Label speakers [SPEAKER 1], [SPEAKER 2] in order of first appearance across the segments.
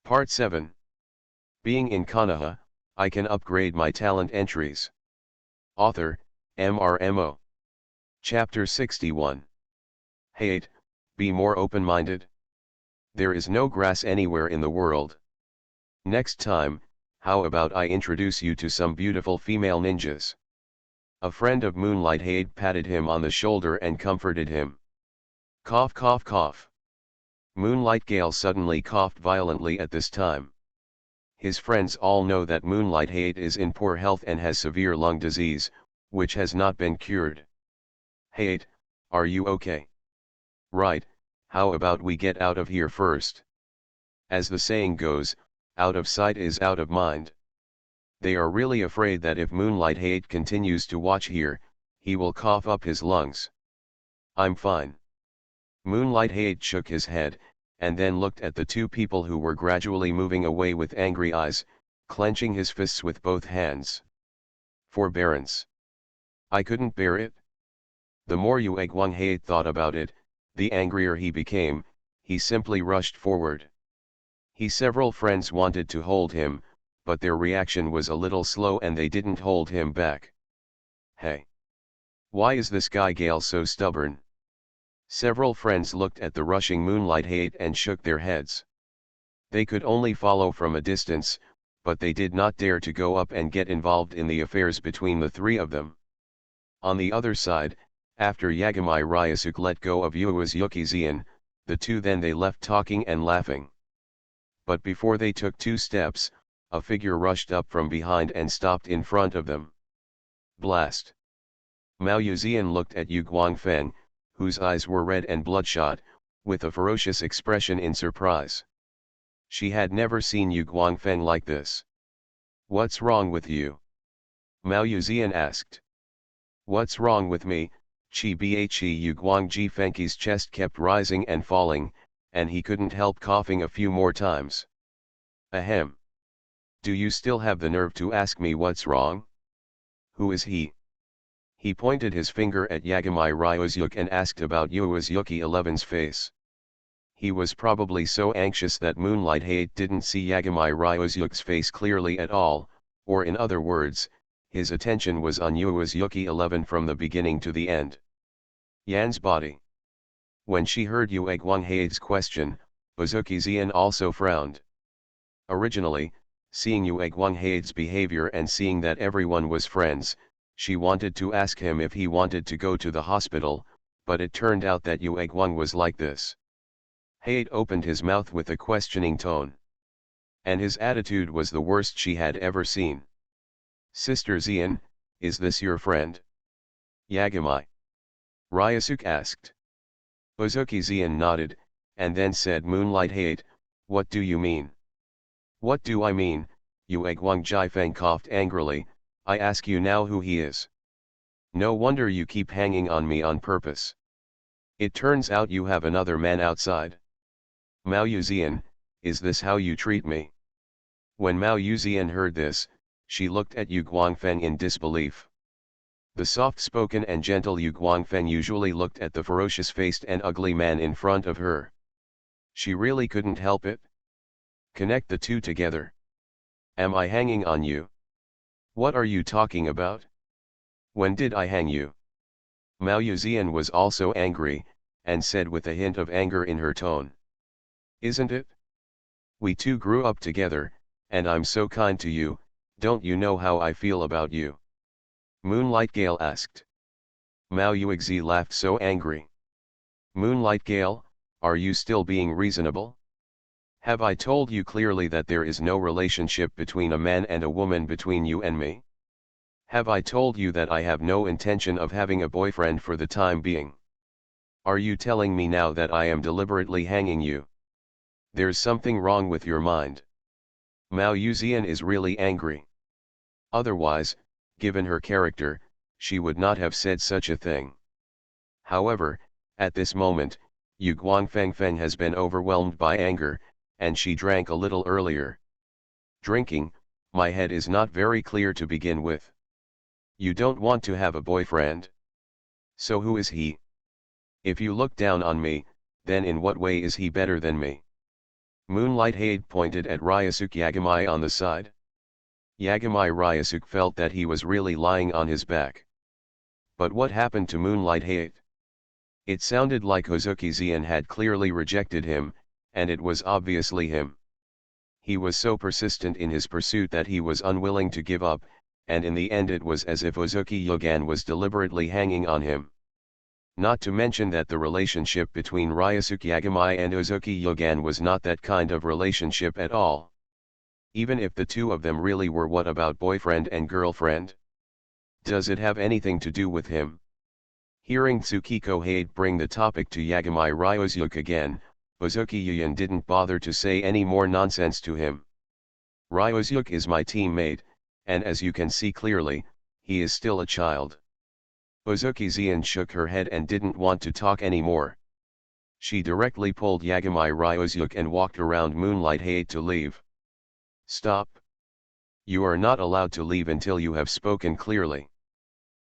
[SPEAKER 1] Part 7. Being in Konoha, I can upgrade my talent entries. Author, MRMO. Chapter 61. Hate, be more open-minded. There is no grass anywhere in the world. Next time, how about I introduce you to some beautiful female ninjas? A friend of Moonlight Hate patted him on the shoulder and comforted him. Cough cough cough. Moonlight Gale suddenly coughed violently at this time. His friends all know that Moonlight Hate is in poor health and has severe lung disease, which has not been cured. Hate, are you okay? Right, how about we get out of here first? As the saying goes, out of sight is out of mind. They are really afraid that if Moonlight Hate continues to watch here, he will cough up his lungs. I'm fine. Moonlight Hate shook his head, and then looked at the two people who were gradually moving away with angry eyes, clenching his fists with both hands. Forbearance. I couldn't bear it. The more Yuegwang Hate thought about it, the angrier he became. He simply rushed forward. Several friends wanted to hold him, but their reaction was a little slow and they didn't hold him back. Hey! Why is this guy Gale so stubborn? Several friends looked at the rushing Moonlight Hate and shook their heads. They could only follow from a distance, but they did not dare to go up and get involved in the affairs between the three of them. On the other side, after Yagami Ryusuke let go of Uesugi Zian, the two then they left talking and laughing. But before they took 2 steps, a figure rushed up from behind and stopped in front of them. Blast! Mao Yuzian looked at Yu Guangfeng, whose eyes were red and bloodshot, with a ferocious expression in surprise. She had never seen Yu Guangfeng like this. What's wrong with you? Mao Yuzian asked. What's wrong with me? Chi Bhe Yu Guangji Fengqi's chest kept rising and falling, and he couldn't help coughing a few more times. Ahem. Do you still have the nerve to ask me what's wrong? Who is he? He pointed his finger at Yagami Ryusuke and asked about Uesugi 11's face. He was probably so anxious that Moonlight Hate didn't see Yagami Ryusuke's face clearly at all, or in other words, his attention was on Uesugi 11 from the beginning to the end. Yan's body. When she heard Yuegwang Hate's question, Uesugi Zian also frowned. Originally, seeing Yuegwang Hate's behavior and seeing that everyone was friends, she wanted to ask him if he wanted to go to the hospital, but it turned out that Yuegwang was like this. Hate opened his mouth with a questioning tone. And his attitude was the worst she had ever seen. Sister Zian, is this your friend? Yagami. Ryusuke asked. Uesugi Zian nodded, and then said Moonlight Hate, what do you mean? What do I mean? Yuegwang Jiifeng coughed angrily, I ask you now who he is. No wonder you keep hanging on me on purpose. It turns out you have another man outside. Mao Yuzian, is this how you treat me? When Mao Yuzian heard this, she looked at Yu Guangfeng in disbelief. The soft-spoken and gentle Yu Guangfeng usually looked at the ferocious-faced and ugly man in front of her. She really couldn't help it. Connect the two together. Am I hanging on you? What are you talking about? When did I hang you? Mao Yuzian was also angry, and said with a hint of anger in her tone. Isn't it? We two grew up together, and I'm so kind to you, don't you know how I feel about you? Moonlight Gale asked. Mao Yuexi laughed so angry. Moonlight Gale, are you still being reasonable? Have I told you clearly that there is no relationship between a man and a woman between you and me? Have I told you that I have no intention of having a boyfriend for the time being? Are you telling me now that I am deliberately hanging you? There's something wrong with your mind. Mao Yuzian is really angry. Otherwise, given her character, she would not have said such a thing. However, at this moment, Yu Guangfeng has been overwhelmed by anger, and she drank a little earlier. Drinking, my head is not very clear to begin with. You don't want to have a boyfriend? So who is he? If you look down on me, then in what way is he better than me? Moonlight Hade pointed at Ryusuke Yagamai on the side. Yagamai Ryusuke felt that he was really lying on his back. But what happened to Moonlight Hade? It sounded like Hozuki Zien had clearly rejected him, and it was obviously him. He was so persistent in his pursuit that he was unwilling to give up, and in the end it was as if Hozuki Yogan was deliberately hanging on him. Not to mention that the relationship between Ryusuke Yagamai and Hozuki Yogan was not that kind of relationship at all. Even if the two of them really were, what about boyfriend and girlfriend? Does it have anything to do with him? Hearing Tsukiko Hade bring the topic to Yagamai Ryusuke again, Hozuki Yuyan didn't bother to say any more nonsense to him. Ryusuke is my teammate, and as you can see clearly, he is still a child. Hozuki Zien shook her head and didn't want to talk anymore. She directly pulled Yagamai Ryusuke and walked around Moonlight Hade to leave. Stop. You are not allowed to leave until you have spoken clearly.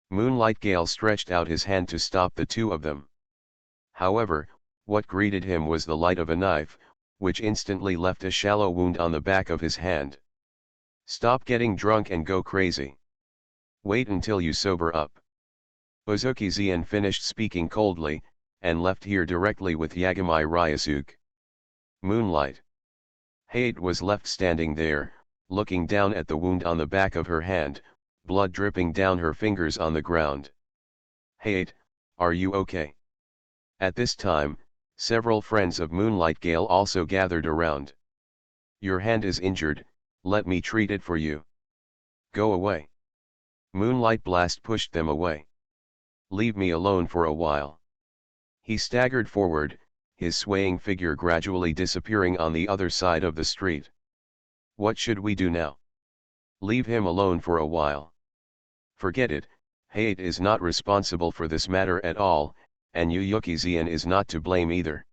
[SPEAKER 1] Moonlight Gale stretched out his hand to stop the two of them. However, what greeted him was the light of a knife, which instantly left a shallow wound on the back of his hand. Stop getting drunk and go crazy. Wait until you sober up. Hozuki Zien finished speaking coldly, and left here directly with Yagamai Ryusuke. Moonlight Hade was left standing there, looking down at the wound on the back of her hand, blood dripping down her fingers on the ground. Hade, are you okay? At this time, several friends of Moonlight Gale also gathered around. Your hand is injured, let me treat it for you. Go away. Moonlight Blast pushed them away. Leave me alone for a while. He staggered forward, his swaying figure gradually disappearing on the other side of the street. What should we do now? Leave him alone for a while. Forget it, Hade is not responsible for this matter at all, and Yuyuki Zien is not to blame either.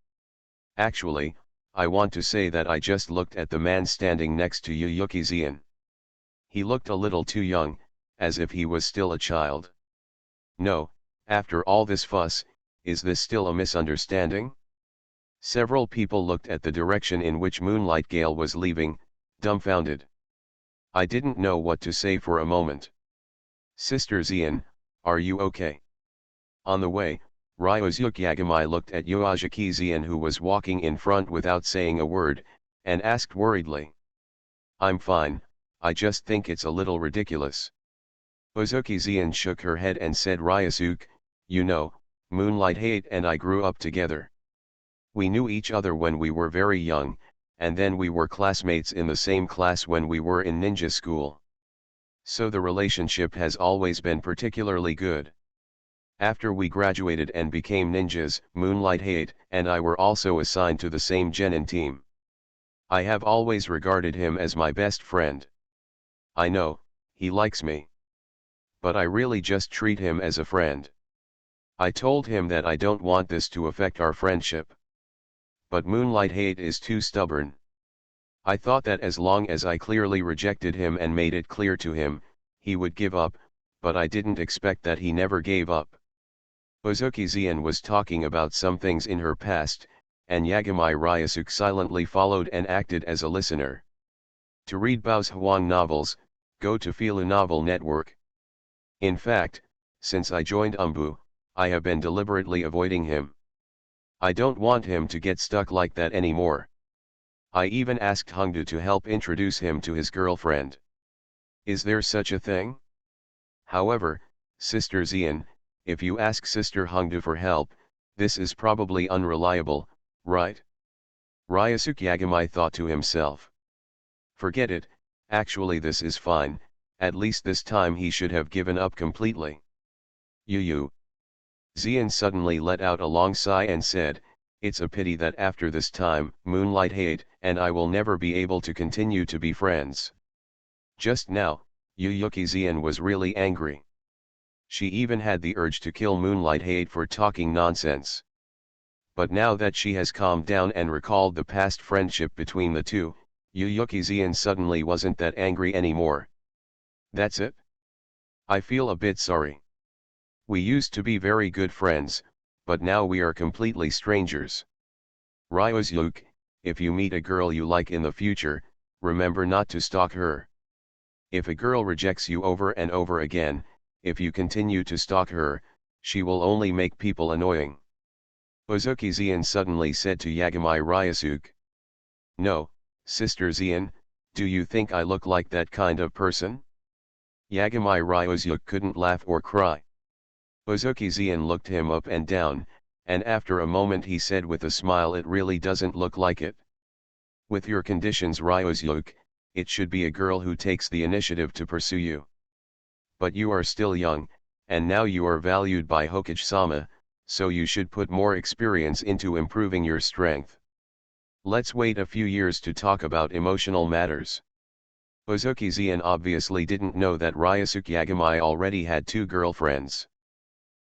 [SPEAKER 1] Actually, I want to say that I just looked at the man standing next to Yuyuki Zien. He looked a little too young, as if he was still a child. No, after all this fuss, is this still a misunderstanding? Several people looked at the direction in which Moonlight Gale was leaving, dumbfounded. I didn't know what to say for a moment. Sister Zien, are you okay? On the way, Ryusuke Yagamai looked at Yoshiki Zien who was walking in front without saying a word, and asked worriedly. I'm fine, I just think it's a little ridiculous. Hozuki Zien shook her head and said, Ryusuke, you know, Moonlight Hade and I grew up together. We knew each other when we were very young, and then we were classmates in the same class when we were in ninja school. So the relationship has always been particularly good. After we graduated and became ninjas, Moonlight Hade and I were also assigned to the same genin team. I have always regarded him as my best friend. I know, he likes me. But I really just treat him as a friend. I told him that I don't want this to affect our friendship. But Moonlight Hade is too stubborn. I thought that as long as I clearly rejected him and made it clear to him, he would give up, but I didn't expect that he never gave up. Hozuki Zien was talking about some things in her past, and Yagamai Ryusuke silently followed and acted as a listener. To read Bao's Huang novels, go to Filu Novel Network. In fact, since I joined Umbu, I have been deliberately avoiding him. I don't want him to get stuck like that anymore. I even asked Hongdu to help introduce him to his girlfriend. Is there such a thing? However, Sister Zien, if you ask Sister Hongdu for help, this is probably unreliable, right? Ryusuke Yagamai thought to himself. Forget it, actually this is fine, at least this time he should have given up completely. Yu. Zien suddenly let out a long sigh and said, it's a pity that after this time, Moonlight Hade and I will never be able to continue to be friends. Just now, Yuyuki Zien was really angry. She even had the urge to kill Moonlight Hade for talking nonsense. But now that she has calmed down and recalled the past friendship between the two, Yuyuki Zien suddenly wasn't that angry anymore. That's it? I feel a bit sorry. We used to be very good friends, but now we are completely strangers. Ryusuke, if you meet a girl you like in the future, remember not to stalk her. If a girl rejects you over and over again, if you continue to stalk her, she will only make people annoying. Ozuki Zian suddenly said to Yagami Ryusuke. No, Sister Zian, do you think I look like that kind of person? Yagami Ryusuke couldn't laugh or cry. Ozuki Zian looked him up and down, and after a moment he said with a smile, it really doesn't look like it. With your conditions, Ryusuke, it should be a girl who takes the initiative to pursue you. But you are still young, and now you are valued by Hokage-sama, so you should put more experience into improving your strength. Let's wait a few years to talk about emotional matters. Ozuki Zian obviously didn't know that Ryusuke Yagami already had 2 girlfriends.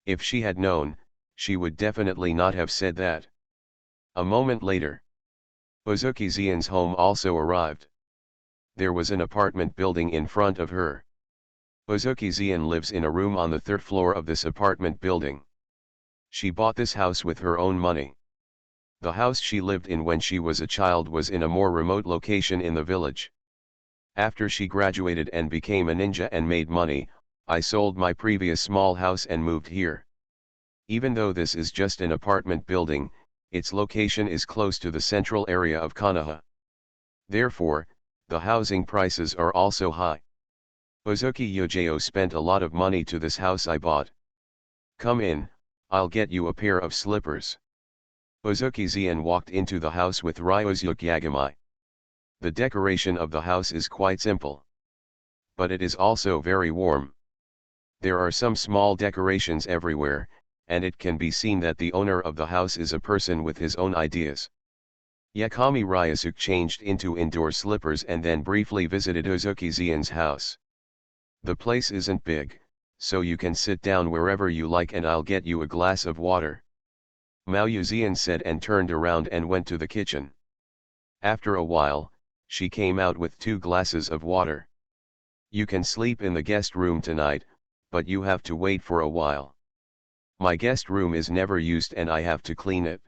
[SPEAKER 1] If she had known, she would definitely not have said that. A moment later, Ozuki Zian's home also arrived. There was an apartment building in front of her. Ozuki Zian lives in a room on the 3rd floor of this apartment building. She bought this house with her own money. The house she lived in when she was a child was in a more remote location in the village. After she graduated and became a ninja and made money, I sold my previous small house and moved here. Even though this is just an apartment building, its location is close to the central area of Konoha. Therefore, the housing prices are also high. Ozuki Yojeo spent a lot of money to this house I bought. Come in, I'll get you a pair of slippers. Ozuki Zian walked into the house with Ryusuke Yagami. The decoration of the house is quite simple. But it is also very warm. There are some small decorations everywhere, and it can be seen that the owner of the house is a person with his own ideas. Yagami Ryusuke changed into indoor slippers and then briefly visited Ozuki Zian's house. The place isn't big, so you can sit down wherever you like and I'll get you a glass of water. Mao Zian said and turned around and went to the kitchen. After a while, she came out with 2 glasses of water. You can sleep in the guest room tonight, but you have to wait for a while. My guest room is never used and I have to clean it.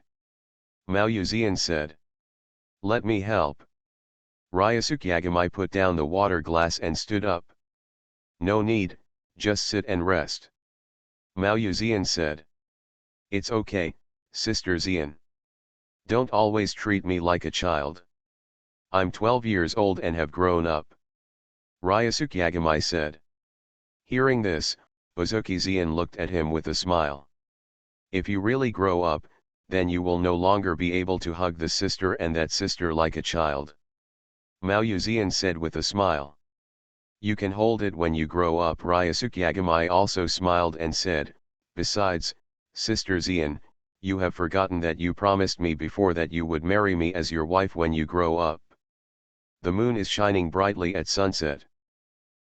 [SPEAKER 1] Mao Zian said. Let me help. Ryusuke Yagami put down the water glass and stood up. No need, just sit and rest. Mao Zian said. It's okay, Sister Zian. Don't always treat me like a child. I'm 12 years old and have grown up. Ryusuke Yagami said. Hearing this, Ozuki Zian looked at him with a smile. If you really grow up, then you will no longer be able to hug the sister and that sister like a child. Mao Zian said with a smile. You can hold it when you grow up. Ryusuke Yagami also smiled and said, besides, Sister Zian, you have forgotten that you promised me before that you would marry me as your wife when you grow up. The moon is shining brightly at sunset.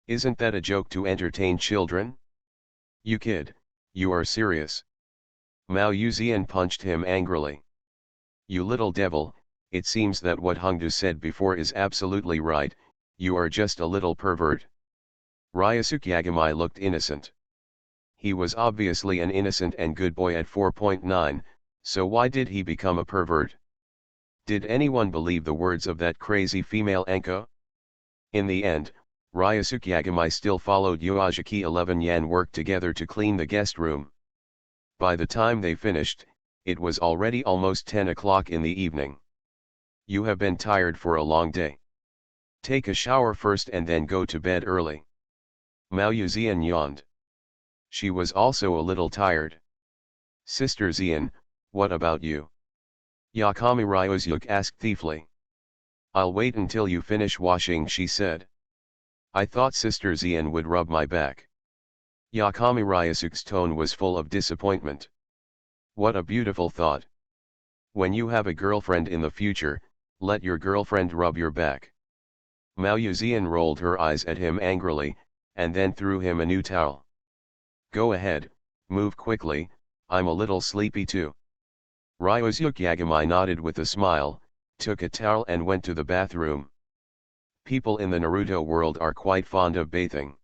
[SPEAKER 1] Isn't that a joke to entertain children? You kid, you are serious. Mao Zian punched him angrily. You little devil, it seems that what Hongdu said before is absolutely right, you are just a little pervert. Ryusuke Yagami looked innocent. He was obviously an innocent and good boy at 4.9, so why did he become a pervert? Did anyone believe the words of that crazy female Anko? In the end, Ryusuke Yagami still followed Yoshiki 11 Yan work together to clean the guest room. By the time they finished, it was already almost 10 o'clock in the evening. You have been tired for a long day. Take a shower first and then go to bed early. Mao Zian yawned. She was also a little tired. Sister Zian, what about you? Yagami Ryusuke asked thiefly. I'll wait until you finish washing, she said. I thought Sister Zian would rub my back. Yagami Ryusuke's tone was full of disappointment. What a beautiful thought. When you have a girlfriend in the future, let your girlfriend rub your back. Mao Zian rolled her eyes at him angrily, and then threw him a new towel. Go ahead, move quickly, I'm a little sleepy too. Ryusuke Yagami nodded with a smile, took a towel and went to the bathroom. People in the Naruto world are quite fond of bathing.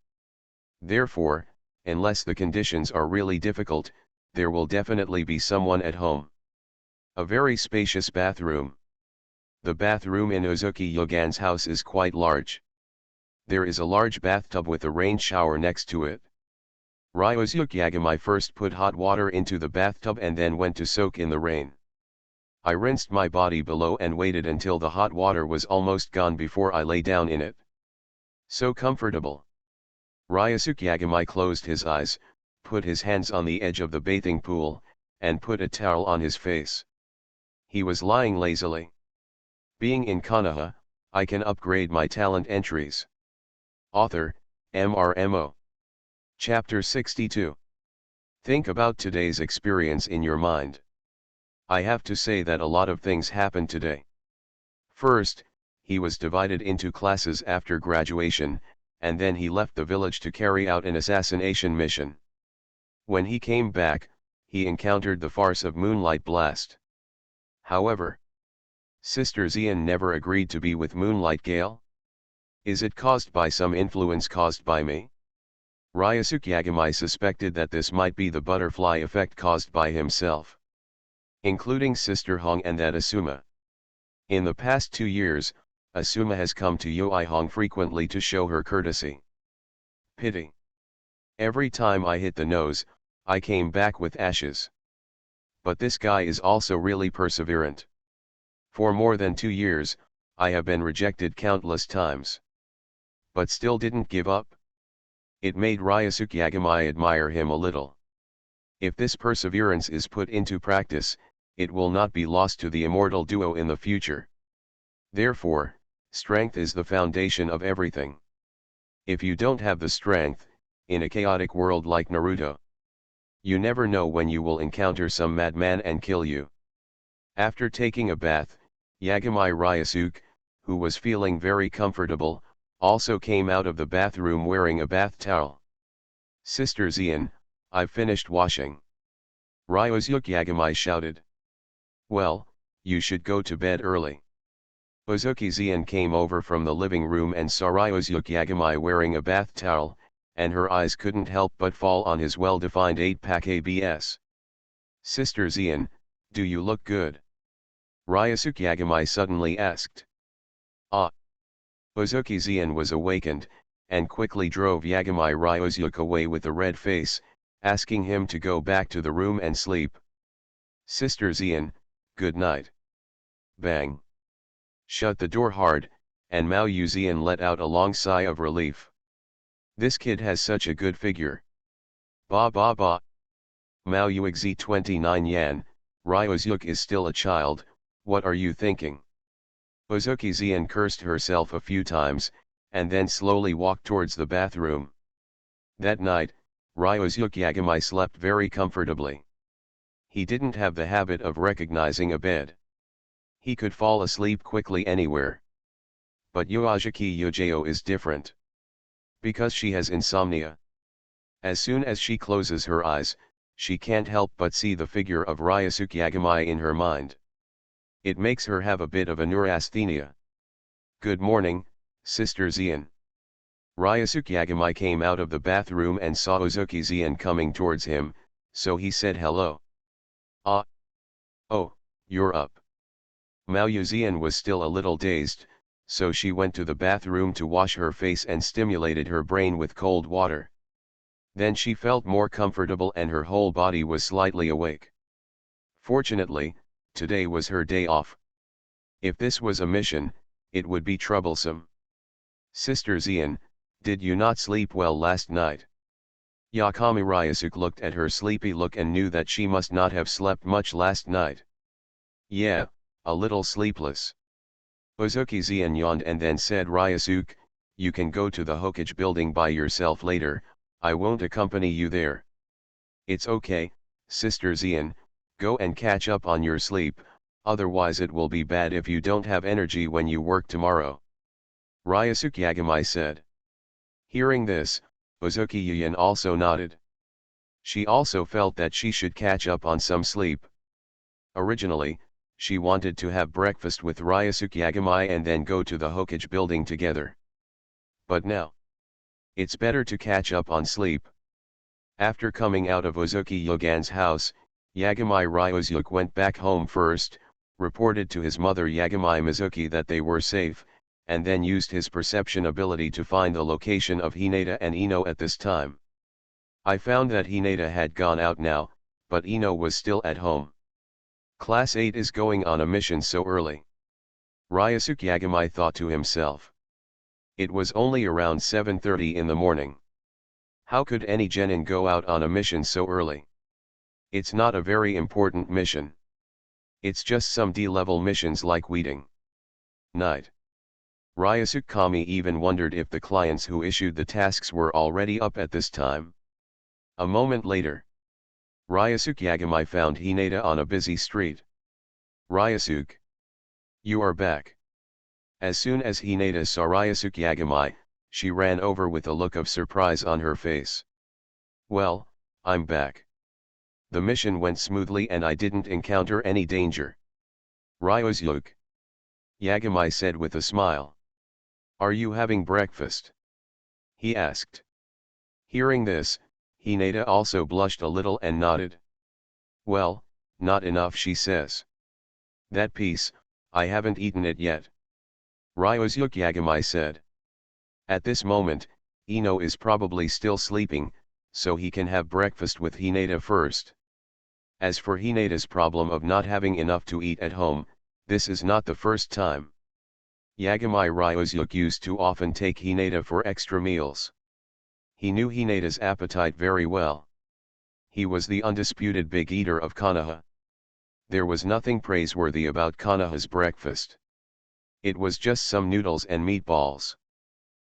[SPEAKER 1] Therefore, unless the conditions are really difficult, there will definitely be someone at home. A very spacious bathroom. The bathroom in Uzuki Yogan's house is quite large. There is a large bathtub with a rain shower next to it. Ryosuke Yagami first put hot water into the bathtub and then went to soak in the rain. I rinsed my body below and waited until the hot water was almost gone before I lay down in it. So comfortable. Ryosuke Yagami closed his eyes, put his hands on the edge of the bathing pool, and put a towel on his face. He was lying lazily. Being in Konoha, I can upgrade my talent entries. Author, MRMO. Chapter 62. Think about today's experience in your mind. I have to say that a lot of things happened today. First, he was divided into classes after graduation, and then he left the village to carry out an assassination mission. When he came back, he encountered the farce of Moonlight Blast. However, Sister Zian never agreed to be with Moonlight Gale? Is it caused by some influence caused by me? Ryosuke Yagami suspected that this might be the butterfly effect caused by himself, including Sister Hong and that Asuma. In the past 2 years, Asuma has come to Yoi Hong frequently to show her courtesy. Pity. Every time I hit the nose, I came back with ashes. But this guy is also really perseverant. For more than 2 years, I have been rejected countless times. But still didn't give up. It made Ryosuke Yagami admire him a little. If this perseverance is put into practice, it will not be lost to the immortal duo in the future. Therefore, strength is the foundation of everything. If you don't have the strength, in a chaotic world like Naruto, you never know when you will encounter some madman and kill you. After taking a bath, Yagami Ryosuke, who was feeling very comfortable, also came out of the bathroom wearing a bath towel. Sister Zian, I've finished washing. Ryosuke Yagami shouted. Well, you should go to bed early. Uzuki Zian came over from the living room and saw Ryosuke Yagami wearing a bath towel, and her eyes couldn't help but fall on his well-defined 8-pack abs. Sister Zian, do you look good? Ryosuke Yagami suddenly asked. Ah. Uzuki Zian was awakened, and quickly drove Yagami Ryosuke away with a red face, asking him to go back to the room and sleep. Sister Zian, good night. Bang. Shut the door hard, and Mao Yu Zian let out a long sigh of relief. This kid has such a good figure. Ba ba ba. Mao Yu Xi 29 Yan, Ryosuke is still a child, what are you thinking? Uzuki Zian cursed herself a few times, and then slowly walked towards the bathroom. That night, Ryosuke Yagami slept very comfortably. He didn't have the habit of recognizing a bed. He could fall asleep quickly anywhere. But Yoazaki Yojeo is different. Because she has insomnia. As soon as she closes her eyes, she can't help but see the figure of Ryosuke Yagami in her mind. It makes her have a bit of a neurasthenia. Good morning, Sister Zian. Ryosuke Yagami came out of the bathroom and saw Uzuki Zian coming towards him, so he said hello. Ah. Oh, you're up. Mao Yu Zian was still a little dazed, so she went to the bathroom to wash her face and stimulated her brain with cold water. Then she felt more comfortable and her whole body was slightly awake. Fortunately, today was her day off. If this was a mission, it would be troublesome. Sister Zian, did you not sleep well last night? Yakami Ryosuke looked at her sleepy look and knew that she must not have slept much last night. Yeah, a little sleepless. Uzuki Zian yawned and then said, Ryosuke, you can go to the Hokage building by yourself later, I won't accompany you there. It's okay, Sister Zian, go and catch up on your sleep, otherwise it will be bad if you don't have energy when you work tomorrow. Ryosuke Yagami said. Hearing this, Uzuki Yuyan also nodded. She also felt that she should catch up on some sleep. Originally, she wanted to have breakfast with Ryosuke Yagami and then go to the Hokage building together. But now, it's better to catch up on sleep. After coming out of Uzuki Yogan's house, Yagami Ryosuke went back home first, reported to his mother Yagami Mizuki that they were safe, and then used his perception ability to find the location of Hinata and Ino at this time. I found that Hinata had gone out now, but Ino was still at home. Class 8 is going on a mission so early. Ryosuke Yagami thought to himself. It was only around 7:30 in the morning. How could any genin go out on a mission so early? It's not a very important mission. It's just some D-level missions like weeding. Night. Ryosuke Kami even wondered if the clients who issued the tasks were already up at this time. A moment later, Ryosuke Yagami found Hinata on a busy street. Ryosuke. You are back. As soon as Hinata saw Ryosuke Yagami, she ran over with a look of surprise on her face. Well, I'm back. The mission went smoothly and I didn't encounter any danger. Ryosuke. Yagami said with a smile. Are you having breakfast? He asked. Hearing this, Hinata also blushed a little and nodded. Well, not enough, she says. That piece, I haven't eaten it yet. Ryosuke Yagami said. At this moment, Ino is probably still sleeping, so he can have breakfast with Hinata first. As for Hinata's problem of not having enough to eat at home, this is not the first time. Yagami Ryosuke used to often take Hinata for extra meals. He knew Hinata's appetite very well. He was the undisputed big eater of Konoha. There was nothing praiseworthy about Konoha's breakfast. It was just some noodles and meatballs.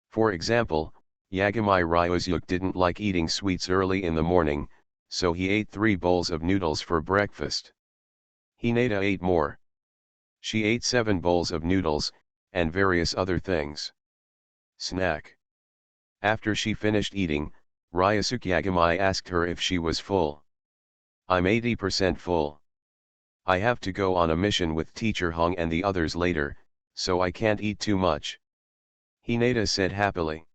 [SPEAKER 1] For example, Yagami Ryosuke didn't like eating sweets early in the morning, so he ate 3 bowls of noodles for breakfast. Hinata ate more. She ate 7 bowls of noodles, and various other things. Snack. After she finished eating, Ryosuke Yagami asked her if she was full. I'm 80% full. I have to go on a mission with Teacher Hong and the others later, so I can't eat too much. Hinata said happily.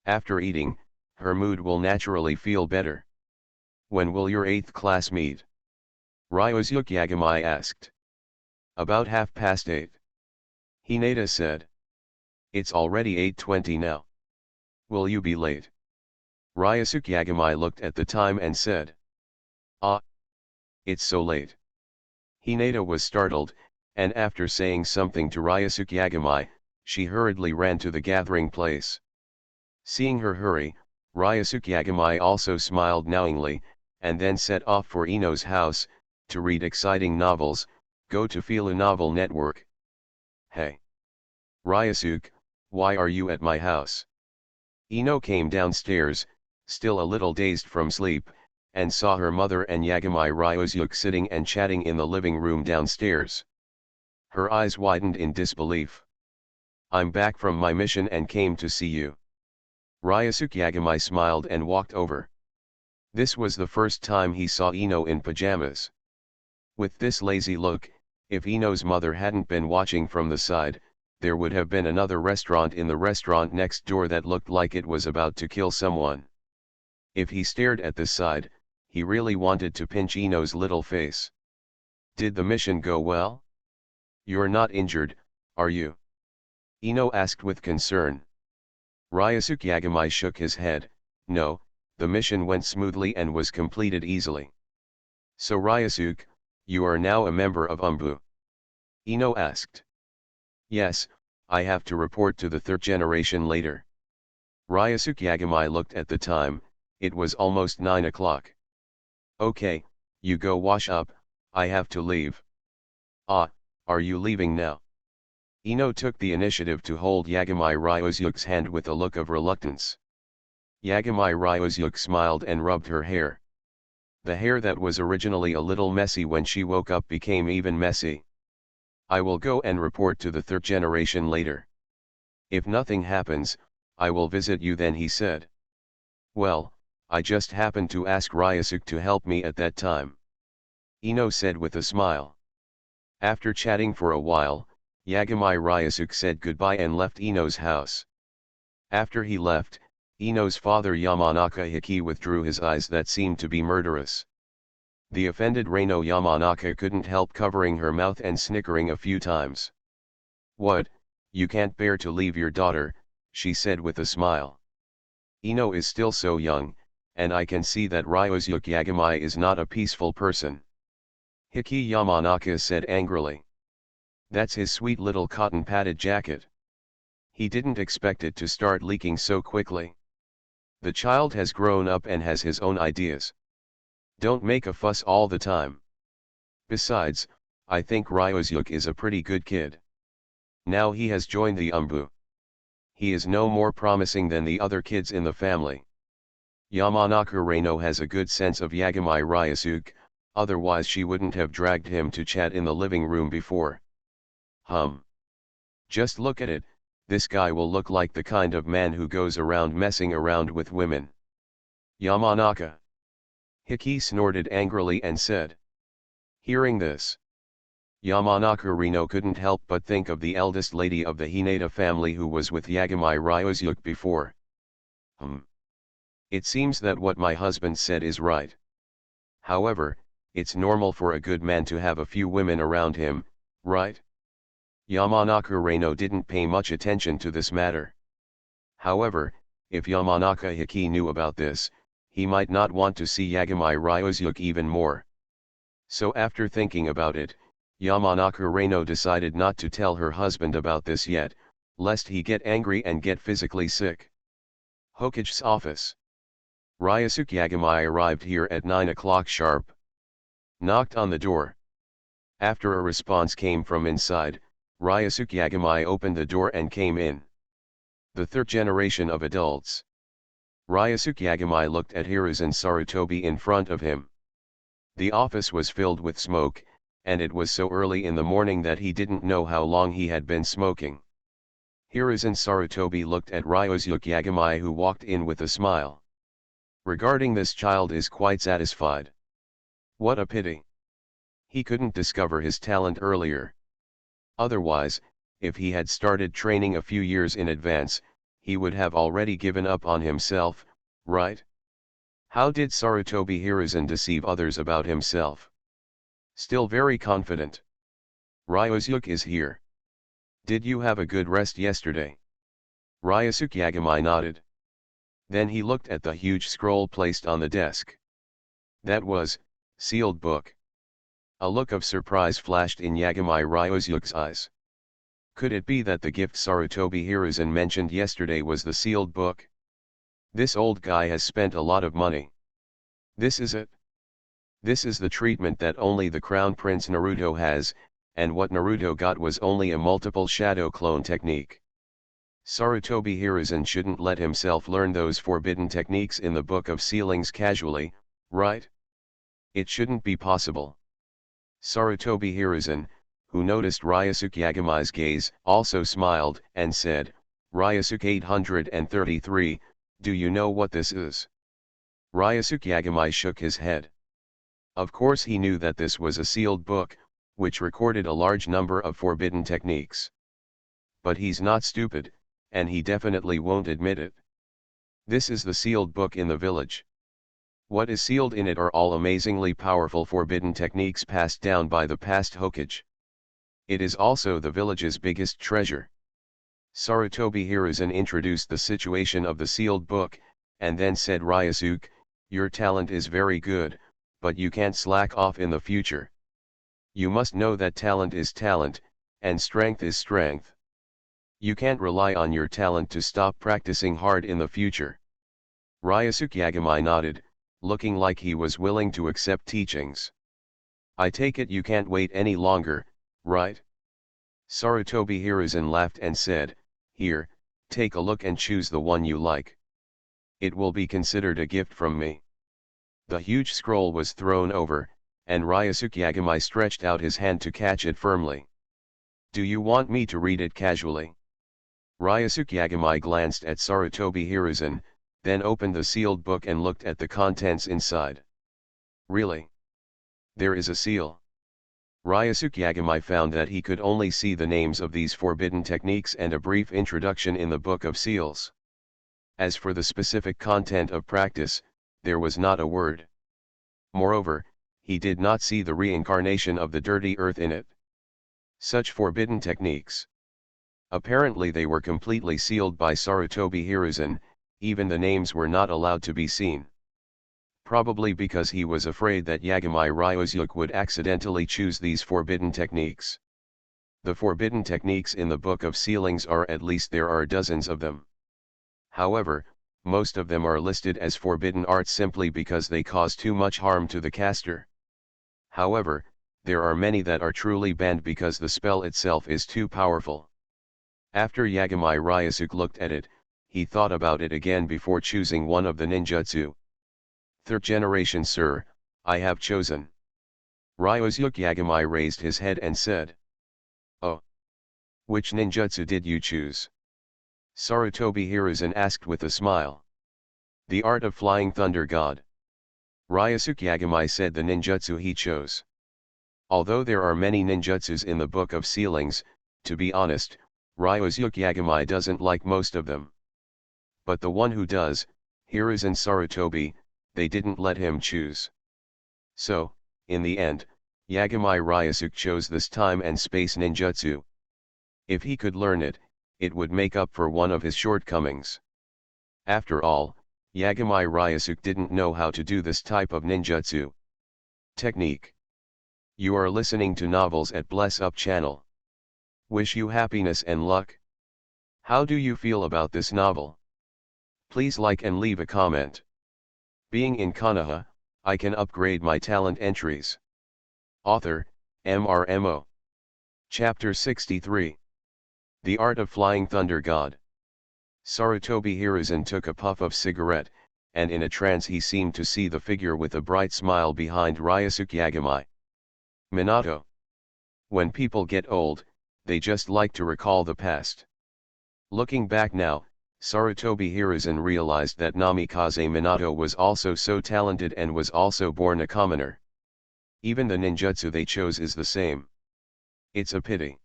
[SPEAKER 1] After eating, her mood will naturally feel better. When will your 8th class meet? Ryosuke Yagami asked. About 8:30. Hinata said. It's already 8:20 now. Will you be late? Ryosuke Yagami looked at the time and said. Ah. It's so late. Hinata was startled, and after saying something to Ryosuke Yagami, she hurriedly ran to the gathering place. Seeing her hurry, Ryosuke Yagami also smiled knowingly, and then set off for Ino's house, to read exciting novels, go to Fila Novel Network. Hey! Ryosuke, why are you at my house? Ino came downstairs, still a little dazed from sleep, and saw her mother and Yagami Ryosuke sitting and chatting in the living room downstairs. Her eyes widened in disbelief. I'm back from my mission and came to see you. Ryosuke Yagami smiled and walked over. This was the first time he saw Ino in pajamas. With this lazy look, if Ino's mother hadn't been watching from the side, there would have been another restaurant in the restaurant next door that looked like it was about to kill someone. If he stared at the side, he really wanted to pinch Ino's little face. Did the mission go well? You're not injured, are you? Ino asked with concern. Ryosuke Yagami shook his head. No, the mission went smoothly and was completed easily. So Ryosuke, you are now a member of UMBU? Ino asked. Yes, I have to report to the 3rd generation later. Ryosuke Yagami looked at the time, it was almost 9 o'clock. Okay, you go wash up, I have to leave. Ah, are you leaving now? Ino took the initiative to hold Yagami Ryosuke's hand with a look of reluctance. Yagami Ryosuke smiled and rubbed her hair. The hair that was originally a little messy when she woke up became even messy. I will go and report to the 3rd generation later. If nothing happens, I will visit you then, he said. Well, I just happened to ask Ryosuke to help me at that time. Ino said with a smile. After chatting for a while, Yagami Ryosuke said goodbye and left Ino's house. After he left, Ino's father Yamanaka Hiki withdrew his eyes that seemed to be murderous. The offended Reino Yamanaka couldn't help covering her mouth and snickering a few times. "What, you can't bear to leave your daughter," she said with a smile. "Ino is still so young, and I can see that Ryosuke Yagami is not a peaceful person." Hiki Yamanaka said angrily. "That's his sweet little cotton-padded jacket. He didn't expect it to start leaking so quickly. The child has grown up and has his own ideas. Don't make a fuss all the time. Besides, I think Ryosuke is a pretty good kid. Now he has joined the Umbu. He is no more promising than the other kids in the family. Yamanaka Reino has a good sense of Yagami Ryosuke, otherwise she wouldn't have dragged him to chat in the living room before. Just look at it, this guy will look like the kind of man who goes around messing around with women." "Yamanaka!" Hiki snorted angrily and said. Hearing this, Yamanaka Rino couldn't help but think of the eldest lady of the Hinata family who was with Yagami Ryosuke before. It seems that what my husband said is right. However, it's normal for a good man to have a few women around him, right? Yamanaka Reino didn't pay much attention to this matter. However, if Yamanaka Hiki knew about this, he might not want to see Yagami Ryosuke even more. So after thinking about it, Yamanaka Reino decided not to tell her husband about this yet, lest he get angry and get physically sick. Hokage's office. Ryosuke Yagami arrived here at 9 o'clock sharp. Knocked on the door. After a response came from inside, Ryosuke Yagami opened the door and came in. The third generation of adults. Ryosuke Yagami looked at Hiruzen Sarutobi in front of him. The office was filled with smoke, and it was so early in the morning that he didn't know how long he had been smoking. Hiruzen Sarutobi looked at Ryosuke Yagami, who walked in with a smile. Regarding this child is quite satisfied. What a pity. He couldn't discover his talent earlier. Otherwise, if he had started training a few years in advance, he would have already given up on himself, right? How did Sarutobi Hiruzen deceive others about himself? Still very confident. Ryosuke is here. Did you have a good rest yesterday? Ryosuke Yagami nodded. Then he looked at the huge scroll placed on the desk. That was, sealed book. A look of surprise flashed in Yagami Ryosuke's eyes. Could it be that the gift Sarutobi Hiruzen mentioned yesterday was the sealed book? This old guy has spent a lot of money. This is it. This is the treatment that only the Crown Prince Naruto has, and what Naruto got was only a multiple shadow clone technique. Sarutobi Hiruzen shouldn't let himself learn those forbidden techniques in the Book of Sealings casually, right? It shouldn't be possible. Sarutobi Hiruzen, who noticed Ryosuke Yagami's gaze, also smiled and said, Ryosuke 833, do you know what this is? Ryosuke Yagami shook his head. Of course he knew that this was a sealed book, which recorded a large number of forbidden techniques. But he's not stupid, and he definitely won't admit it. This is the sealed book in the village. What is sealed in it are all amazingly powerful forbidden techniques passed down by the past Hokage. It is also the village's biggest treasure. Sarutobi Hiruzen introduced the situation of the sealed book, and then said, Ryosuke, your talent is very good, but you can't slack off in the future. You must know that talent is talent, and strength is strength. You can't rely on your talent to stop practicing hard in the future. Ryosuke Yagami nodded, looking like he was willing to accept teachings. I take it you can't wait any longer, right? Sarutobi Hiruzen laughed and said, here, take a look and choose the one you like. It will be considered a gift from me. The huge scroll was thrown over, and Ryosuke Yagami stretched out his hand to catch it firmly. Do you want me to read it casually? Ryosuke Yagami glanced at Sarutobi Hiruzen, then opened the sealed book and looked at the contents inside. Really? There is a seal. Ryosuke Yagami found that he could only see the names of these forbidden techniques and a brief introduction in the Book of Seals. As for the specific content of practice, there was not a word. Moreover, he did not see the reincarnation of the dirty earth in it. Such forbidden techniques. Apparently they were completely sealed by Sarutobi Hiruzen, even the names were not allowed to be seen. Probably because he was afraid that Yagami Ryuzuki would accidentally choose these forbidden techniques. The forbidden techniques in the Book of Sealings are, at least there are dozens of them. However, most of them are listed as forbidden arts simply because they cause too much harm to the caster. However, there are many that are truly banned because the spell itself is too powerful. After Yagami Ryuzuki looked at it, he thought about it again before choosing one of the ninjutsu. Third generation, sir, I have chosen. Ryuzuki Yagami raised his head and said. Oh. Which ninjutsu did you choose? Sarutobi Hiruzen asked with a smile. The art of flying thunder god. Ryuzuki Yagami said the ninjutsu he chose. Although there are many ninjutsus in the Book of Sealings, to be honest, Ryuzuki Yagami doesn't like most of them. But the one who does, Hiruzen Sarutobi, they didn't let him choose. So, in the end, Yagami Ryuzuki chose this time and space ninjutsu. If he could learn it, it would make up for one of his shortcomings. After all, Yagami Ryuzuki didn't know how to do this type of ninjutsu. Technique. You are listening to Novels at Bless Up channel. Wish you happiness and luck. How do you feel about this novel? Please like and leave a comment. Being in Konoha, I can upgrade my talent entries. Author, MRMO. Chapter 63. The Art of Flying Thunder God. Sarutobi Hiruzen took a puff of cigarette, and in a trance he seemed to see the figure with a bright smile behind Ryuzuki Yagami. Minato. When people get old, they just like to recall the past. Looking back now, Sarutobi Hiruzen realized that Namikaze Minato was also so talented and was also born a commoner. Even the ninjutsu they chose is the same. It's a pity.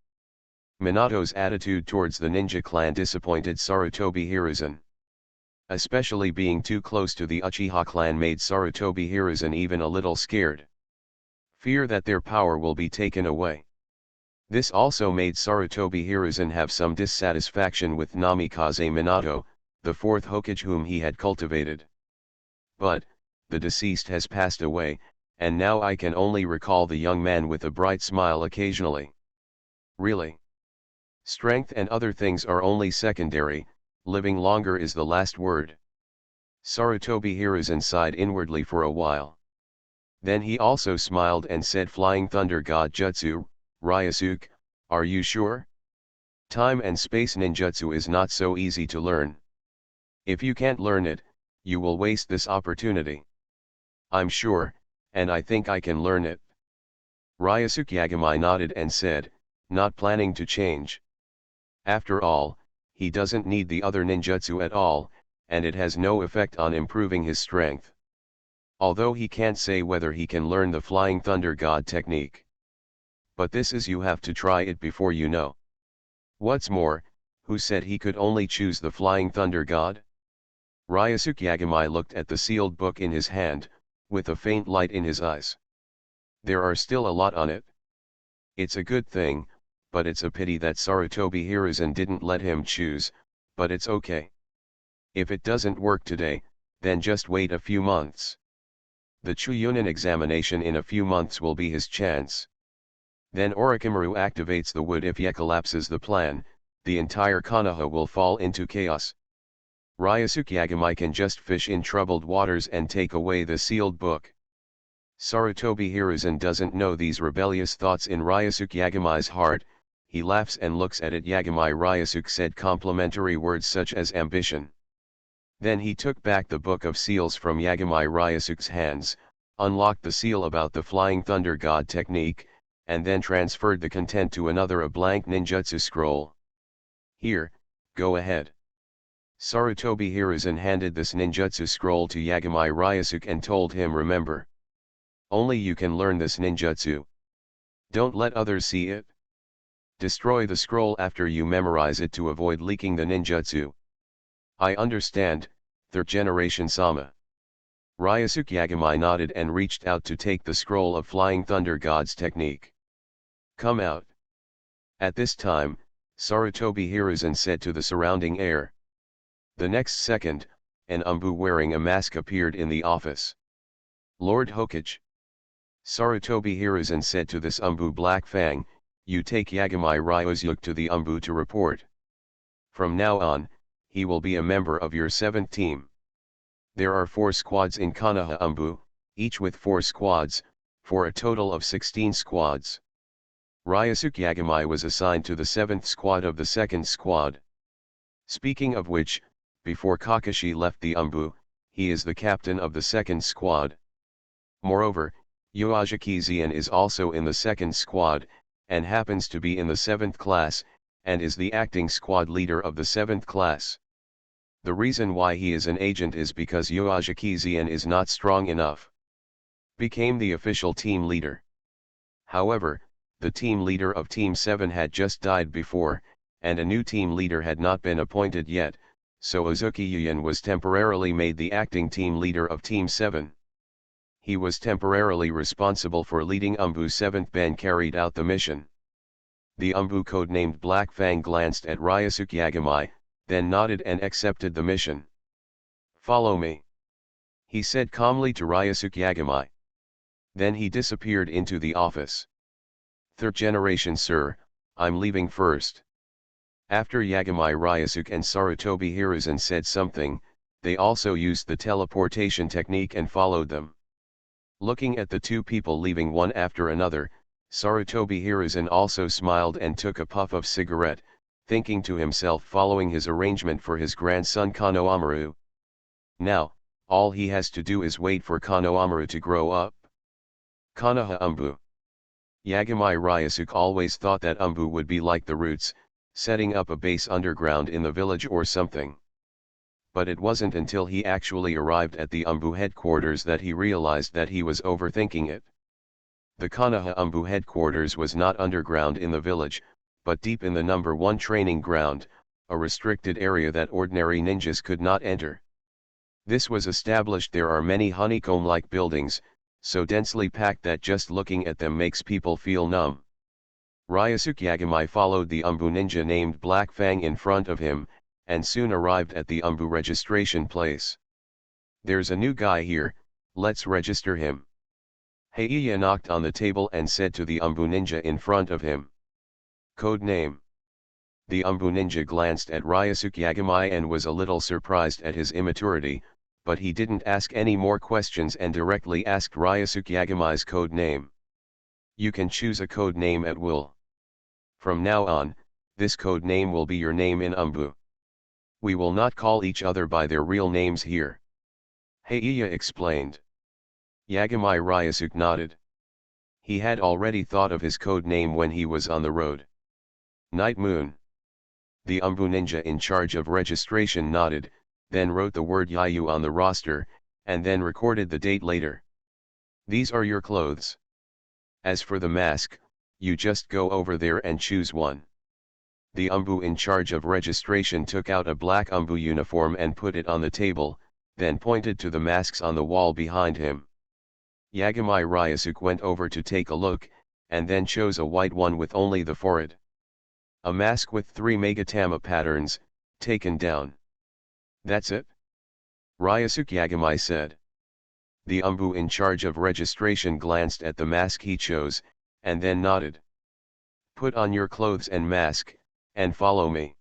[SPEAKER 1] Minato's attitude towards the ninja clan disappointed Sarutobi Hiruzen. Especially being too close to the Uchiha clan made Sarutobi Hiruzen even a little scared. Fear that their power will be taken away. This also made Sarutobi Hiruzen have some dissatisfaction with Namikaze Minato, the fourth Hokage whom he had cultivated. But, the deceased has passed away, and now I can only recall the young man with a bright smile occasionally. Really? Strength and other things are only secondary, living longer is the last word. Sarutobi Hiruzen sighed inwardly for a while. Then he also smiled and said, Flying Thunder God Jutsu, Ryuzuki, are you sure? Time and space ninjutsu is not so easy to learn. If you can't learn it, you will waste this opportunity. I'm sure, and I think I can learn it. Ryuzuki Yagami nodded and said, not planning to change. After all, he doesn't need the other ninjutsu at all, and it has no effect on improving his strength. Although he can't say whether he can learn the Flying Thunder God technique. But this is you have to try it before you know. What's more, who said he could only choose the Flying Thunder God? Ryuzuki Yagami looked at the sealed book in his hand, with a faint light in his eyes. There are still a lot on it. It's a good thing, but it's a pity that Sarutobi Hiruzen didn't let him choose, but it's okay. If it doesn't work today, then just wait a few months. The Chuunin examination in a few months will be his chance. Then Orochimaru activates the wood. If Ye collapses the plan, the entire Konoha will fall into chaos. Ryuzuki Yagami can just fish in troubled waters and take away the sealed book. Sarutobi Hiruzen doesn't know these rebellious thoughts in Ryuzuki Yagami's heart. He laughs and looks at it. Yagami Ryuzuki said complimentary words such as ambition. Then he took back the Book of Seals from Yagami Ryuzuki's hands, unlocked the seal about the Flying Thunder God technique, and then transferred the content to a blank ninjutsu scroll. Here, go ahead. Sarutobi Hiruzen handed this ninjutsu scroll to Yagami Ryuzuki and told him, remember. Only you can learn this ninjutsu. Don't let others see it. Destroy the scroll after you memorize it to avoid leaking the ninjutsu. I understand, third generation Sama. Ryusuke Yagami nodded and reached out to take the scroll of Flying Thunder God's technique. Come out. At this time, Sarutobi Hiruzen said to the surrounding air. The next second, an Umbu wearing a mask appeared in the office. Lord Hokage. Sarutobi Hiruzen said to this Umbu Black Fang, you take Yagami Ryusuke to the Umbu to report. From now on, he will be a member of your 7th team. There are 4 squads in Konoha Umbu, each with 4 squads, for a total of 16 squads. Ryusuke Yagami was assigned to the 7th squad of the 2nd squad. Speaking of which, before Kakashi left the Umbu, he is the captain of the 2nd squad. Moreover, Yoshiki Zien is also in the 2nd squad, and happens to be in the 7th class, and is the acting squad leader of the 7th class. The reason why he is an agent is because Yoshiki Zien is not strong enough. Became the official team leader. However, the team leader of Team 7 had just died before, and a new team leader had not been appointed yet, so Uzuki Yuyan was temporarily made the acting team leader of Team 7. He was temporarily responsible for leading Umbu's 7th band carried out the mission. The Umbu codenamed Black Fang glanced at Ryusuke Yagami, then nodded and accepted the mission. Follow me, he said calmly to Ryusuke Yagami. Then he disappeared into the office. 3rd generation sir, I'm leaving first. After Yagami Ryusuke and Sarutobi Hiruzen said something, they also used the teleportation technique and followed them. Looking at the 2 people leaving one after another, Sarutobi Hiruzen also smiled and took a puff of cigarette, thinking to himself following his arrangement for his grandson Konohamaru. Now, all he has to do is wait for Konohamaru to grow up. Konoha Umbu. Yagami Ryusuke always thought that Umbu would be like the Roots, setting up a base underground in the village or something. But it wasn't until he actually arrived at the Umbu headquarters that he realized that he was overthinking it. The Konoha Umbu headquarters was not underground in the village, but deep in the number 1 training ground, a restricted area that ordinary ninjas could not enter. This was established. There are many honeycomb-like buildings, so densely packed that just looking at them makes people feel numb. Ryusuke Yagami followed the Umbu ninja named Black Fang in front of him, and soon arrived at the Umbu registration place. There's a new guy here, let's register him. Heiya knocked on the table and said to the Umbu ninja in front of him. Code name. The Umbu ninja glanced at Ryusuke Yagami and was a little surprised at his immaturity, but he didn't ask any more questions and directly asked Ryusuke Yagami's code name. You can choose a code name at will. From now on, this code name will be your name in Umbu. We will not call each other by their real names here. Heiya explained. Yagami Ryusuke nodded. He had already thought of his code name when he was on the road. Night Moon. The Umbu ninja in charge of registration nodded, then wrote the word Yayu on the roster, and then recorded the date later. These are your clothes. As for the mask, you just go over there and choose one. The Umbu in charge of registration took out a black Umbu uniform and put it on the table, then pointed to the masks on the wall behind him. Yagami Ryusuke went over to take a look, and then chose a white one with only the forehead. A mask with 3 Megatama patterns, taken down. That's it? Ryusuke Yagami said. The Umbu in charge of registration glanced at the mask he chose, and then nodded. Put on your clothes and mask, and follow me.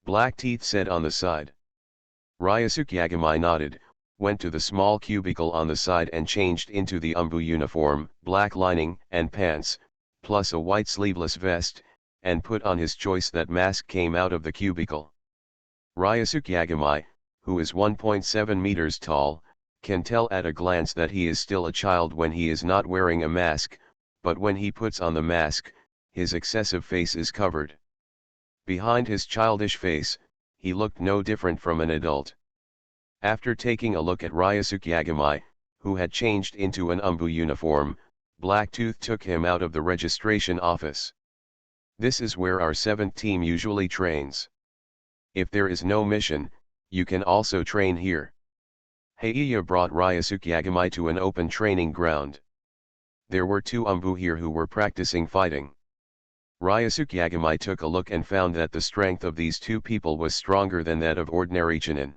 [SPEAKER 1] Black Teeth said on the side. Ryusuke Yagami nodded, went to the small cubicle on the side and changed into the Umbu uniform, black lining and pants, plus a white sleeveless vest, and put on his choice. That mask came out of the cubicle. Ryusuke Yagami, who is 1.7 meters tall, can tell at a glance that he is still a child when he is not wearing a mask, but when he puts on the mask, his excessive face is covered. Behind his childish face, he looked no different from an adult. After taking a look at Ryusuke Yagami, who had changed into an Umbu uniform, Blacktooth took him out of the registration office. This is where our 7th team usually trains. If there is no mission, you can also train here. Heiya brought Ryosuke Yagami to an open training ground. There were two Umbu here who were practicing fighting. Ryosuke Yagami took a look and found that the strength of these two people was stronger than that of ordinary Chunin.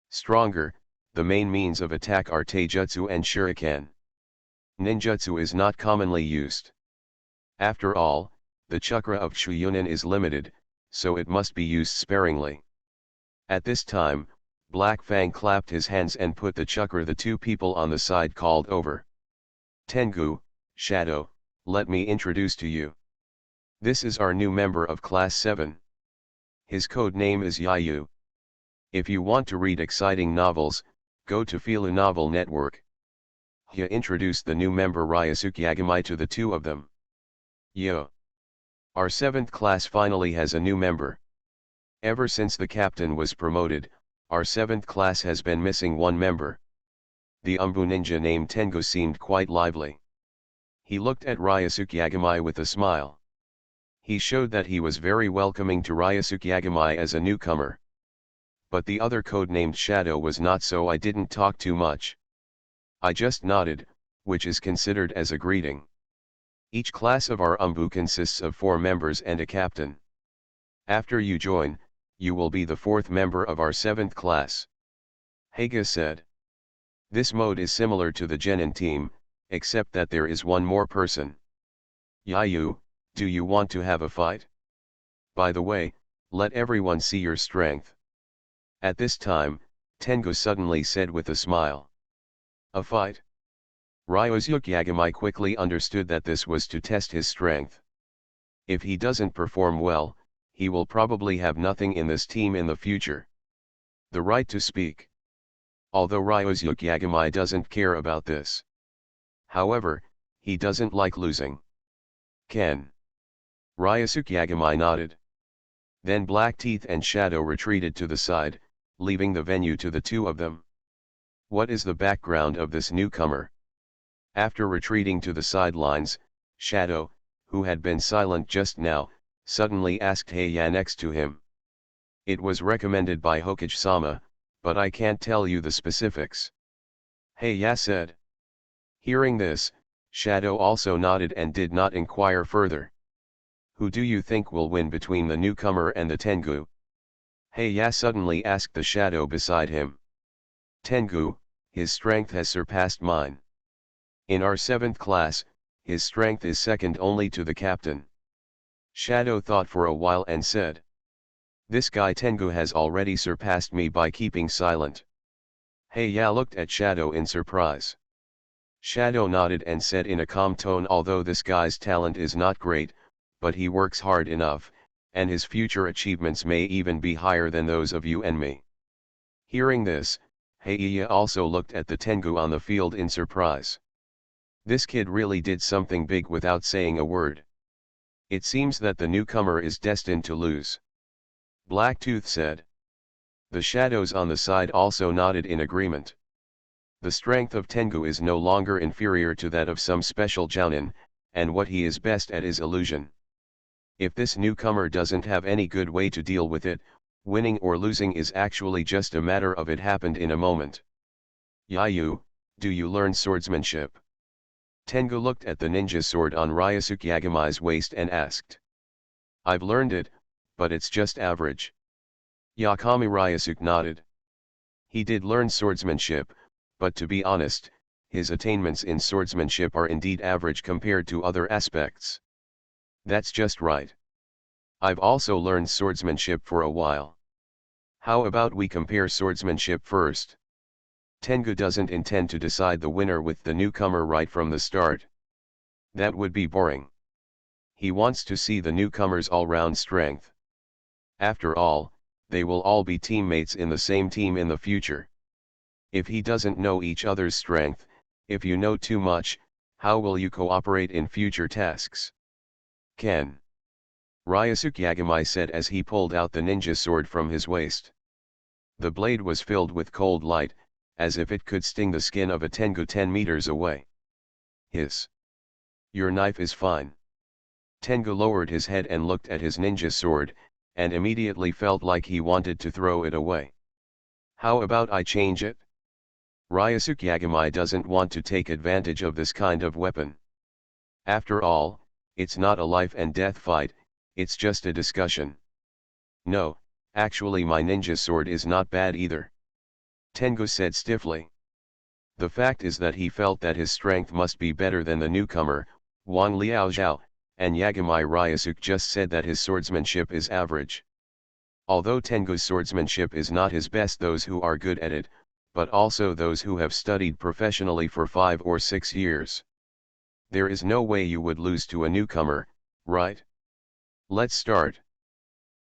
[SPEAKER 1] Stronger, the main means of attack are taijutsu and shuriken. Ninjutsu is not commonly used. After all, the chakra of Shuyunin is limited, so it must be used sparingly. At this time, Black Fang clapped his hands and put the chakra the two people on the side called over. Tengu, Shadow, let me introduce to you. This is our new member of Class 7. His code name is Yayu. If you want to read exciting novels, go to Filu Novel Network. He introduced the new member Ryosuke Yagami to the two of them. Yo! Our 7th class finally has a new member. Ever since the captain was promoted, our 7th class has been missing one member. The Umbu ninja named Tengu seemed quite lively. He looked at Ryosuke Yagami with a smile. He showed that he was very welcoming to Ryosuke Yagami as a newcomer. But the other code-named Shadow was not, so I didn't talk too much. I just nodded, which is considered as a greeting. Each class of our Umbu consists of 4 members and a captain. After you join, you will be the 4th member of our 7th class. Heiga said. This mode is similar to the Genin team, except that there is one more person. Yayu, do you want to have a fight? By the way, let everyone see your strength. At this time, Tengu suddenly said with a smile. A fight? Ryosuke Yagami quickly understood that this was to test his strength. If he doesn't perform well, he will probably have nothing in this team in the future. The right to speak. Although Ryosuke Yagami doesn't care about this. However, he doesn't like losing. Ken. Ryosuke Yagami nodded. Then Black Teeth and Shadow retreated to the side, leaving the venue to the two of them. What is the background of this newcomer? After retreating to the sidelines, Shadow, who had been silent just now, suddenly asked Heiya next to him. It was recommended by Hokage-sama, but I can't tell you the specifics. Heiya said. Hearing this, Shadow also nodded and did not inquire further. Who do you think will win between the newcomer and the Tengu? Heiya suddenly asked the Shadow beside him. Tengu, his strength has surpassed mine. In our 7th class, his strength is second only to the captain. Shadow thought for a while and said. This guy Tengu has already surpassed me by keeping silent. Heiya looked at Shadow in surprise. Shadow nodded and said in a calm tone, although this guy's talent is not great, but he works hard enough, and his future achievements may even be higher than those of you and me. Hearing this, Heiya also looked at the Tengu on the field in surprise. This kid really did something big without saying a word. It seems that the newcomer is destined to lose. Blacktooth said. The shadows on the side also nodded in agreement. The strength of Tengu is no longer inferior to that of some special jounin, and what he is best at is illusion. If this newcomer doesn't have any good way to deal with it, winning or losing is actually just a matter of it happened in a moment. Yayu, do you learn swordsmanship? Tengu looked at the ninja sword on Ryosuke Yagami's waist and asked. I've learned it, but it's just average. Yakami Ryosuke nodded. He did learn swordsmanship, but to be honest, his attainments in swordsmanship are indeed average compared to other aspects. That's just right. I've also learned swordsmanship for a while. How about we compare swordsmanship first? Tengu doesn't intend to decide the winner with the newcomer right from the start. That would be boring. He wants to see the newcomer's all-round strength. After all, they will all be teammates in the same team in the future. If he doesn't know each other's strength, if you know too much, how will you cooperate in future tasks? Ken. Ryosuke Yagami said as he pulled out the ninja sword from his waist. The blade was filled with cold light, as if it could sting the skin of a Tengu 10 meters away. Hiss. Your knife is fine. Tengu lowered his head and looked at his ninja sword, and immediately felt like he wanted to throw it away. How about I change it? Ryosuke Yagami doesn't want to take advantage of this kind of weapon. After all, it's not a life and death fight, it's just a discussion. No, actually my ninja sword is not bad either, Tengu said stiffly. The fact is that he felt that his strength must be better than the newcomer, Wang Liaozhao, and Yagami Ryosuke just said that his swordsmanship is average. Although Tengu's swordsmanship is not his best, those who are good at it, but also those who have studied professionally for 5 or 6 years. There is no way you would lose to a newcomer, right? Let's start.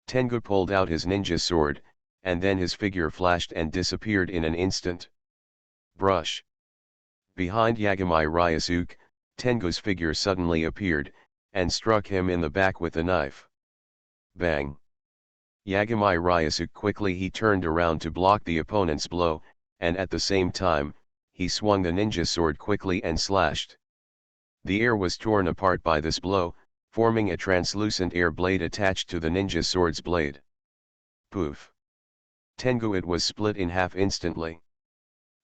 [SPEAKER 1] Tengu pulled out his ninja sword, and then his figure flashed and disappeared in an instant. Brush. Behind Yagami Ryosuke, Tengu's figure suddenly appeared, and struck him in the back with a knife. Bang. Yagami Ryosuke quickly turned around to block the opponent's blow, and at the same time, he swung the ninja sword quickly and slashed. The air was torn apart by this blow, forming a translucent air blade attached to the ninja sword's blade. Poof! Tengu, it was split in half instantly.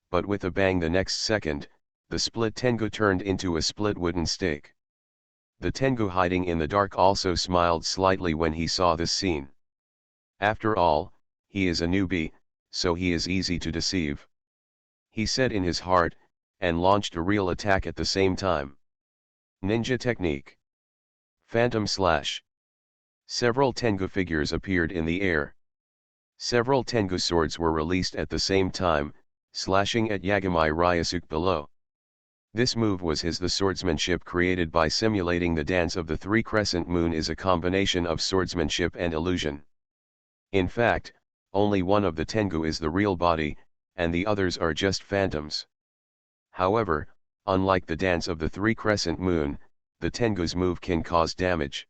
[SPEAKER 1] But with a bang the next second, the split Tengu turned into a split wooden stake. The Tengu hiding in the dark also smiled slightly when he saw this scene. After all, he is a newbie, so he is easy to deceive, he said in his heart, and launched a real attack at the same time. Ninja technique. Phantom slash. Several Tengu figures appeared in the air. Several Tengu swords were released at the same time, slashing at Yagami Ryosuke below. This move was the swordsmanship created by simulating the dance of the 3 crescent moon is a combination of swordsmanship and illusion. In fact, only one of the Tengu is the real body, and the others are just phantoms. However, unlike the dance of the 3 crescent moon, the Tengu's move can cause damage.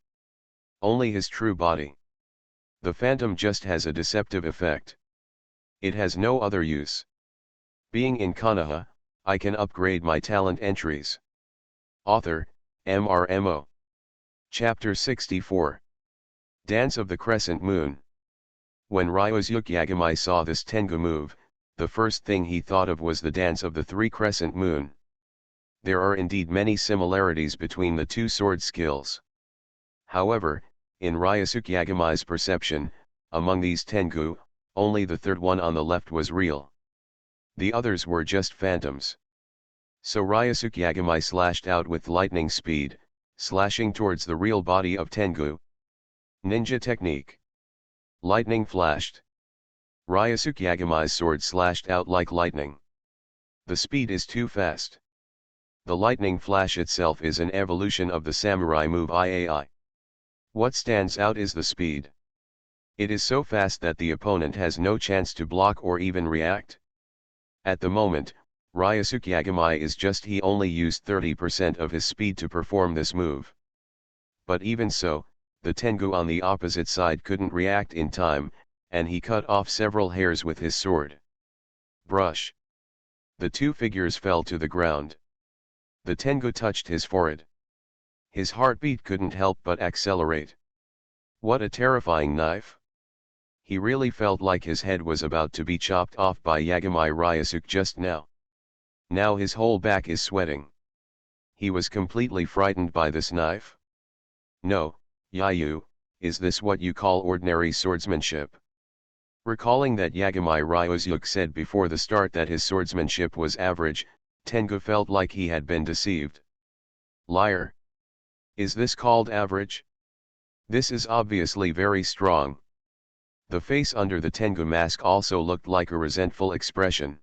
[SPEAKER 1] Only his true body. The phantom just has a deceptive effect. It has no other use. Being in Konoha, I can upgrade my talent entries. Author, MRMO. Chapter 64. Dance of the Crescent Moon. When Ryosuke Yagami saw this Tengu move, the first thing he thought of was the dance of the 3 crescent moon. There are indeed many similarities between the two sword skills. However, in Ryosuke Yagami's perception, among these Tengu, only the third one on the left was real. The others were just phantoms. So Ryosuke Yagami slashed out with lightning speed, slashing towards the real body of Tengu. Ninja technique. Lightning flashed. Ryosuke Yagami's sword slashed out like lightning. The speed is too fast. The lightning flash itself is an evolution of the samurai move Iai. What stands out is the speed. It is so fast that the opponent has no chance to block or even react. At the moment, Ryosuke Yagami he only used 30% of his speed to perform this move. But even so, the Tengu on the opposite side couldn't react in time, and he cut off several hairs with his sword. Brush. The two figures fell to the ground. The Tengu touched his forehead. His heartbeat couldn't help but accelerate. What a terrifying knife! He really felt like his head was about to be chopped off by Yagami Ryosuke just now. Now his whole back is sweating. He was completely frightened by this knife. No, Yayu, is this what you call ordinary swordsmanship? Recalling that Yagami Ryosuke said before the start that his swordsmanship was average, Tengu felt like he had been deceived. Liar! Is this called average? This is obviously very strong. The face under the Tengu mask also looked like a resentful expression.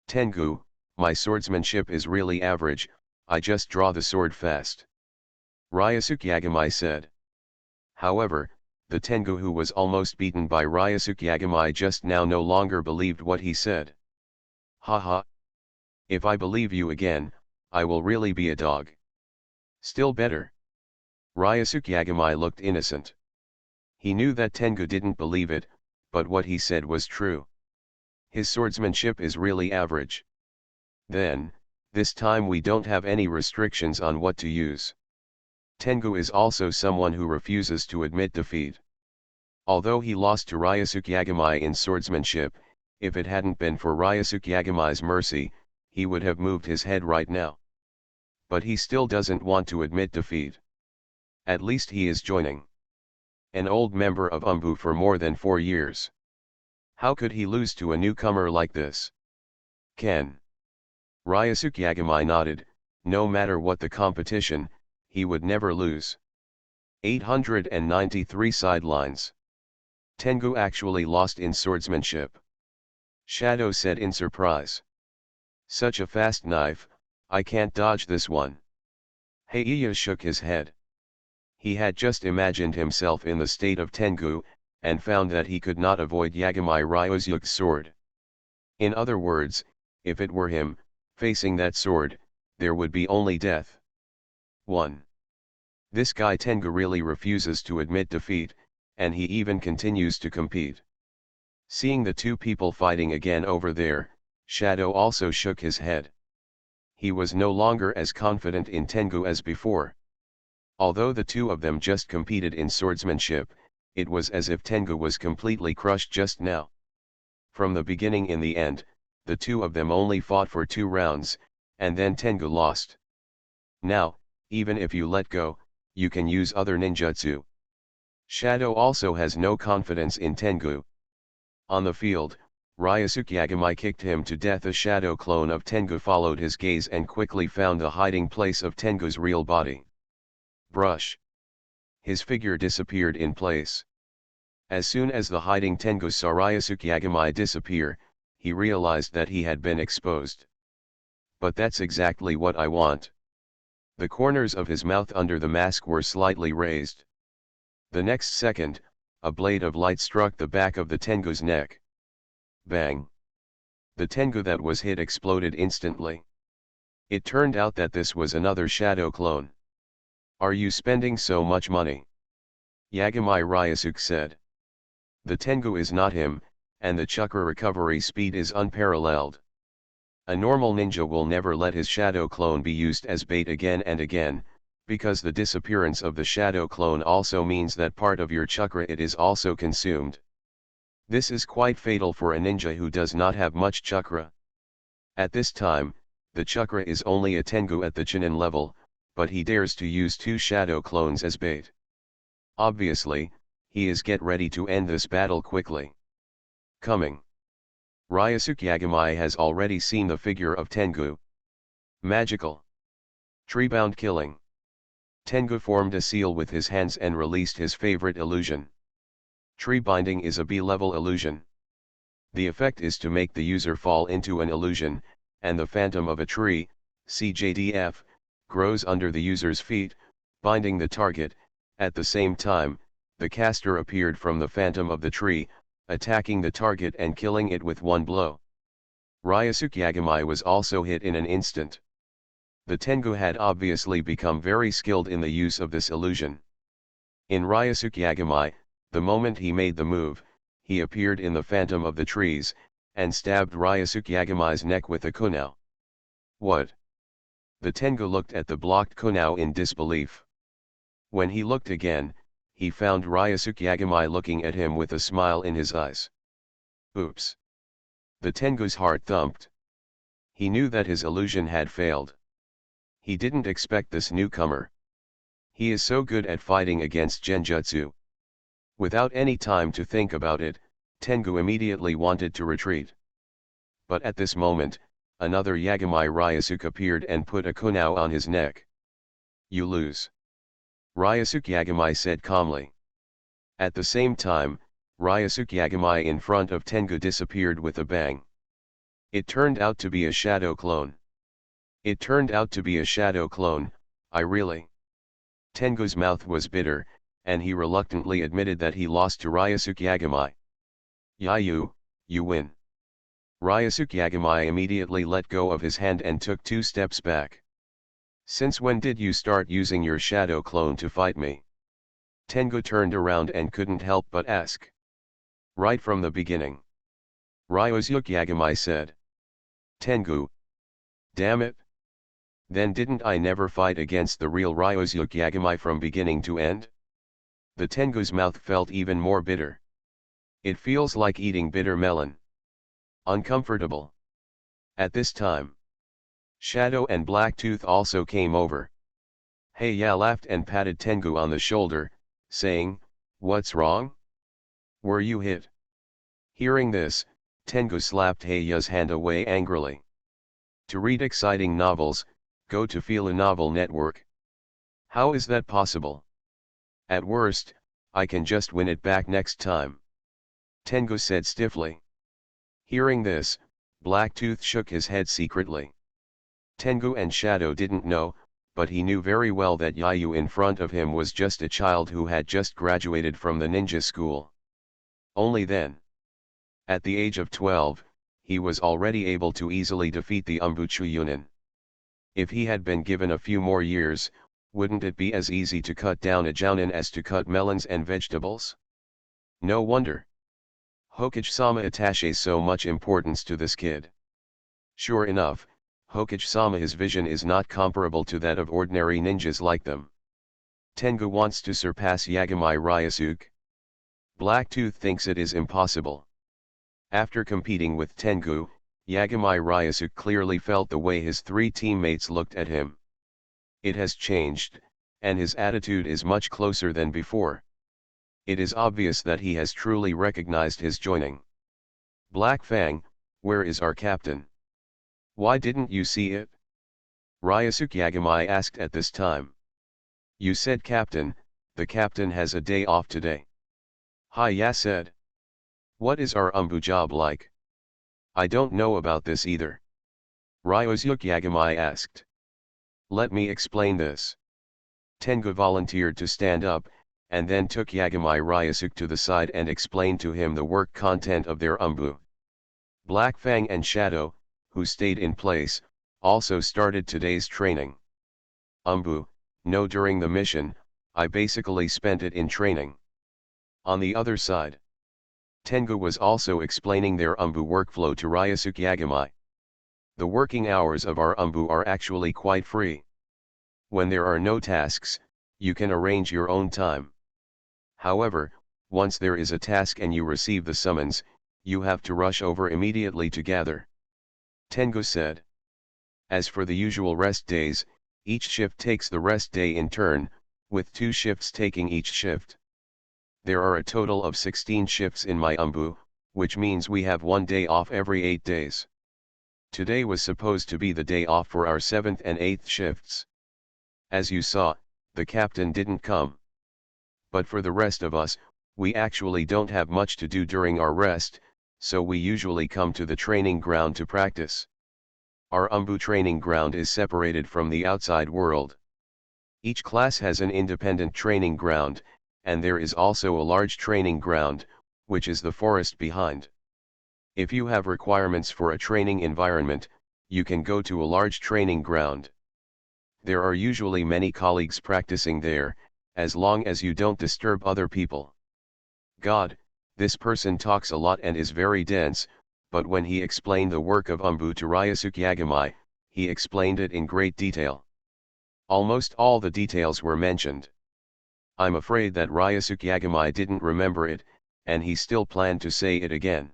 [SPEAKER 1] Tengu, my swordsmanship is really average, I just draw the sword fast. Ryosuke Yagami said. However, the Tengu who was almost beaten by Ryosuke Yagami just now no longer believed what he said. Haha. If I believe you again, I will really be a dog. Still better. Ryosuke Yagami looked innocent. He knew that Tengu didn't believe it, but what he said was true. His swordsmanship is really average. Then, this time we don't have any restrictions on what to use. Tengu is also someone who refuses to admit defeat. Although he lost to Ryosuke Yagami in swordsmanship, If it hadn't been for Ryosuke Yagami's mercy, he would have moved his head right now. But he still doesn't want to admit defeat. At least he is joining an old member of Umbu for more than 4 years. How could he lose to a newcomer like this? Ken. Ryosuke Yagami nodded. No matter what the competition, he would never lose. 893 sidelines. Tengu actually lost in swordsmanship. Shadow said in surprise. Such a fast knife, I can't dodge this one. Heiya shook his head. He had just imagined himself in the state of Tengu, and found that he could not avoid Yagami Ryosuke's sword. In other words, if it were him, facing that sword, there would be only death. 1. This guy Tengu really refuses to admit defeat, and he even continues to compete. Seeing the two people fighting again over there, Shadow also shook his head. He was no longer as confident in Tengu as before. Although the two of them just competed in swordsmanship, it was as if Tengu was completely crushed just now. From the beginning in the end, the two of them only fought for 2 rounds, and then Tengu lost. Now, even if you let go, you can use other ninjutsu. Shadow also has no confidence in Tengu. On the field, Ryosuke Yagami kicked him to death. A shadow clone of Tengu followed his gaze and quickly found the hiding place of Tengu's real body. Brush. His figure disappeared in place. As soon as the hiding Tengu saw Ryosuke Yagami disappear, he realized that he had been exposed. But that's exactly what I want. The corners of his mouth under the mask were slightly raised. The next second, a blade of light struck the back of the Tengu's neck. Bang! The Tengu that was hit exploded instantly. It turned out that this was another shadow clone. Are you spending so much money? Yagami Ryosuke said. The Tengu is not him, and the chakra recovery speed is unparalleled. A normal ninja will never let his shadow clone be used as bait again and again, because the disappearance of the shadow clone also means that part of your chakra it is also consumed. This is quite fatal for a ninja who does not have much chakra. At this time, the chakra is only a Tengu at the Chunin level, but he dares to use 2 shadow clones as bait. Obviously, he is get ready to end this battle quickly. Coming. Ryosuke Yagami has already seen the figure of Tengu. Magical. Tree-bound killing. Tengu formed a seal with his hands and released his favorite illusion. Tree binding is a B-level illusion. The effect is to make the user fall into an illusion, and the phantom of a tree, CJDF, grows under the user's feet, binding the target. At the same time, the caster appeared from the phantom of the tree, attacking the target and killing it with 1 blow. Ryosuke Yagami was also hit in an instant. The Tengu had obviously become very skilled in the use of this illusion. In Ryosuke Yagami, the moment he made the move, he appeared in the phantom of the trees, and stabbed Ryosuke Yagami's neck with a kunao. What? The Tengu looked at the blocked kunao in disbelief. When he looked again, he found Ryosuke Yagami looking at him with a smile in his eyes. Oops! The Tengu's heart thumped. He knew that his illusion had failed. He didn't expect this newcomer. He is so good at fighting against genjutsu. Without any time to think about it, Tengu immediately wanted to retreat. But at this moment, another Yagami Ryosuke appeared and put a kunao on his neck. You lose. Ryosuke Yagami said calmly. At the same time, Ryosuke Yagami in front of Tengu disappeared with a bang. It turned out to be a shadow clone. It turned out to be a shadow clone, I really. Tengu's mouth was bitter, and he reluctantly admitted that he lost to Ryosuke Yagami. You win. Ryosuke Yagami immediately let go of his hand and took 2 steps back. Since when did you start using your shadow clone to fight me? Tengu turned around and couldn't help but ask. Right from the beginning. Ryosuke Yagami said. Tengu. Damn it. Then didn't I never fight against the real Ryosuke Yagami from beginning to end? The Tengu's mouth felt even more bitter. It feels like eating bitter melon. Uncomfortable. At this time, Shadow and Blacktooth also came over. Heiya laughed and patted Tengu on the shoulder, saying, "What's wrong? Were you hit?" Hearing this, Tengu slapped Heiya's hand away angrily. To read exciting novels, go to Fila Novel Network. How is that possible? At worst, I can just win it back next time, Tengu said stiffly. Hearing this, Blacktooth shook his head secretly. Tengu and Shadow didn't know, but he knew very well that Yayu in front of him was just a child who had just graduated from the ninja school. Only then. At the age of 12, he was already able to easily defeat the Umbuchu Yunin. If he had been given a few more years, wouldn't it be as easy to cut down a jounin as to cut melons and vegetables? No wonder Hokage-sama attaches so much importance to this kid. Sure enough, Hokage-sama's vision is not comparable to that of ordinary ninjas like them. Tengu wants to surpass Yagami Ryusuke. Blacktooth thinks it is impossible. After competing with Tengu, Yagami Ryusuke clearly felt the way his three teammates looked at him. It has changed, and his attitude is much closer than before. It is obvious that he has truly recognized his joining. Black Fang, where is our captain? Why didn't you see it? Ryusuke Yagami asked at this time. You said captain, the captain has a day off today. Heiya said. What is our Umbu job like? I don't know about this either. Ryusuke Yagami asked. Let me explain this. Tengu volunteered to stand up, and then took Yagami Ryusuke to the side and explained to him the work content of their Umbu. Black Fang and Shadow, who stayed in place, also started today's training. Umbu, no, during the mission, I basically spent it in training. On the other side, Tengu was also explaining their Umbu workflow to Ryusuke Yagami. The working hours of our Umbu are actually quite free. When there are no tasks, you can arrange your own time. However, once there is a task and you receive the summons, you have to rush over immediately to gather. Tengu said. As for the usual rest days, each shift takes the rest day in turn, with 2 shifts taking each shift. There are a total of 16 shifts in my Umbu, which means we have 1 day off every 8 days. Today was supposed to be the day off for our 7th and 8th shifts. As you saw, the captain didn't come. But for the rest of us, we actually don't have much to do during our rest, so we usually come to the training ground to practice. Our Umbu training ground is separated from the outside world. Each class has an independent training ground, and there is also a large training ground, which is the forest behind. If you have requirements for a training environment, you can go to a large training ground. There are usually many colleagues practicing there, as long as you don't disturb other people. God, this person talks a lot and is very dense, but when he explained the work of Umbu to Ryusuke Yagami, he explained it in great detail. Almost all the details were mentioned. I'm afraid that Ryusuke Yagami didn't remember it, and he still planned to say it again.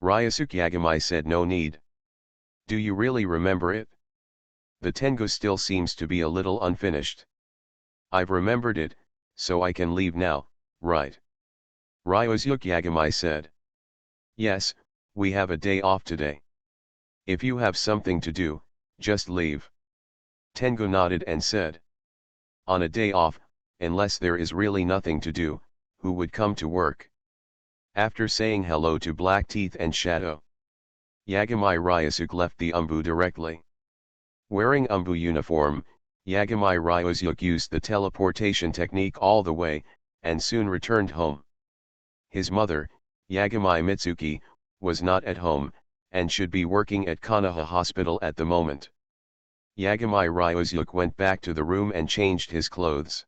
[SPEAKER 1] Ryusuke Yagami said no need. Do you really remember it? The Tengu still seems to be a little unfinished. I've remembered it, so I can leave now, right? Ryusuke Yagami said. Yes, we have a day off today. If you have something to do, just leave. Tengu nodded and said. On a day off, unless there is really nothing to do, who would come to work? After saying hello to Blackteeth and Shadow, Yagami Ryusuke left the Umbu directly. Wearing Umbu uniform, Yagami Ryusuke used the teleportation technique all the way, and soon returned home. His mother, Yagami Mitsuki, was not at home, and should be working at Konoha Hospital at the moment. Yagami Ryusuke went back to the room and changed his clothes.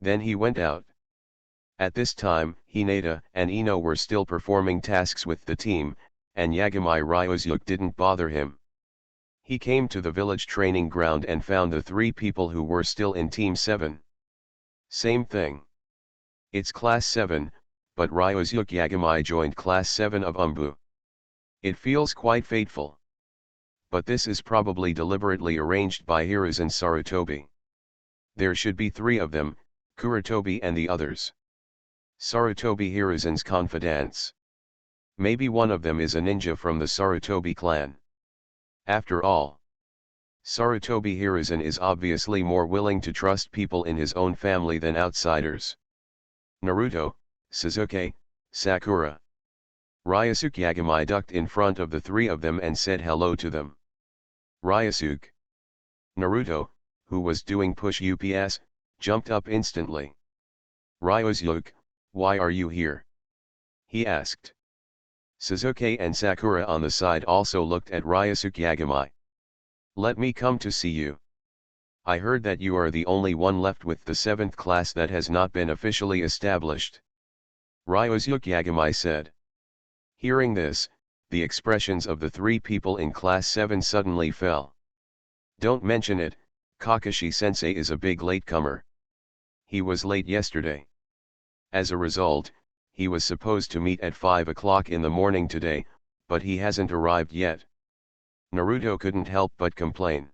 [SPEAKER 1] Then he went out. At this time, Hinata and Ino were still performing tasks with the team, and Yagami Ryusuke didn't bother him. He came to the village training ground and found the 3 people who were still in Team 7. Same thing. It's Class 7, but Ryusuke Yagami joined Class 7 of Umbu. It feels quite fateful. But this is probably deliberately arranged by Hiruzen Sarutobi. There should be 3 of them, Kurotobi and the others. Sarutobi Hiruzen's confidants. Maybe one of them is a ninja from the Sarutobi clan. After all, Sarutobi Hiruzen is obviously more willing to trust people in his own family than outsiders. Naruto, Sasuke, Sakura. Ryusuke Yagami ducked in front of the 3 of them and said hello to them. Ryusuke. Naruto, who was doing push ups, jumped up instantly. Ryusuke, why are you here? He asked. Sasuke and Sakura on the side also looked at Ryusuke Yagami. Let me come to see you. I heard that you are the only one left with the 7th class that has not been officially established. Ryusuke Yagami said. Hearing this, the expressions of the 3 people in class 7 suddenly fell. Don't mention it, Kakashi-sensei is a big latecomer. He was late yesterday. As a result, he was supposed to meet at 5 o'clock in the morning today, but he hasn't arrived yet. Naruto couldn't help but complain.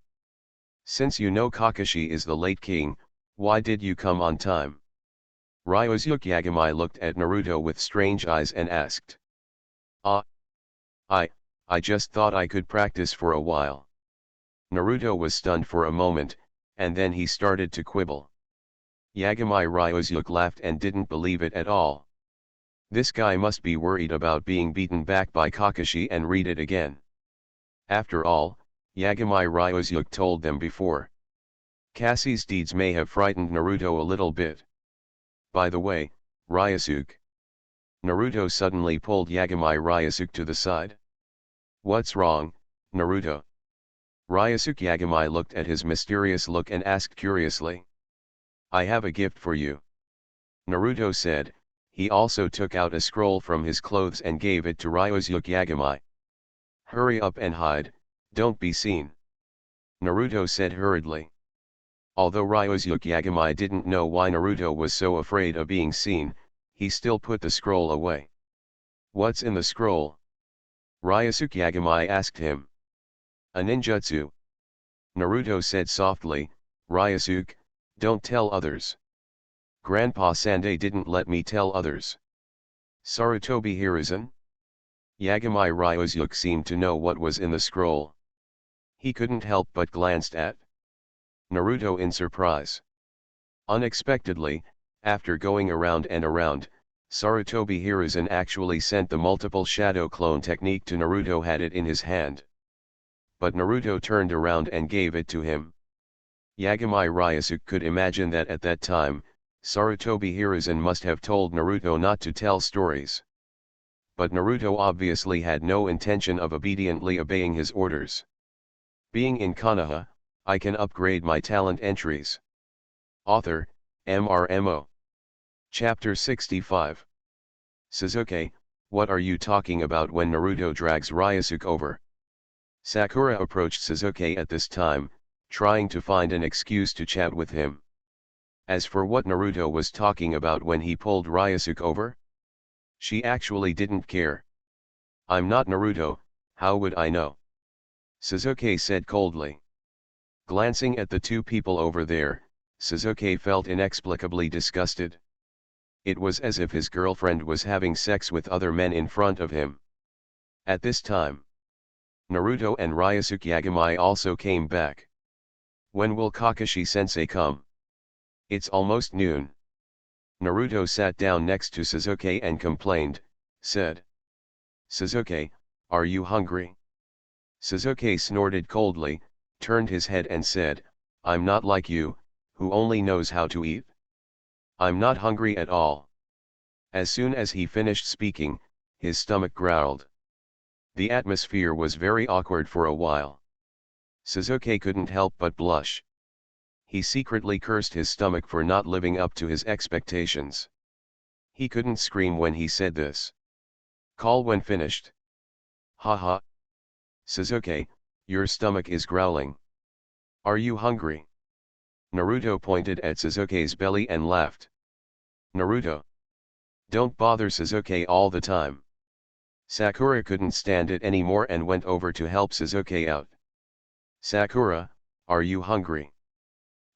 [SPEAKER 1] Since you know Kakashi is the late king, why did you come on time? Ryusuke Yagami looked at Naruto with strange eyes and asked. I just thought I could practice for a while. Naruto was stunned for a moment, and then he started to quibble. Yagami Ryusuke laughed and didn't believe it at all. This guy must be worried about being beaten back by Kakashi and read it again. After all, Yagami Ryusuke told them before. Cassie's deeds may have frightened Naruto a little bit. By the way, Ryusuke. Naruto suddenly pulled Yagami Ryusuke to the side. What's wrong, Naruto? Ryusuke Yagami looked at his mysterious look and asked curiously. I have a gift for you. Naruto said. He also took out a scroll from his clothes and gave it to Ryusuke Yagami. Hurry up and hide, don't be seen. Naruto said hurriedly. Although Ryusuke Yagami didn't know why Naruto was so afraid of being seen, he still put the scroll away. What's in the scroll? Ryusuke Yagami asked him. A ninjutsu. Naruto said softly, Ryusuke, don't tell others. Grandpa Sandai didn't let me tell others. Sarutobi Hiruzen? Yagami Ryusuke seemed to know what was in the scroll. He couldn't help but glanced at Naruto in surprise. Unexpectedly, after going around and around, Sarutobi Hiruzen actually sent the multiple shadow clone technique to Naruto had it in his hand. But Naruto turned around and gave it to him. Yagami Ryusuke could imagine that at that time, Sarutobi Hiruzen must have told Naruto not to tell stories. But Naruto obviously had no intention of obediently obeying his orders. Being in Konoha, I can upgrade my talent entries. Author, MRMO. Chapter 65. Sasuke, what are you talking about when Naruto drags Ryusuke over? Sakura approached Sasuke at this time, trying to find an excuse to chat with him. As for what Naruto was talking about when he pulled Ryusuke over, she actually didn't care. I'm not Naruto, how would I know? Sasuke said coldly. Glancing at the 2 people over there, Sasuke felt inexplicably disgusted. It was as if his girlfriend was having sex with other men in front of him. At this time, Naruto and Ryusuke Yagami also came back. When will Kakashi-sensei come? It's almost noon. Naruto sat down next to Sasuke and complained, said. Sasuke, are you hungry? Sasuke snorted coldly, turned his head and said, I'm not like you, who only knows how to eat. I'm not hungry at all. As soon as he finished speaking, his stomach growled. The atmosphere was very awkward for a while. Sasuke couldn't help but blush. He secretly cursed his stomach for not living up to his expectations. He couldn't scream when he said this. Call when finished. Haha. Sasuke, your stomach is growling. Are you hungry? Naruto pointed at Sasuke's belly and laughed. Naruto. Don't bother Sasuke all the time. Sakura couldn't stand it anymore and went over to help Sasuke out. "Sakura, are you hungry?"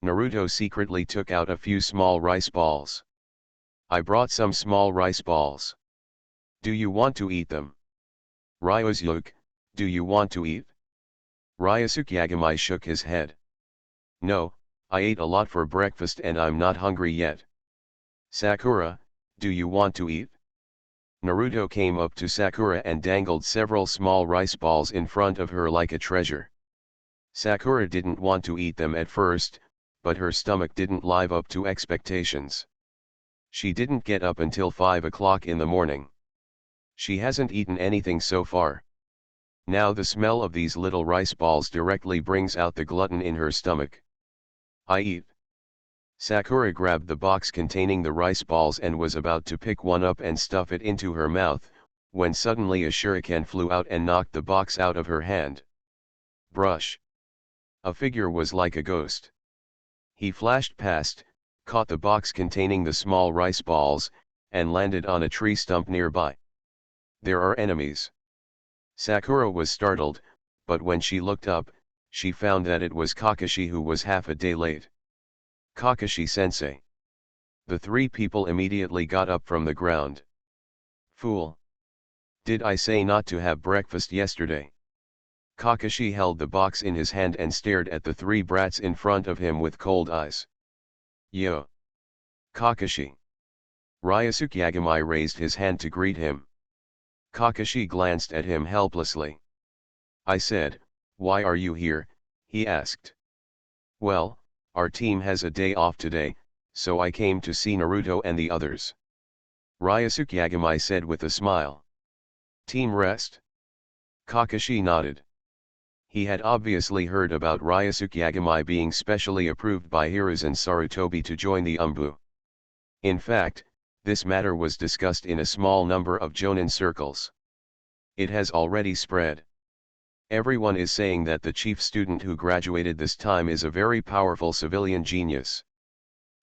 [SPEAKER 1] Naruto secretly took out a few small rice balls. "I brought some small rice balls. Do you want to eat them?" "Ryusuke, do you want to eat?" Ryusuke Yagamai shook his head. "No, I ate a lot for breakfast and I'm not hungry yet." "Sakura, do you want to eat?" Naruto came up to Sakura and dangled several small rice balls in front of her like a treasure. Sakura didn't want to eat them at first, but her stomach didn't live up to expectations. She didn't get up until 5 o'clock in the morning. She hasn't eaten anything so far. Now the smell of these little rice balls directly brings out the glutton in her stomach. "I eat." Sakura grabbed the box containing the rice balls and was about to pick one up and stuff it into her mouth, when suddenly a shuriken flew out and knocked the box out of her hand. Brush. A figure was like a ghost. He flashed past, caught the box containing the small rice balls, and landed on a tree stump nearby. "There are enemies." Sakura was startled, but when she looked up, she found that it was Kakashi who was half a day late. "Kakashi-sensei." The three people immediately got up from the ground. "Fool! Did I say not to have breakfast yesterday?" Kakashi held the box in his hand and stared at the three brats in front of him with cold eyes. "Yo! Kakashi!" Ryusuke Yagamai raised his hand to greet him. Kakashi glanced at him helplessly. "I said, why are you here?" he asked. "Well, our team has a day off today, so I came to see Naruto and the others," Ryusuke Yagamai said with a smile. "Team rest?" Kakashi nodded. He had obviously heard about Ryusuke Yagamai being specially approved by Hiruzen Sarutobi to join the Umbu. In fact, this matter was discussed in a small number of Jonin circles. It has already spread. Everyone is saying that the chief student who graduated this time is a very powerful civilian genius.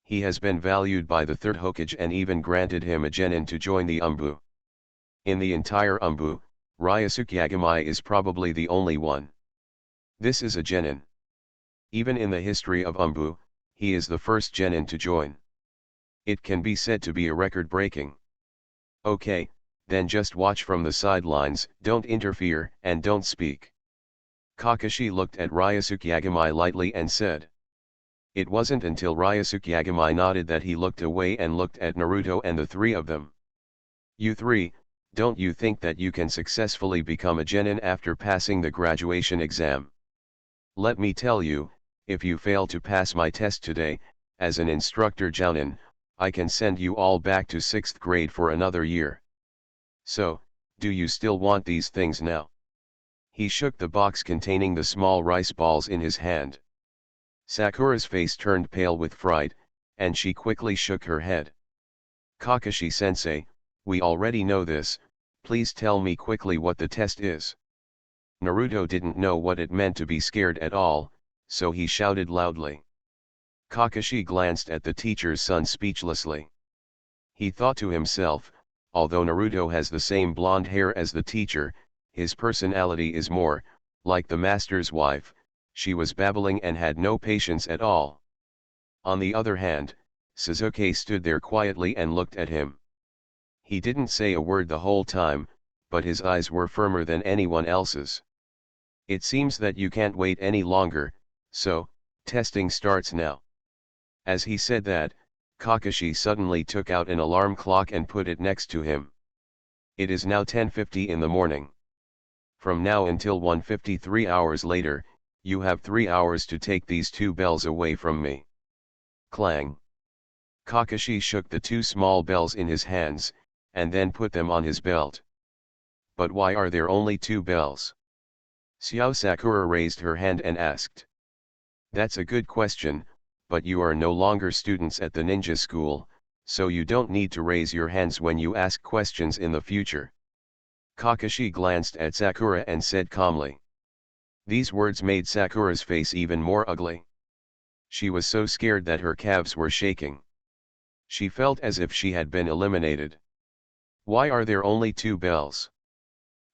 [SPEAKER 1] He has been valued by the third Hokage and even granted him a genin to join the Umbu. In the entire Umbu, Ryusuke Yagamai is probably the only one. This is a genin. Even in the history of Umbu, he is the first genin to join. It can be said to be a record-breaking. Okay, then just watch from the sidelines, don't interfere, and don't speak. Kakashi looked at Ryusuke Yagamai lightly and said. It wasn't until Ryusuke Yagamai nodded that he looked away and looked at Naruto and the three of them. "You three, don't you think that you can successfully become a genin after passing the graduation exam? Let me tell you, if you fail to pass my test today, as an instructor Jounin, I can send you all back to 6th grade for another year. So, do you still want these things now?" He shook the box containing the small rice balls in his hand. Sakura's face turned pale with fright, and she quickly shook her head. "Kakashi-sensei, we already know this, please tell me quickly what the test is." Naruto didn't know what it meant to be scared at all, so he shouted loudly. Kakashi glanced at the teacher's son speechlessly. He thought to himself, although Naruto has the same blonde hair as the teacher, his personality is more like the master's wife. She was babbling and had no patience at all. On the other hand, Sasuke stood there quietly and looked at him. He didn't say a word the whole time, but his eyes were firmer than anyone else's. "It seems that you can't wait any longer, so, testing starts now." As he said that, Kakashi suddenly took out an alarm clock and put it next to him. "It is now 10:50 in the morning. From now until 1:53 hours later, you have 3 hours to take these two bells away from me." Clang! Kakashi shook the two small bells in his hands, and then put them on his belt. "But why are there only 2 bells?" Xiao Sakura raised her hand and asked. "That's a good question, but you are no longer students at the ninja school, so you don't need to raise your hands when you ask questions in the future." Kakashi glanced at Sakura and said calmly. These words made Sakura's face even more ugly. She was so scared that her calves were shaking. She felt as if she had been eliminated. "Why are there only 2 bells?"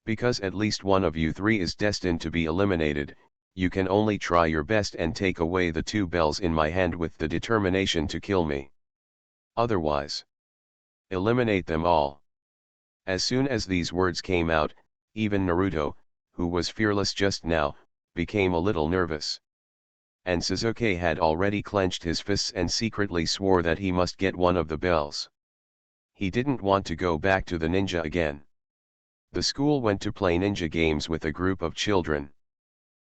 [SPEAKER 1] Because at least one of you three is destined to be eliminated, you can only try your best and take away the two bells in my hand with the determination to kill me. Otherwise, eliminate them all. As soon as these words came out, even Naruto, who was fearless just now, became a little nervous. And Sasuke had already clenched his fists and secretly swore that he must get one of the bells. He didn't want to go back to the ninja again. The school went to play ninja games with a group of children.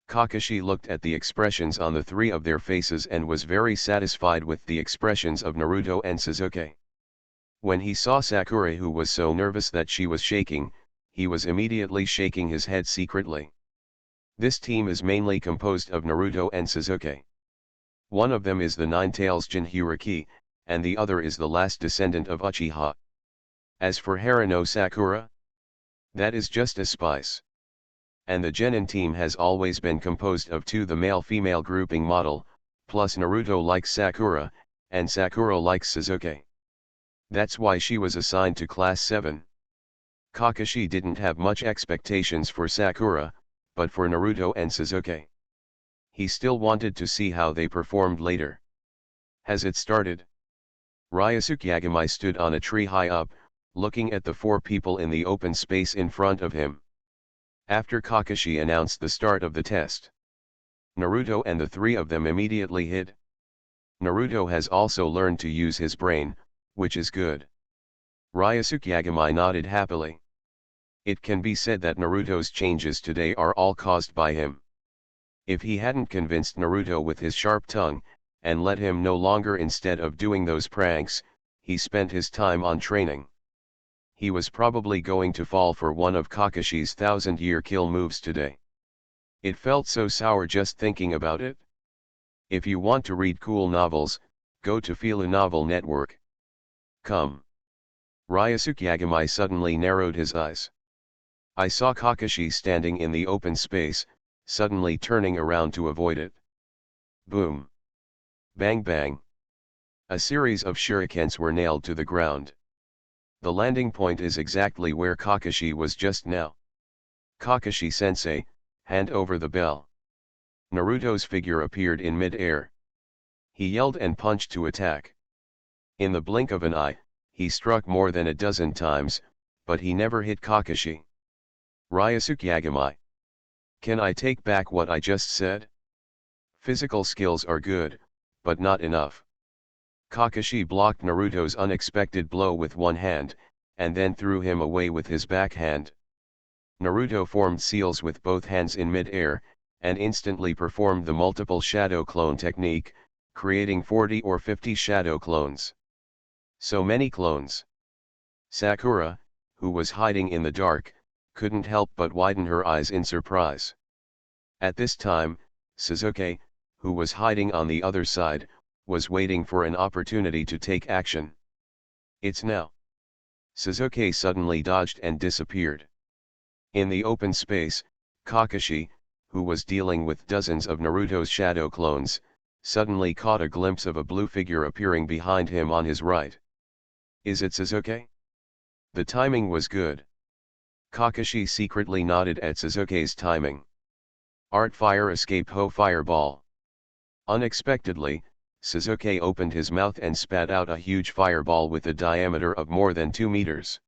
[SPEAKER 1] Kakashi looked at the expressions on the three of their faces and was very satisfied with the expressions of Naruto and Sasuke. When he saw Sakura, who was so nervous that she was shaking, he was immediately shaking his head secretly. This team is mainly composed of Naruto and Sasuke. One of them is the Nine-Tails Jinchuriki, and the other is the last descendant of Uchiha. As for Haruno Sakura, that is just a spice. And the Genin team has always been composed of two, the male-female grouping model, plus Naruto likes Sakura, and Sakura likes Sasuke. That's why she was assigned to Class 7. Kakashi didn't have much expectations for Sakura, but for Naruto and Sasuke, he still wanted to see how they performed later. Has it started? Ryusuke Yagami stood on a tree high up, looking at the four people in the open space in front of him. After Kakashi announced the start of the test, Naruto and the three of them immediately hid. Naruto has also learned to use his brain, which is good. Ryusuke Yagami nodded happily. It can be said that Naruto's changes today are all caused by him. If he hadn't convinced Naruto with his sharp tongue, and let him no longer instead of doing those pranks, he spent his time on training, he was probably going to fall for one of Kakashi's 1000-year kill moves today. It felt so sour just thinking about it. If you want to read cool novels, go to Fila Novel Network. Come. Ryusuke Yagami suddenly narrowed his eyes. I saw Kakashi standing in the open space, suddenly turning around to avoid it. Boom. Bang bang. A series of shurikens were nailed to the ground. The landing point is exactly where Kakashi was just now. Kakashi-sensei, hand over the bell. Naruto's figure appeared in mid-air. He yelled and punched to attack. In the blink of an eye, he struck more than a dozen times, but he never hit Kakashi. Ryusuke Yagami. Can I take back what I just said? Physical skills are good, but not enough. Kakashi blocked Naruto's unexpected blow with one hand, and then threw him away with his backhand. Naruto formed seals with both hands in mid-air, and instantly performed the multiple shadow clone technique, creating 40 or 50 shadow clones. So many clones. Sakura, who was hiding in the dark, couldn't help but widen her eyes in surprise. At this time, Sasuke, who was hiding on the other side, was waiting for an opportunity to take action. It's now. Sasuke suddenly dodged and disappeared. In the open space, Kakashi, who was dealing with dozens of Naruto's shadow clones, suddenly caught a glimpse of a blue figure appearing behind him on his right. Is it Sasuke? The timing was good. Kakashi secretly nodded at Sasuke's timing. Art Fire Escape Ho Fireball. Unexpectedly, Sasuke opened his mouth and spat out a huge fireball with a diameter of more than 2 meters.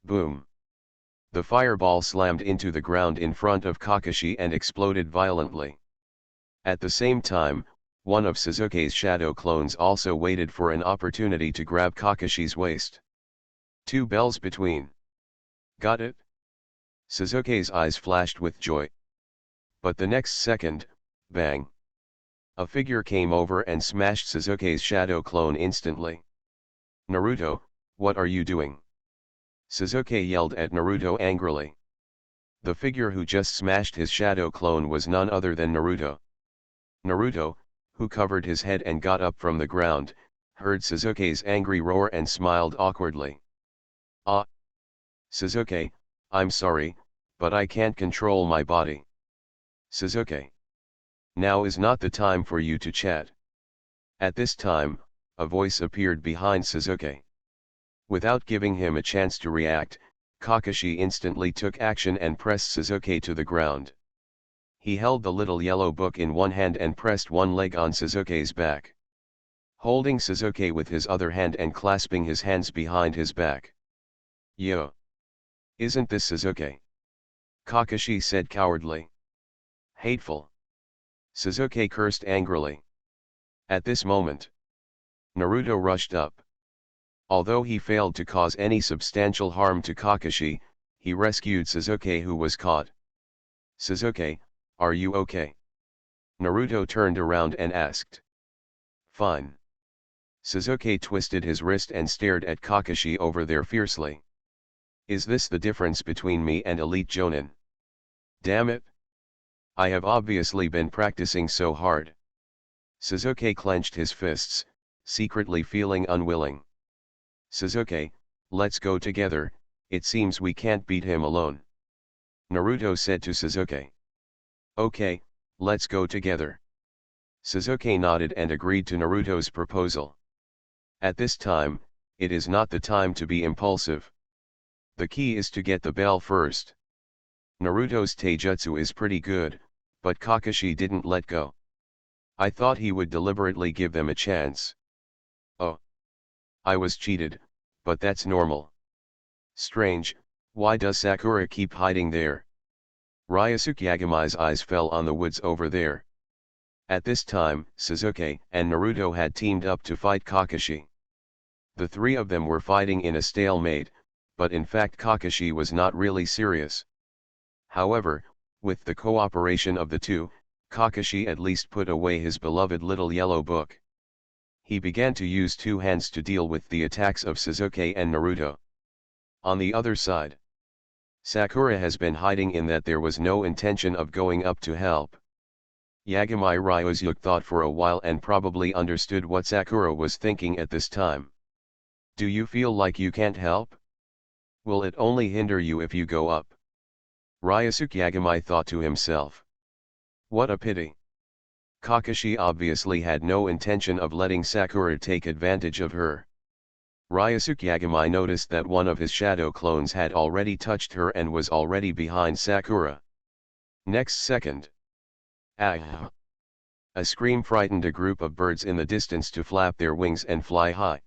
[SPEAKER 1] Boom! The fireball slammed into the ground in front of Kakashi and exploded violently. At the same time, one of Sasuke's shadow clones also waited for an opportunity to grab Kakashi's waist. 2 bells between. Got it? Sasuke's eyes flashed with joy. But the next second, bang! A figure came over and smashed Sasuke's shadow clone instantly. Naruto, what are you doing? Sasuke yelled at Naruto angrily. The figure who just smashed his shadow clone was none other than Naruto. Naruto, who covered his head and got up from the ground, heard Sasuke's angry roar and smiled awkwardly. Ah! Sasuke, I'm sorry, but I can't control my body. Sasuke. Now is not the time for you to chat. At this time, a voice appeared behind Sasuke. Without giving him a chance to react, Kakashi instantly took action and pressed Sasuke to the ground. He held the little yellow book in one hand and pressed one leg on Sasuke's back. Holding Sasuke with his other hand and clasping his hands behind his back. "Yo! Isn't this Sasuke?" Kakashi said cowardly. "Hateful!" Sasuke cursed angrily. At this moment, Naruto rushed up. Although he failed to cause any substantial harm to Kakashi, he rescued Sasuke, who was caught. "Sasuke, are you okay?" Naruto turned around and asked. "Fine." Sasuke twisted his wrist and stared at Kakashi over there fiercely. "Is this the difference between me and elite Jonin? Damn it! I have obviously been practicing so hard." Sasuke clenched his fists, secretly feeling unwilling. "Sasuke, let's go together, it seems we can't beat him alone," Naruto said to Sasuke. "Okay, let's go together." Sasuke nodded and agreed to Naruto's proposal. At this time, it is not the time to be impulsive. The key is to get the bell first. Naruto's taijutsu is pretty good, but Kakashi didn't let go. I thought he would deliberately give them a chance. Oh. I was cheated, but that's normal. Strange, why does Sakura keep hiding there? Ryusuke Yagami's eyes fell on the woods over there. At this time, Sasuke and Naruto had teamed up to fight Kakashi. The three of them were fighting in a stalemate, but in fact Kakashi was not really serious. However, with the cooperation of the two, Kakashi at least put away his beloved little yellow book. He began to use two hands to deal with the attacks of Sasuke and Naruto. On the other side, Sakura has been hiding in that there was no intention of going up to help. Yagami Ryusuke thought for a while and probably understood what Sakura was thinking at this time. "Do you feel like you can't help? Will it only hinder you if you go up?" Ryusuke Yagami thought to himself. What a pity. Kakashi obviously had no intention of letting Sakura take advantage of her. Ryusuke Yagami noticed that one of his shadow clones had already touched her and was already behind Sakura. Next second. Ah! A scream frightened a group of birds in the distance to flap their wings and fly high.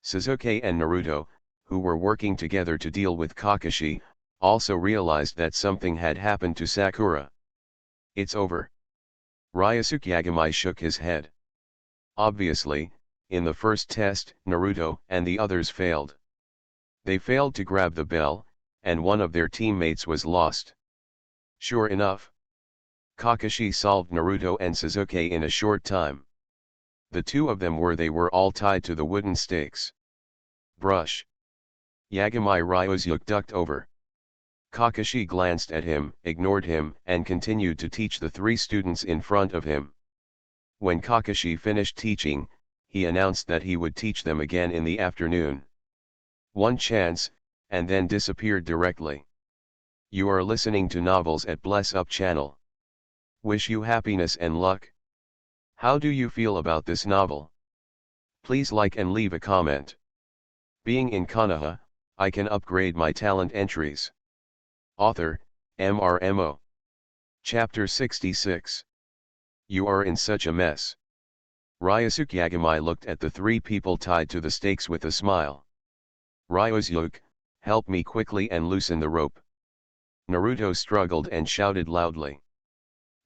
[SPEAKER 1] Sasuke and Naruto, who were working together to deal with Kakashi, also realized that something had happened to Sakura. "It's over." Ryusuke Yagami shook his head. Obviously, in the first test, Naruto and the others failed. They failed to grab the bell, and one of their teammates was lost. Sure enough, Kakashi solved Naruto and Sasuke in a short time. The two of them were all tied to the wooden stakes. Brush. Yagami Ryusuke ducked over. Kakashi glanced at him, ignored him, and continued to teach the three students in front of him. When Kakashi finished teaching, he announced that he would teach them again in the afternoon. One chance, and then disappeared directly. You are listening to Novels at Bless Up channel. Wish you happiness and luck. How do you feel about this novel? Please like and leave a comment. Being in Konoha, I can upgrade my talent entries. Author, MRMO. Chapter 66. You are in such a mess. Ryusuke Yagami looked at the three people tied to the stakes with a smile. Ryusuke, help me quickly and loosen the rope. Naruto struggled and shouted loudly.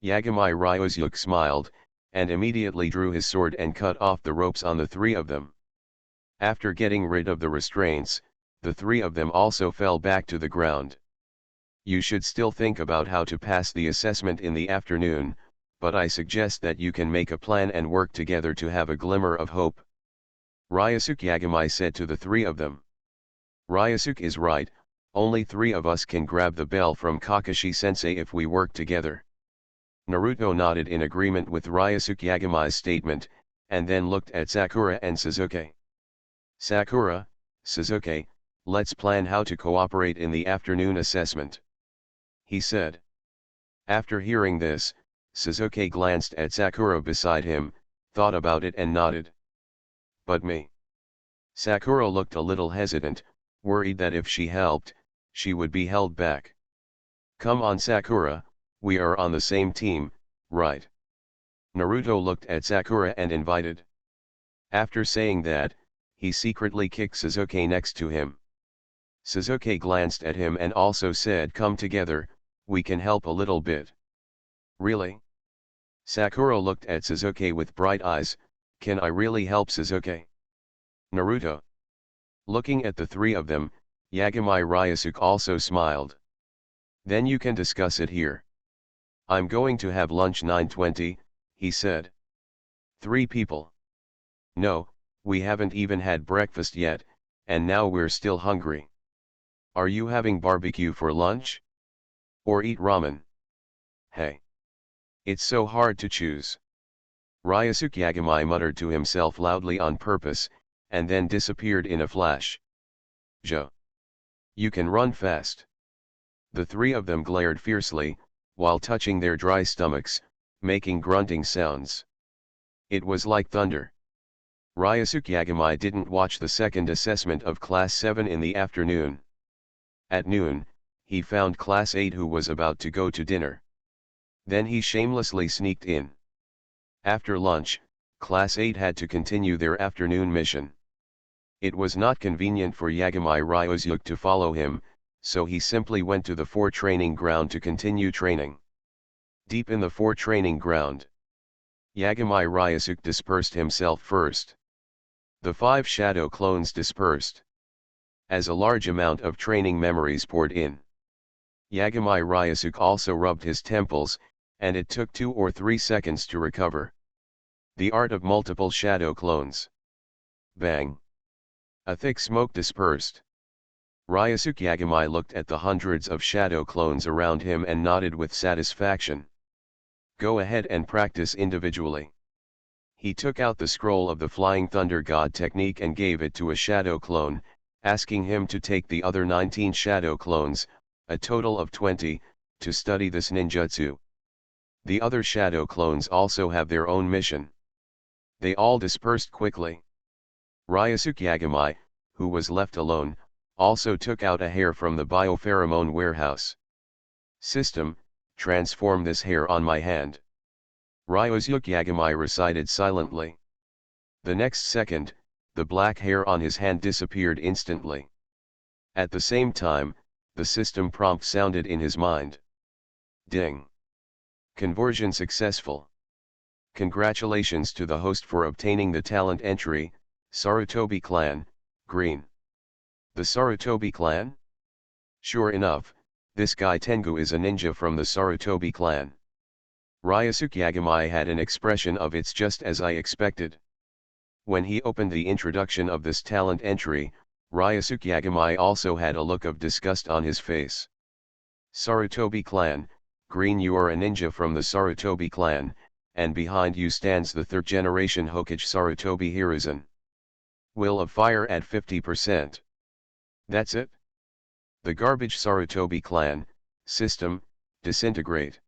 [SPEAKER 1] Yagami Ryusuke smiled, and immediately drew his sword and cut off the ropes on the three of them. After getting rid of the restraints, the three of them also fell back to the ground. You should still think about how to pass the assessment in the afternoon, but I suggest that you can make a plan and work together to have a glimmer of hope. Ryusuke Yagami said to the three of them. Ryusuke is right, only three of us can grab the bell from Kakashi-sensei if we work together. Naruto nodded in agreement with Ryusuke Yagami's statement, and then looked at Sakura and Sasuke. Sakura, Sasuke, let's plan how to cooperate in the afternoon assessment, he said. After hearing this, Sasuke glanced at Sakura beside him, thought about it and nodded. But me? Sakura looked a little hesitant, worried that if she helped, she would be held back. Come on Sakura, we are on the same team, right? Naruto looked at Sakura and invited. After saying that, he secretly kicked Sasuke next to him. Sasuke glanced at him and also said, come together, we can help a little bit. Really? Sakura looked at Sasuke with bright eyes, can I really help Sasuke? Naruto. Looking at the three of them, Yagami Ryusuke also smiled. Then you can discuss it here. I'm going to have lunch 9:20, he said. 3 people. No, we haven't even had breakfast yet, and now we're still hungry. Are you having barbecue for lunch? Or eat ramen? Hey. It's so hard to choose. Ryusuke Yagami muttered to himself loudly on purpose, and then disappeared in a flash. Jo. You can run fast. The three of them glared fiercely, while touching their dry stomachs, making grunting sounds. It was like thunder. Ryusuke Yagami didn't watch the second assessment of Class 7 in the afternoon. At noon, he found Class 8 who was about to go to dinner. Then he shamelessly sneaked in. After lunch, Class 8 had to continue their afternoon mission. It was not convenient for Yagami Ryusuke to follow him, so he simply went to the 4 training ground to continue training. Deep in the 4 training ground, Yagami Ryusuke dispersed himself first. The 5 shadow clones dispersed. As a large amount of training memories poured in, Yagami Ryusuke also rubbed his temples, and it took 2 or 3 seconds to recover. The art of multiple shadow clones. Bang! A thick smoke dispersed. Ryusuke Yagami looked at the hundreds of shadow clones around him and nodded with satisfaction. Go ahead and practice individually. He took out the scroll of the Flying Thunder God technique and gave it to a shadow clone, asking him to take the other 19 shadow clones, a total of 20, to study this ninjutsu. The other shadow clones also have their own mission. They all dispersed quickly. Ryusuke Yagami, who was left alone, also took out a hair from the biopheromone warehouse. System, transform this hair on my hand. Ryusuke Yagami recited silently. The next second, the black hair on his hand disappeared instantly. At the same time, the system prompt sounded in his mind. Ding! Conversion successful. Congratulations to the host for obtaining the talent entry, Sarutobi Clan, green. The Sarutobi Clan? Sure enough, this guy Tengu is a ninja from the Sarutobi Clan. Ryusuke Yagami had an expression of it's just as I expected. When he opened the introduction of this talent entry, Ryusuke Yagami also had a look of disgust on his face. Sarutobi Clan, green, you are a ninja from the Sarutobi Clan, and behind you stands the 3rd generation Hokage Sarutobi Hiruzen. Will of fire at 50%. That's it? The garbage Sarutobi Clan, system, disintegrate.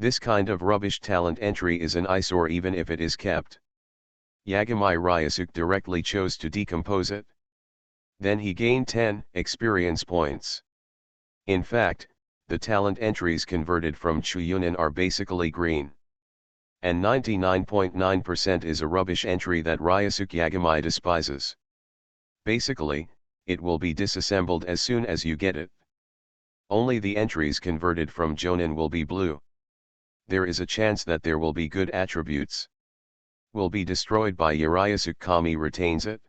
[SPEAKER 1] This kind of rubbish talent entry is an eyesore even if it is kept. Yagami Ryusuke directly chose to decompose it. Then he gained 10 experience points. In fact, the talent entries converted from Chuyunin are basically green. And 99.9% is a rubbish entry that Ryusuke Yagami despises. Basically, it will be disassembled as soon as you get it. Only the entries converted from Jonin will be blue. There is a chance that there will be good attributes. Will be destroyed by Ryusuke Kami retains it.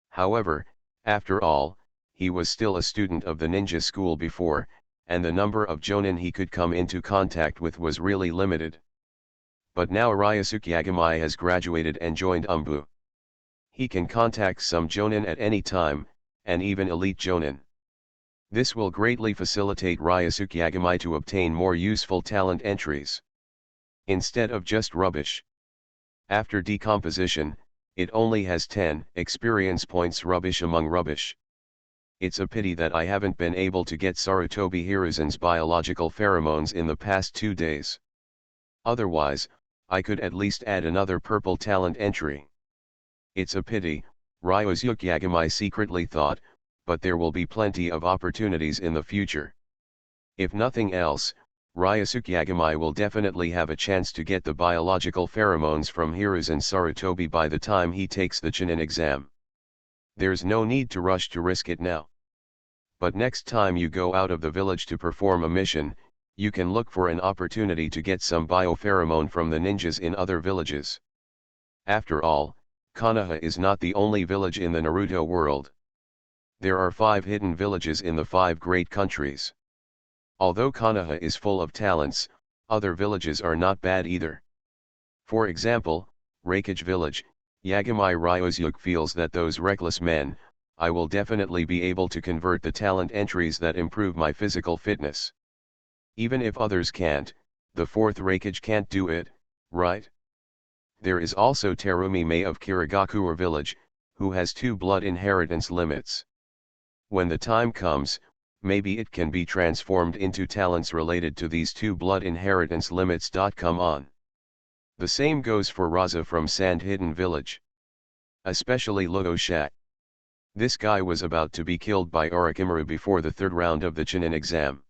[SPEAKER 1] However, after all, he was still a student of the ninja school before, and the number of Jonin he could come into contact with was really limited. But now Ryusuke Yagami has graduated and joined Umbu. He can contact some Jonin at any time, and even elite Jonin. This will greatly facilitate Ryusuke Yagami to obtain more useful talent entries. Instead of just rubbish. After decomposition, it only has 10 experience points rubbish among rubbish. It's a pity that I haven't been able to get Sarutobi Hiruzen's biological pheromones in the past 2 days. Otherwise, I could at least add another purple talent entry. It's a pity, Ryusuke Yagami secretly thought, but there will be plenty of opportunities in the future. If nothing else, Ryosuke Yagamai will definitely have a chance to get the biological pheromones from Hiruzen Sarutobi by the time he takes the Chunin exam. There's no need to rush to risk it now. But next time you go out of the village to perform a mission, you can look for an opportunity to get some biopheromone from the ninjas in other villages. After all, Konoha is not the only village in the Naruto world. There are 5 hidden villages in the 5 great countries. Although Konoha is full of talents, other villages are not bad either. For example, Reikage village, Yagamai Ryosuke feels that those reckless men, I will definitely be able to convert the talent entries that improve my physical fitness. Even if others can't, the 4th Reikage can't do it, right? There is also Terumi Mei of Kirigakura village, who has 2 blood inheritance limits. When the time comes, maybe it can be transformed into talents related to these 2 blood inheritance limits. Come on. The same goes for Raza from Sand Hidden village. Especially Luoshak. This guy was about to be killed by Orochimaru before the 3rd round of the Chunin exam.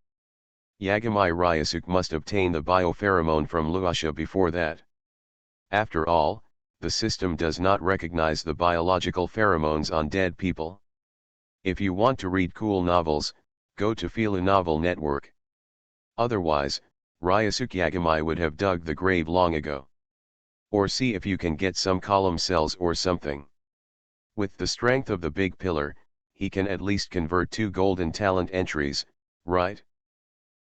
[SPEAKER 1] Yagamai Ryosuke must obtain the biopheromone from Luosha before that. After all, the system does not recognize the biological pheromones on dead people. If you want to read cool novels, go to Fila Novel Network. Otherwise, Ryosuke Yagamai would have dug the grave long ago. Or see if you can get some column cells or something. With the strength of the big pillar, he can at least convert 2 golden talent entries, right?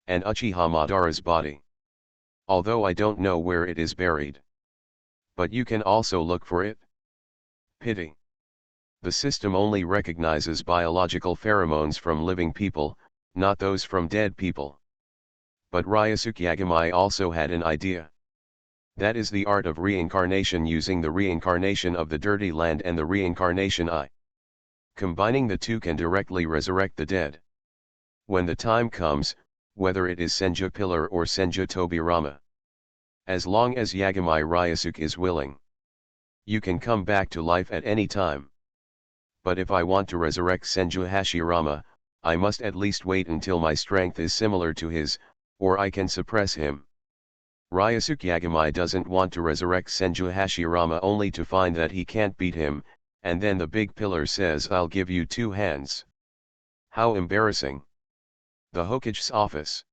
[SPEAKER 1] And Uchiha Madara's body. Although I don't know where it is buried. But you can also look for it. Pity. The system only recognizes biological pheromones from living people, not those from dead people. But Ryosuke Yagamai also had an idea. That is the art of reincarnation, using the reincarnation of the dirty land and the reincarnation eye. Combining the 2 can directly resurrect the dead. When the time comes, whether it is Senju Pillar or Senju Tobirama. As long as Yagamai Ryosuke is willing, you can come back to life at any time. But if I want to resurrect Senju Hashirama, I must at least wait until my strength is similar to his, or I can suppress him. Ryosuke Yagamai doesn't want to resurrect Senju Hashirama only to find that he can't beat him, and then the big pillar says, I'll give you 2 hands. How embarrassing. The Hokage's office.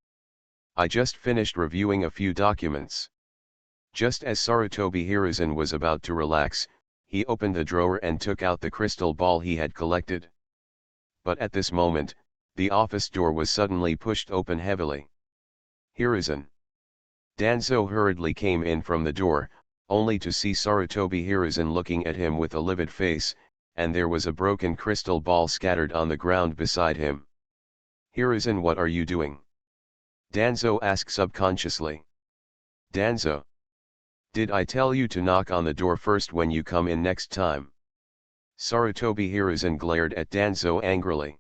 [SPEAKER 1] I just finished reviewing a few documents. Just as Sarutobi Hiruzen was about to relax, he opened the drawer and took out the crystal ball he had collected. But at this moment, the office door was suddenly pushed open heavily. Hiruzen. Danzo hurriedly came in from the door, only to see Sarutobi Hiruzen looking at him with a livid face, and there was a broken crystal ball scattered on the ground beside him. Hiruzen, what are you doing? Danzo asked subconsciously. Danzo. Did I tell you to knock on the door first when you come in next time? Sarutobi Hiruzen glared at Danzo angrily.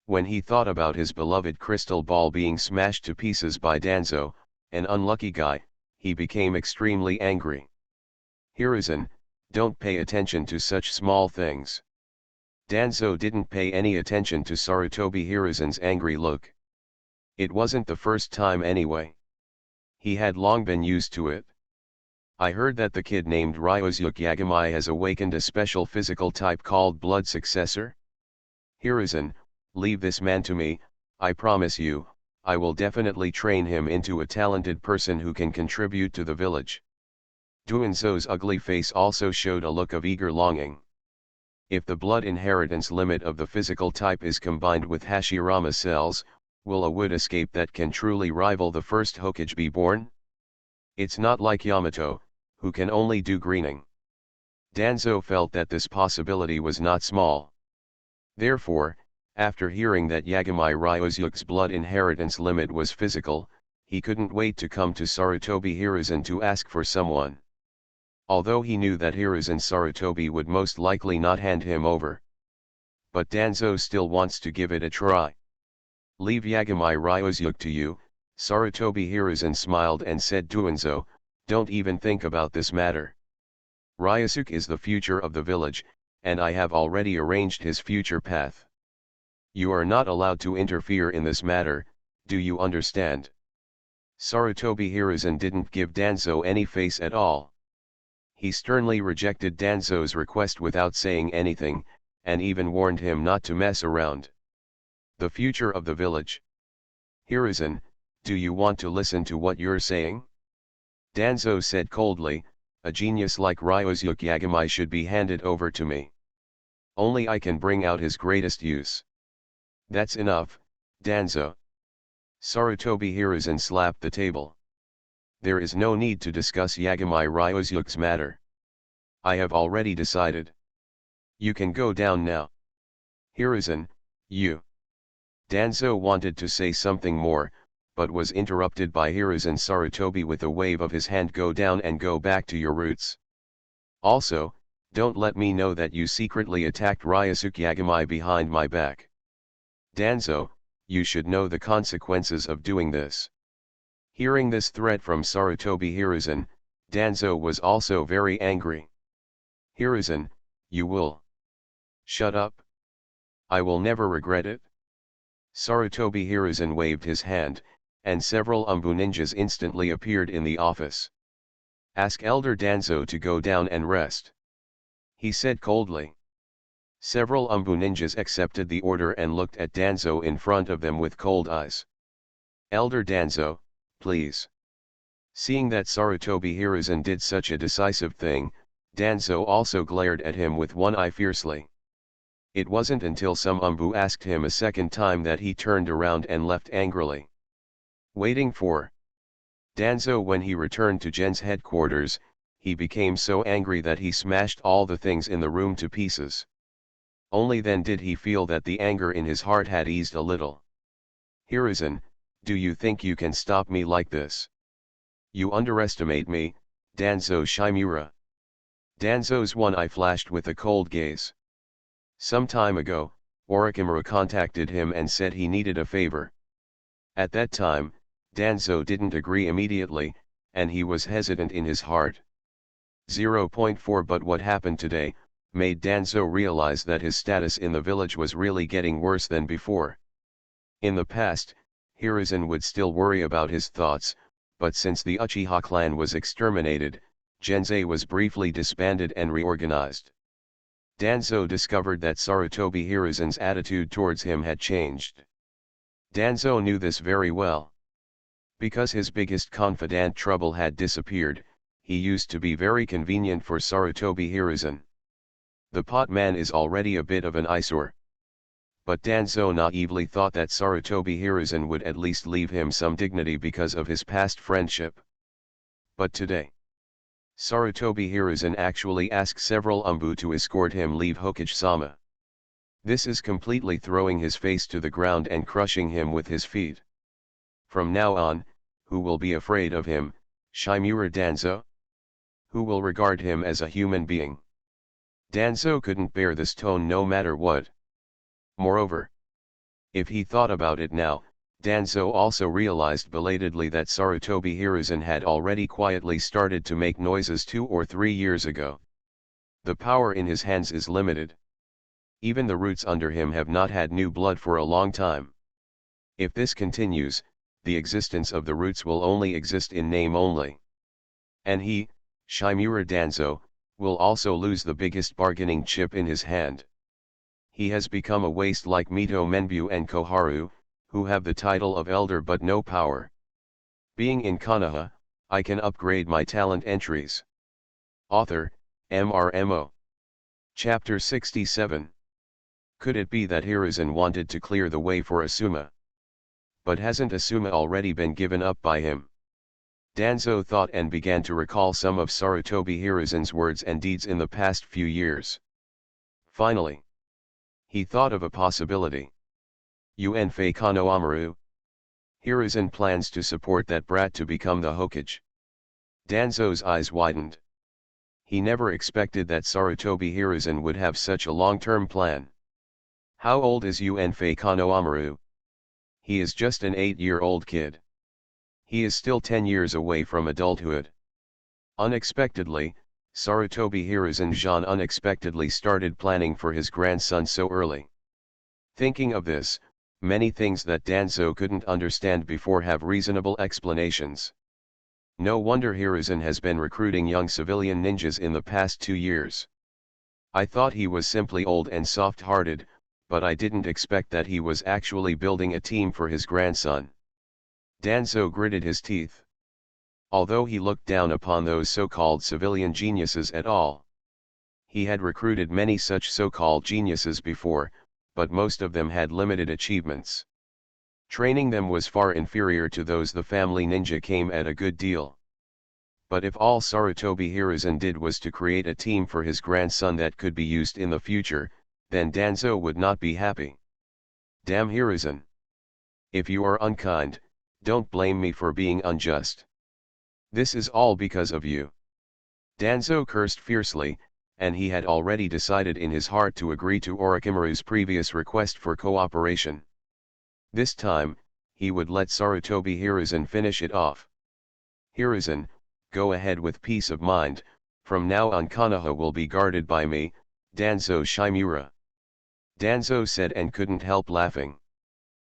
[SPEAKER 1] When he thought about his beloved crystal ball being smashed to pieces by Danzo, an unlucky guy, he became extremely angry. Hiruzen, don't pay attention to such small things. Danzo didn't pay any attention to Sarutobi Hiruzen's angry look. It wasn't the first time anyway. He had long been used to it. I heard that the kid named Ryosuke Yagamai has awakened a special physical type called Blood Successor. Hiruzen, leave this man to me, I promise you, I will definitely train him into a talented person who can contribute to the village. Duinzo's ugly face also showed a look of eager longing. If the blood inheritance limit of the physical type is combined with Hashirama cells, will a wood escape that can truly rival the first Hokage be born? It's not like Yamato, who can only do greening. Danzo felt that this possibility was not small. Therefore, after hearing that Yagamai Ryosuke's blood inheritance limit was physical, he couldn't wait to come to Sarutobi Hiruzen to ask for someone. Although he knew that Hiruzen Sarutobi would most likely not hand him over. But Danzo still wants to give it a try. Leave Yagamai Ryosuke to you, Sarutobi Hiruzen smiled and said, Duinzo, don't even think about this matter. Ryosuke is the future of the village, and I have already arranged his future path. You are not allowed to interfere in this matter, do you understand? Sarutobi Hiruzen didn't give Danzo any face at all. He sternly rejected Danzo's request without saying anything, and even warned him not to mess around. The future of the village. Hiruzen, do you want to listen to what you're saying? Danzo said coldly, a genius like Ryosuke Yagami should be handed over to me. Only I can bring out his greatest use. That's enough, Danzo. Sarutobi Hiruzen slapped the table. There is no need to discuss Yagami Ryosuke's matter. I have already decided. You can go down now. Hiruzen, you. Danzo wanted to say something more, but was interrupted by Hiruzen Sarutobi with a wave of his hand. Go down and go back to your roots. Also, don't let me know that you secretly attacked Ryosuke Yagami behind my back. Danzo, you should know the consequences of doing this. Hearing this threat from Sarutobi Hiruzen, Danzo was also very angry. Hiruzen, you will. Shut up. I will never regret it. Sarutobi Hiruzen waved his hand, and several Umbu ninjas instantly appeared in the office. Ask Elder Danzo to go down and rest. He said coldly. Several Umbu ninjas accepted the order and looked at Danzo in front of them with cold eyes. Elder Danzo, please. Seeing that Sarutobi Hiruzen did such a decisive thing, Danzo also glared at him with one eye fiercely. It wasn't until some Umbu asked him a second time that he turned around and left angrily. Waiting for Danzo. When he returned to Gen's headquarters, he became so angry that he smashed all the things in the room to pieces. Only then did he feel that the anger in his heart had eased a little. Hiruzen, do you think you can stop me like this? You underestimate me, Danzo Shimura. Danzo's one eye flashed with a cold gaze. Some time ago, Orochimaru contacted him and said he needed a favor. At that time, Danzo didn't agree immediately, and he was hesitant in his heart. 0.4 But what happened today made Danzo realize that his status in the village was really getting worse than before. In the past, Hiruzen would still worry about his thoughts, but since the Uchiha clan was exterminated, Genzei was briefly disbanded and reorganized. Danzo discovered that Sarutobi Hiruzen's attitude towards him had changed. Danzo knew this very well. Because his biggest confidant Trouble had disappeared, he used to be very convenient for Sarutobi Hiruzen. The pot man is already a bit of an eyesore. But Danzo naively thought that Sarutobi Hiruzen would at least leave him some dignity because of his past friendship. But today, Sarutobi Hiruzen actually asked several Umbu to escort him leave Hokage-sama. This is completely throwing his face to the ground and crushing him with his feet. From now on, who will be afraid of him, Shimura Danzo? Who will regard him as a human being? Danzo couldn't bear this tone no matter what. Moreover, if he thought about it now, Danzo also realized belatedly that Sarutobi Hiruzen had already quietly started to make noises 2 or 3 years ago. The power in his hands is limited. Even the roots under him have not had new blood for a long time. If this continues, the existence of the roots will only exist in name only. And he, Shimura Danzo, will also lose the biggest bargaining chip in his hand. He has become a waste like Mito Menbu and Koharu, who have the title of elder but no power. Being in Konoha, I can upgrade my talent entries. Author, MRMO. Chapter 67. Could it be that Hiruzen wanted to clear the way for Asuma? But hasn't Asuma already been given up by him? Danzo thought and began to recall some of Sarutobi Hiruzen's words and deeds in the past few years. Finally, he thought of a possibility. Unfei Konohamaru. Hiruzen plans to support that brat to become the Hokage. Danzo's eyes widened. He never expected that Sarutobi Hiruzen would have such a long-term plan. How old is Unfei Konohamaru? He is just an 8-year-old kid. He is still 10 years away from adulthood. Unexpectedly, Sarutobi Hiruzen-san unexpectedly started planning for his grandson so early. Thinking of this, many things that Danzo couldn't understand before have reasonable explanations. No wonder Hiruzen has been recruiting young civilian ninjas in the past 2 years. I thought he was simply old and soft-hearted, but I didn't expect that he was actually building a team for his grandson. Danzo gritted his teeth. Although he looked down upon those so-called civilian geniuses at all. He had recruited many such so-called geniuses before, but most of them had limited achievements. Training them was far inferior to those the family ninja came at a good deal. But if all Sarutobi Hiruzen did was to create a team for his grandson that could be used in the future, then Danzo would not be happy. Damn Hiruzen! If you are unkind, don't blame me for being unjust. This is all because of you. Danzo cursed fiercely, and he had already decided in his heart to agree to Orochimaru's previous request for cooperation. This time, he would let Sarutobi Hiruzen finish it off. Hiruzen, go ahead with peace of mind, from now on Konoha will be guarded by me, Danzo Shimura. Danzo said and couldn't help laughing.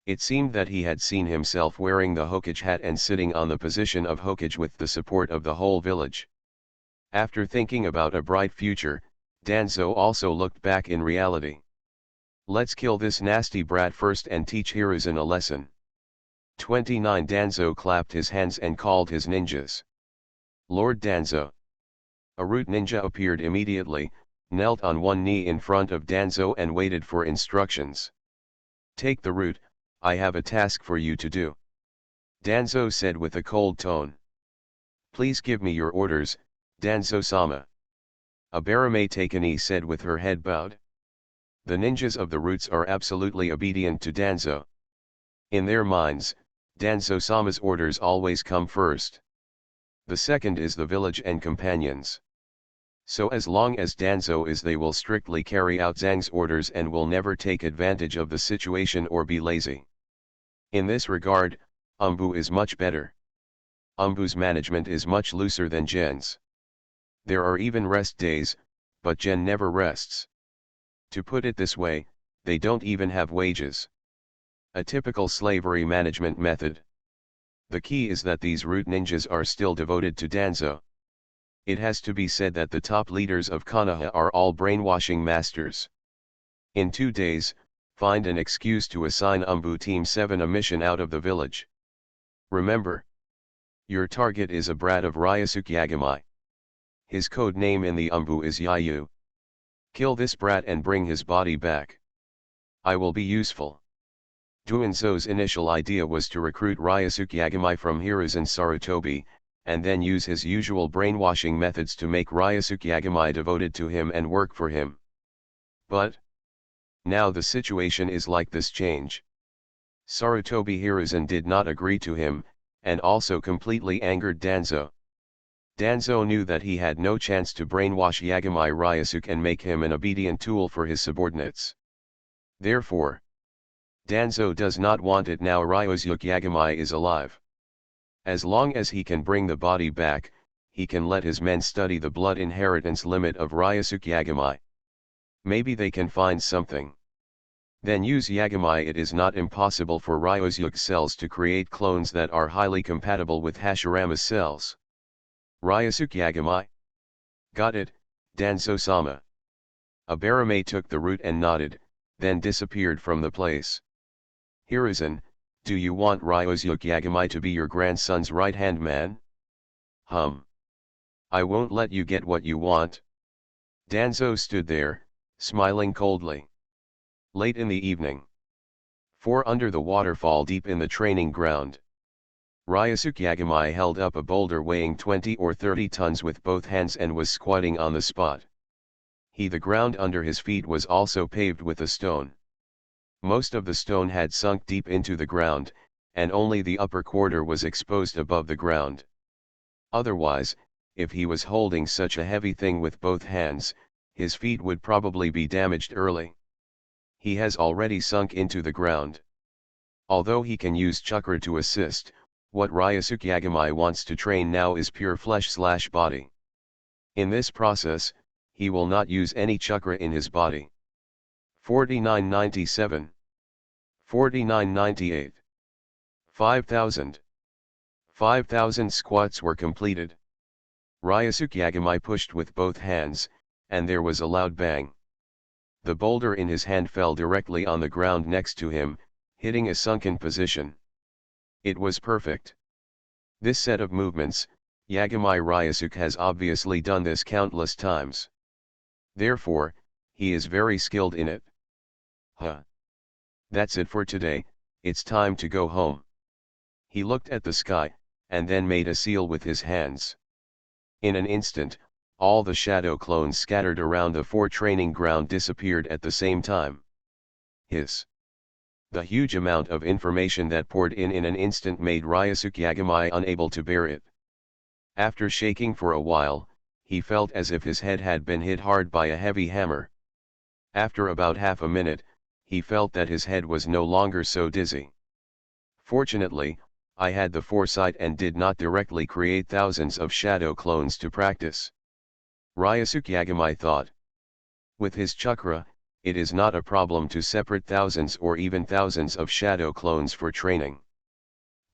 [SPEAKER 1] It seemed that he had seen himself wearing the Hokage hat and sitting on the position of Hokage with the support of the whole village. After thinking about a bright future, Danzo also looked back in reality. Let's kill this nasty brat first and teach Hiruzen a lesson. 29 Danzo clapped his hands and called his ninjas. Lord Danzo. A root ninja appeared immediately, knelt on one knee in front of Danzo and waited for instructions. Take the root, I have a task for you to do. Danzo said with a cold tone. Please give me your orders, Danzo-sama. Abarame Takani said with her head bowed. The ninjas of the roots are absolutely obedient to Danzo. In their minds, Danzo-sama's orders always come first. The second is the village and companions. So as long as Danzo is, they will strictly carry out Zhang's orders and will never take advantage of the situation or be lazy. In this regard, Umbu is much better. Umbu's management is much looser than Gen's. There are even rest days, but Gen never rests. To put it this way, they don't even have wages. A typical slavery management method. The key is that these root ninjas are still devoted to Danzo. It has to be said that the top leaders of Konoha are all brainwashing masters. In 2 days, find an excuse to assign Umbu Team 7 a mission out of the village. Remember, your target is a brat of Ryosuke Yagami. His code name in the Umbu is Yayu. Kill this brat and bring his body back. I will be useful. Duinzo's initial idea was to recruit Ryosuke Yagami from Hiruzen Sarutobi, and then use his usual brainwashing methods to make Ryosuke Yagami devoted to him and work for him. But now the situation is like this change. Sarutobi Hiruzen did not agree to him, and also completely angered Danzo. Danzo knew that he had no chance to brainwash Yagami Ryosuke and make him an obedient tool for his subordinates. Therefore, Danzo does not want it now Ryosuke Yagami is alive. As long as he can bring the body back, he can let his men study the blood inheritance limit of Ryosuke Yagami. Maybe they can find something. Then use Yagami. It is not impossible for Ryosuke cells to create clones that are highly compatible with Hashirama's cells. Ryosuke Yagami? Got it, Danzo-sama. Abarame took the root and nodded, then disappeared from the place. Hiruzen, do you want Ryosuke Yagami to be your grandson's right-hand man? I won't let you get what you want. Danzo stood there, smiling coldly. Late in the evening. 4 under the waterfall deep in the training ground. Ryosuke Yagami held up a boulder weighing 20 or 30 tons with both hands and was squatting on the spot. The ground under his feet was also paved with a stone. Most of the stone had sunk deep into the ground, and only the upper quarter was exposed above the ground. Otherwise, if he was holding such a heavy thing with both hands, his feet would probably be damaged early. He has already sunk into the ground. Although he can use chakra to assist, what Ryosuke Yagami wants to train now is pure flesh/body. In this process, he will not use any chakra in his body. 4997. 4998. 5000. 5000 squats were completed. Ryusuke Yagami pushed with both hands, and there was a loud bang. The boulder in his hand fell directly on the ground next to him, hitting a sunken position. It was perfect. This set of movements, Yagami Ryusuke has obviously done this countless times. Therefore, he is very skilled in it. Huh. That's it for today, it's time to go home. He looked at the sky, and then made a seal with his hands. In an instant, all the shadow clones scattered around the 4 training ground disappeared at the same time. The huge amount of information that poured in an instant made Ryusuke Yagami unable to bear it. After shaking for a while, he felt as if his head had been hit hard by a heavy hammer. After about half a minute, he felt that his head was no longer so dizzy. Fortunately, I had the foresight and did not directly create thousands of shadow clones to practice. Ryusuke Yagami thought. With his chakra, it is not a problem to separate thousands or even thousands of shadow clones for training.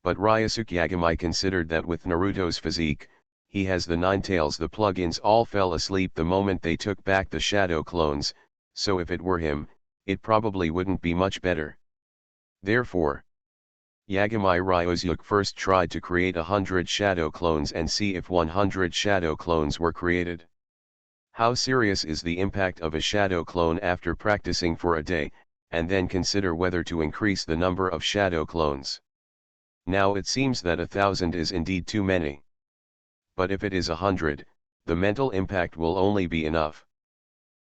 [SPEAKER 1] But Ryusuke Yagami considered that with Naruto's physique, he has the 9 tails. The plugins all fell asleep the moment they took back the shadow clones, so if it were him, it probably wouldn't be much better. Therefore, Yagami Ryusuke first tried to create 100 shadow clones and see if 100 shadow clones were created. How serious is the impact of a shadow clone after practicing for a day, and then consider whether to increase the number of shadow clones. Now it seems that 1,000 is indeed too many. But if it is 100, the mental impact will only be enough.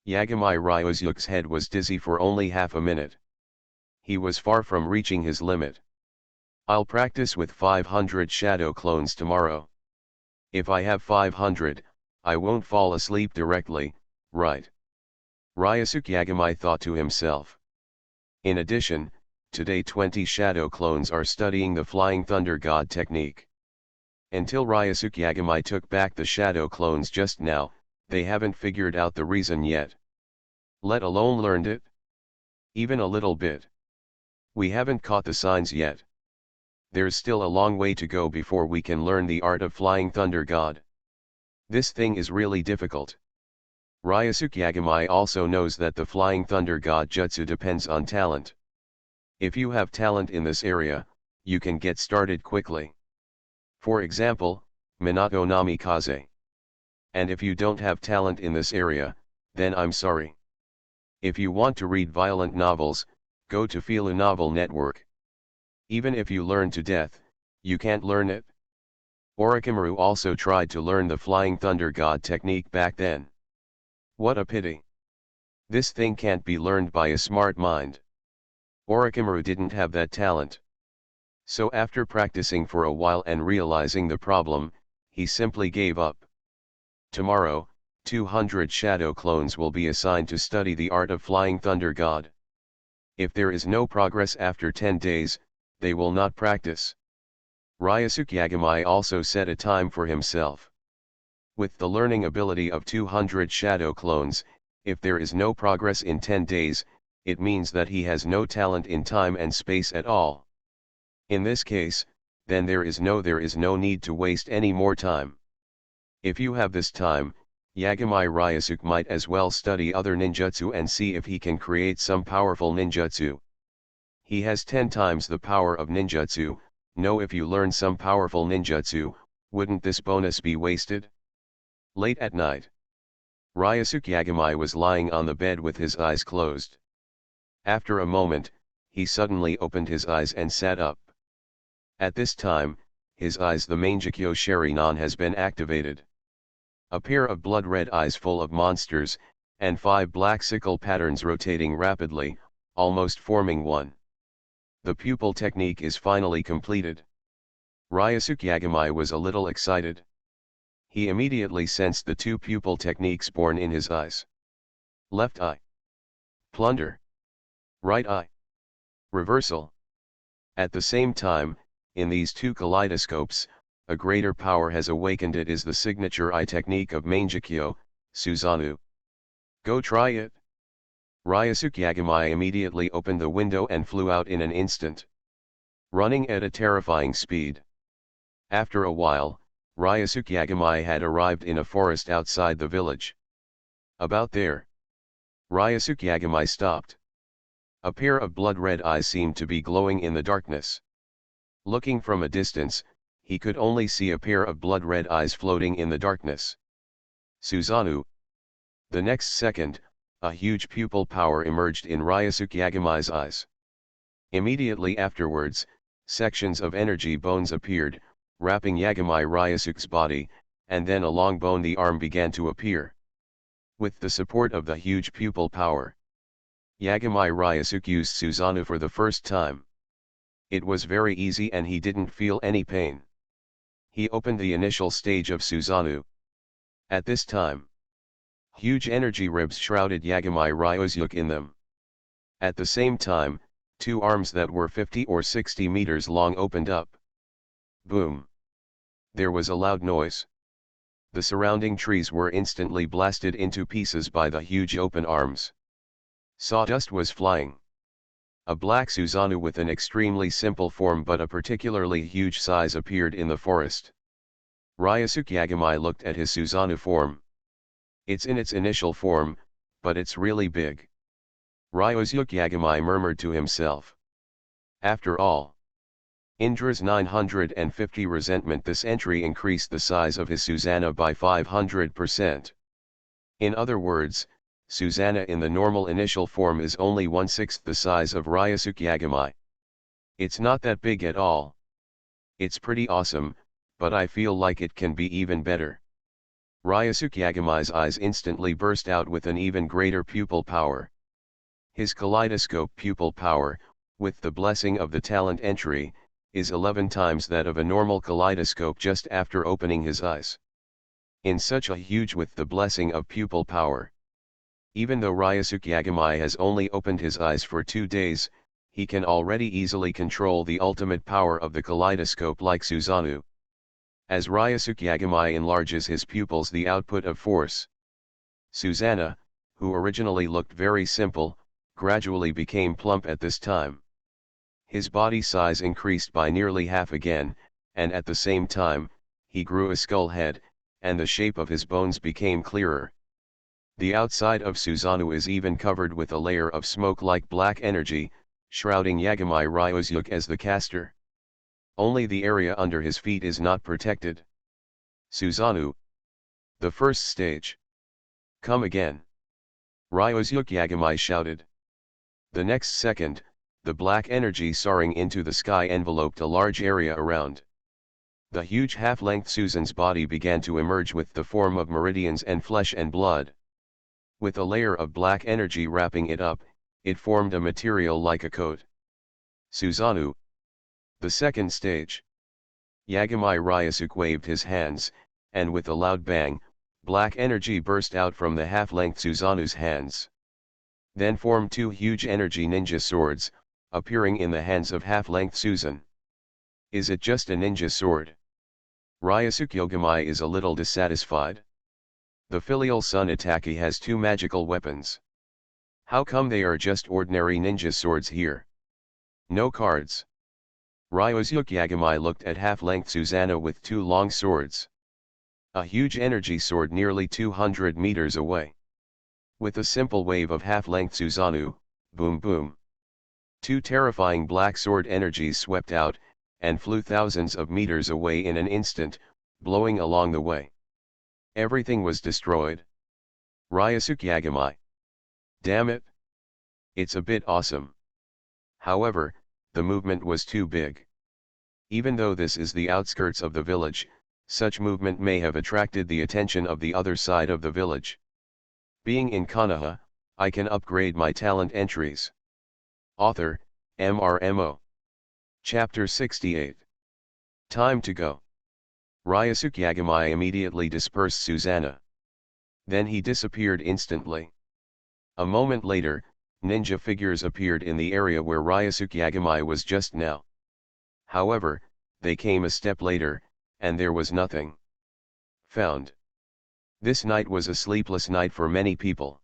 [SPEAKER 1] Yagami Ryusuke's head was dizzy for only half a minute. He was far from reaching his limit. I'll practice with 500 shadow clones tomorrow. If I have 500, I won't fall asleep directly, right? Ryusuke Yagami thought to himself. In addition, today 20 shadow clones are studying the Flying Thunder God technique. Until Ryusuke Yagami took back the shadow clones just now, they haven't figured out the reason yet. Let alone learned it? Even a little bit. We haven't caught the signs yet. There's still a long way to go before we can learn the art of Flying Thunder God. This thing is really difficult. Ryusuke Yagami also knows that the Flying Thunder God jutsu depends on talent. If you have talent in this area, you can get started quickly. For example, Minato Namikaze. And if you don't have talent in this area, then I'm sorry. If you want to read violent novels, go to Fila Novel Network. Even if you learn to death, you can't learn it. Orochimaru also tried to learn the Flying Thunder God technique back then. What a pity. This thing can't be learned by a smart mind. Orochimaru didn't have that talent. So after practicing for a while and realizing the problem, he simply gave up. Tomorrow, 200 shadow clones will be assigned to study the art of Flying Thunder God. If there is no progress after 10 days, they will not practice. Ryusuke Yagami also set a time for himself. With the learning ability of 200 shadow clones, if there is no progress in 10 days, it means that he has no talent in time and space at all. In this case, then there is no need to waste any more time. If you have this time, Yagami Ryusuke might as well study other ninjutsu and see if he can create some powerful ninjutsu. He has 10 times the power of ninjutsu. No, if you learn some powerful ninjutsu, wouldn't this bonus be wasted? Late at night, Ryusuke Yagami was lying on the bed with his eyes closed. After a moment, he suddenly opened his eyes and sat up. At this time, his eyes the Mangekyo Sharingan has been activated. A pair of blood-red eyes full of monsters, and 5 black sickle patterns rotating rapidly, almost forming one. The pupil technique is finally completed. Ryusuke Yagami was a little excited. He immediately sensed the 2 pupil techniques born in his eyes. Left eye. Plunder. Right eye. Reversal. At the same time, in these 2 kaleidoscopes, a greater power has awakened. It is the signature eye technique of Mangekyo, Susanoo. Go try it. Ryusuke Yagamai immediately opened the window and flew out in an instant, running at a terrifying speed. After a while, Ryusuke Yagamai had arrived in a forest outside the village. About there, Ryusuke Yagamai stopped. A pair of blood-red eyes seemed to be glowing in the darkness. Looking from a distance, he could only see a pair of blood-red eyes floating in the darkness. Susanoo. The next second, a huge pupil power emerged in Ryusuke Yagamai's eyes. Immediately afterwards, sections of energy bones appeared, wrapping Yagamai Ryusuke's body, and then a long bony arm began to appear. With the support of the huge pupil power, Yagamai Ryusuke used Susanoo for the first time. It was very easy and he didn't feel any pain. He opened the initial stage of Susanoo. At this time, huge energy ribs shrouded Yagamai Ryusuke in them. At the same time, two arms that were 50 or 60 meters long opened up. Boom! There was a loud noise. The surrounding trees were instantly blasted into pieces by the huge open arms. Sawdust was flying. A black Susanoo with an extremely simple form but a particularly huge size appeared in the forest. Ryusuke Yagamai looked at his Susanoo form. It's in its initial form, but it's really big. Ryusuke Yagamai murmured to himself. After all, Indra's 950 resentment. This entry increased the size of his Susanoo by 500%. In other words, Susanoo in the normal initial form is only 1/6 the size of Ryusuke Yagamai. It's not that big at all. It's pretty awesome, but I feel like it can be even better. Ryusuke Yagamai's eyes instantly burst out with an even greater pupil power. His kaleidoscope pupil power, with the blessing of the talent entry, is 11 times that of a normal kaleidoscope just after opening his eyes. In such a huge with the blessing of pupil power. Even though Ryusuke Yagamai has only opened his eyes for 2 days, he can already easily control the ultimate power of the kaleidoscope like Susanoo. As Ryusuke Yagamai enlarges his pupils, the output of force. Susanoo, who originally looked very simple, gradually became plump at this time. His body size increased by nearly half again, and at the same time, he grew a skull head, and the shape of his bones became clearer. The outside of Susanoo is even covered with a layer of smoke-like black energy, shrouding Yagamai Ryusuke as the caster. Only the area under his feet is not protected. Susanoo. The first stage. Come again. Ryusuke Yagamai shouted. The next second, the black energy soaring into the sky enveloped a large area around. The huge half-length Susan's body began to emerge with the form of meridians and flesh and blood. With a layer of black energy wrapping it up, it formed a material like a coat. Susanoo. The second stage. Yagamai Ryusuke waved his hands, and with a loud bang, black energy burst out from the half-length Susanoo's hands. Then formed two huge energy ninja swords, appearing in the hands of half-length Susan. Is it just a ninja sword? Ryusuke Yagamai is a little dissatisfied. The filial son Itaki has two magical weapons. How come they are just ordinary ninja swords here? No cards. Ryusuke Yagamai looked at half-length Susanoo with two long swords. A huge energy sword nearly 200 meters away. With a simple wave of half-length Susanoo, boom boom. Two terrifying black sword energies swept out, and flew thousands of meters away in an instant, blowing along the way. Everything was destroyed. Ryusuke Yagamai. Damn it! It's a bit awesome. However, the movement was too big. Even though this is the outskirts of the village, such movement may have attracted the attention of the other side of the village. Being in Konoha, I can upgrade my talent entries. Author, MRMO. Chapter 68. Time to go. Ryusuke Yagamai immediately dispersed Susanoo. Then he disappeared instantly. A moment later, ninja figures appeared in the area where Ryusuke Yagamai was just now. However, they came a step later, and there was nothing found. This night was a sleepless night for many people.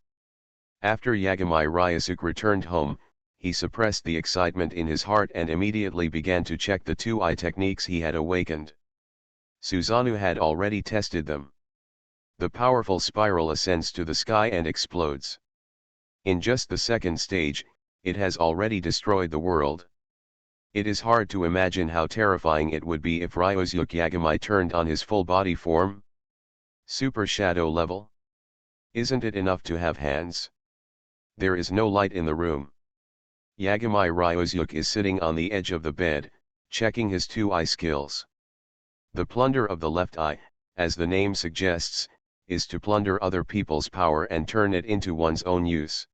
[SPEAKER 1] After Yagami Ryusuke returned home, he suppressed the excitement in his heart and immediately began to check the 2-eye techniques he had awakened. Susanoo had already tested them. The powerful spiral ascends to the sky and explodes. In just the second stage, it has already destroyed the world. It is hard to imagine how terrifying it would be if Ryusuke Yagami turned on his full body form. Super shadow level? Isn't it enough to have hands? There is no light in the room. Yagami Ryusuke is sitting on the edge of the bed, checking his 2-eye skills. The plunder of the left eye, as the name suggests, is to plunder other people's power and turn it into one's own use.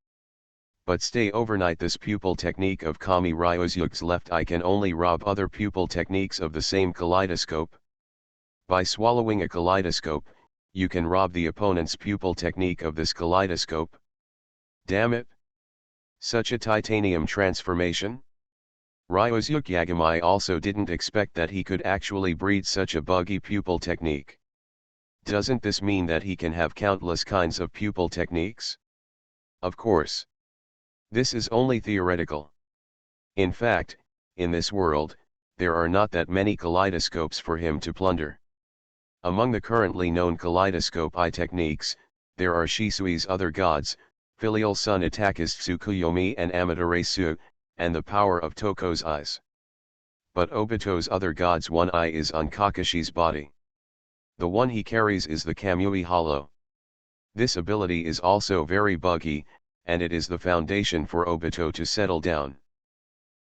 [SPEAKER 1] But stay overnight. This pupil technique of Kami Ryusuke's left eye can only rob other pupil techniques of the same kaleidoscope. By swallowing a kaleidoscope, you can rob the opponent's pupil technique of this kaleidoscope. Damn it! Such a titanium transformation? Ryusuke Yagami also didn't expect that he could actually breed such a buggy pupil technique. Doesn't this mean that he can have countless kinds of pupil techniques? Of course. This is only theoretical. In fact, in this world, there are not that many kaleidoscopes for him to plunder. Among the currently known kaleidoscope eye techniques, there are Shisui's other gods, filial son Itachi's Tsukuyomi and Amaterasu, and the power of Toko's eyes. But Obito's other god's one eye is on Kakashi's body. The one he carries is the Kamui Hollow. This ability is also very buggy, and it is the foundation for Obito to settle down.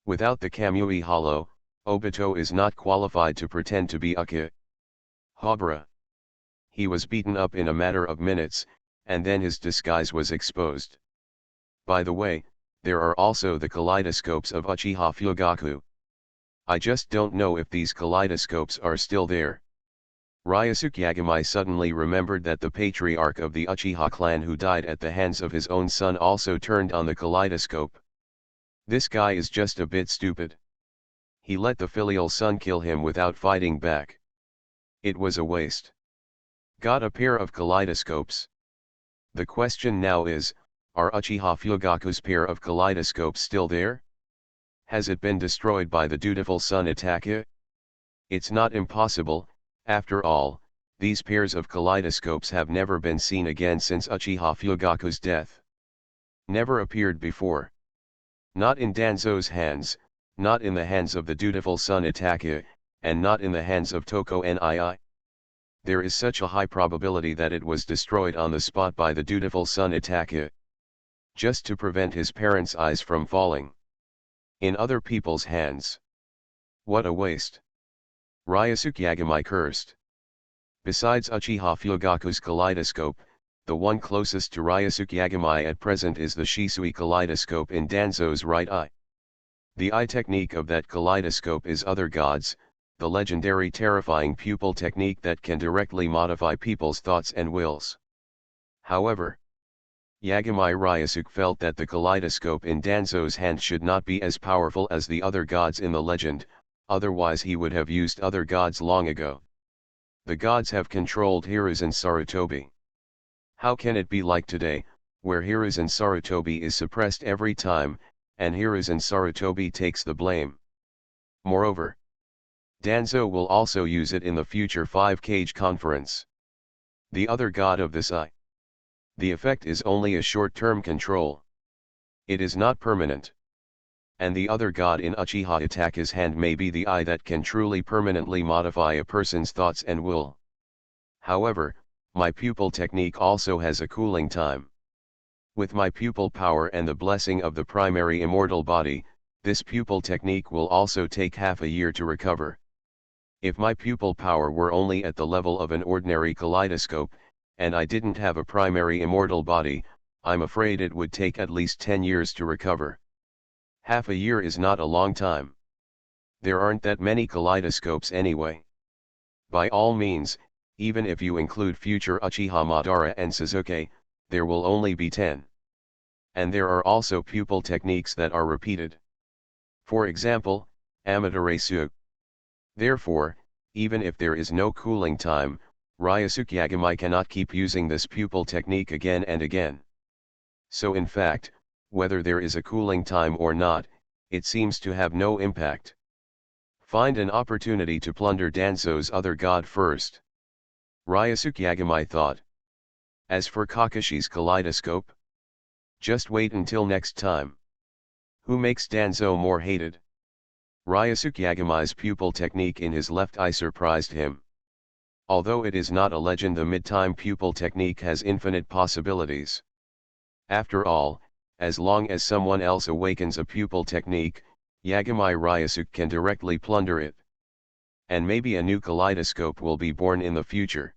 [SPEAKER 1] Without the Kamui Hollow, Obito is not qualified to pretend to be Uka Habra. He was beaten up in a matter of minutes, and then his disguise was exposed. By the way, there are also the kaleidoscopes of Uchiha Fugaku. I just don't know if these kaleidoscopes are still there. Ryusuke Yagami suddenly remembered that the patriarch of the Uchiha clan who died at the hands of his own son also turned on the kaleidoscope. This guy is just a bit stupid. He let the filial son kill him without fighting back. It was a waste. Got a pair of kaleidoscopes. The question now is, are Uchiha Fugaku's pair of kaleidoscopes still there? Has it been destroyed by the dutiful son Itachi? It's not impossible. After all, these pairs of kaleidoscopes have never been seen again since Uchiha Fugaku's death. Never appeared before. Not in Danzo's hands, not in the hands of the dutiful son Itachi, and not in the hands of Toko Nii. There is such a high probability that it was destroyed on the spot by the dutiful son Itachi. Just to prevent his parents' eyes from falling in other people's hands. What a waste. Ryusuke Yagami cursed. Besides Uchiha Fugaku's kaleidoscope, the one closest to Ryusuke Yagami at present is the Shisui kaleidoscope in Danzo's right eye. The eye technique of that kaleidoscope is Other Gods, the legendary terrifying pupil technique that can directly modify people's thoughts and wills. However, Yagami Ryusuke felt that the kaleidoscope in Danzo's hand should not be as powerful as the other gods in the legend, otherwise he would have used Other Gods long ago. The gods have controlled Hiruzen Sarutobi. How can it be like today, where Hiruzen Sarutobi is suppressed every time, and Hiruzen Sarutobi takes the blame? Moreover, Danzo will also use it in the future 5-Cage conference. The other god of this eye. The effect is only a short-term control. It is not permanent. And the other god in Uchiha Itachi's hand may be the eye that can truly permanently modify a person's thoughts and will. However, my pupil technique also has a cooling time. With my pupil power and the blessing of the primary immortal body, this pupil technique will also take half a year to recover. If my pupil power were only at the level of an ordinary kaleidoscope, and I didn't have a primary immortal body, I'm afraid it would take at least 10 years to recover. Half a year is not a long time. There aren't that many kaleidoscopes anyway. By all means, even if you include future Uchiha Madara and Sasuke, there will only be 10. And there are also pupil techniques that are repeated. For example, Amaterasu. Therefore, even if there is no cooling time, Ryusuke Yagami cannot keep using this pupil technique again and again. So in fact, whether there is a cooling time or not, it seems to have no impact. Find an opportunity to plunder Danzo's other god first. Ryosuke Yagami thought. As for Kakashi's kaleidoscope, just wait until next time. Who makes Danzo more hated? Ryosuke Yagami's pupil technique in his left eye surprised him. Although it is not a legend, the mid-time pupil technique has infinite possibilities. After all, as long as someone else awakens a pupil technique, Yagami Ryosuke can directly plunder it. And maybe a new kaleidoscope will be born in the future.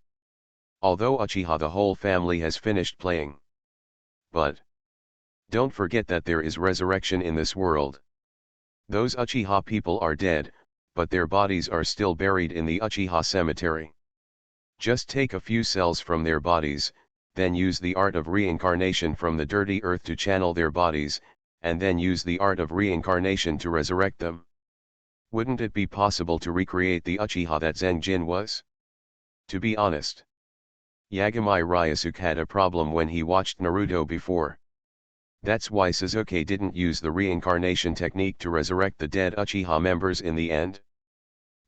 [SPEAKER 1] Although Uchiha the whole family has finished playing. But don't forget that there is resurrection in this world. Those Uchiha people are dead, but their bodies are still buried in the Uchiha cemetery. Just take a few cells from their bodies, then use the art of reincarnation from the dirty earth to channel their bodies, and then use the art of reincarnation to resurrect them. Wouldn't it be possible to recreate the Uchiha that Zenjin was? To be honest, Yagami Ryosuke had a problem when he watched Naruto before. That's why Sasuke didn't use the reincarnation technique to resurrect the dead Uchiha members in the end.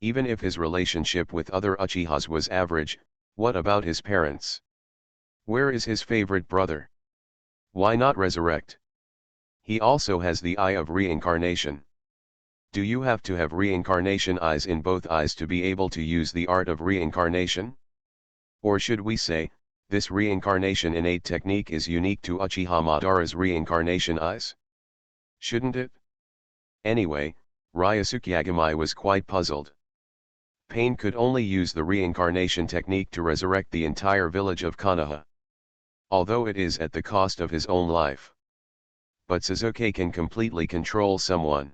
[SPEAKER 1] Even if his relationship with other Uchihas was average, what about his parents? Where is his favorite brother? Why not resurrect? He also has the eye of reincarnation. Do you have to have reincarnation eyes in both eyes to be able to use the art of reincarnation? Or should we say, this reincarnation innate technique is unique to Uchiha Madara's reincarnation eyes? Shouldn't it? Anyway, Ryosuke Yagami was quite puzzled. Pain could only use the reincarnation technique to resurrect the entire village of Konoha. Although it is at the cost of his own life. But Sasuke can completely control someone.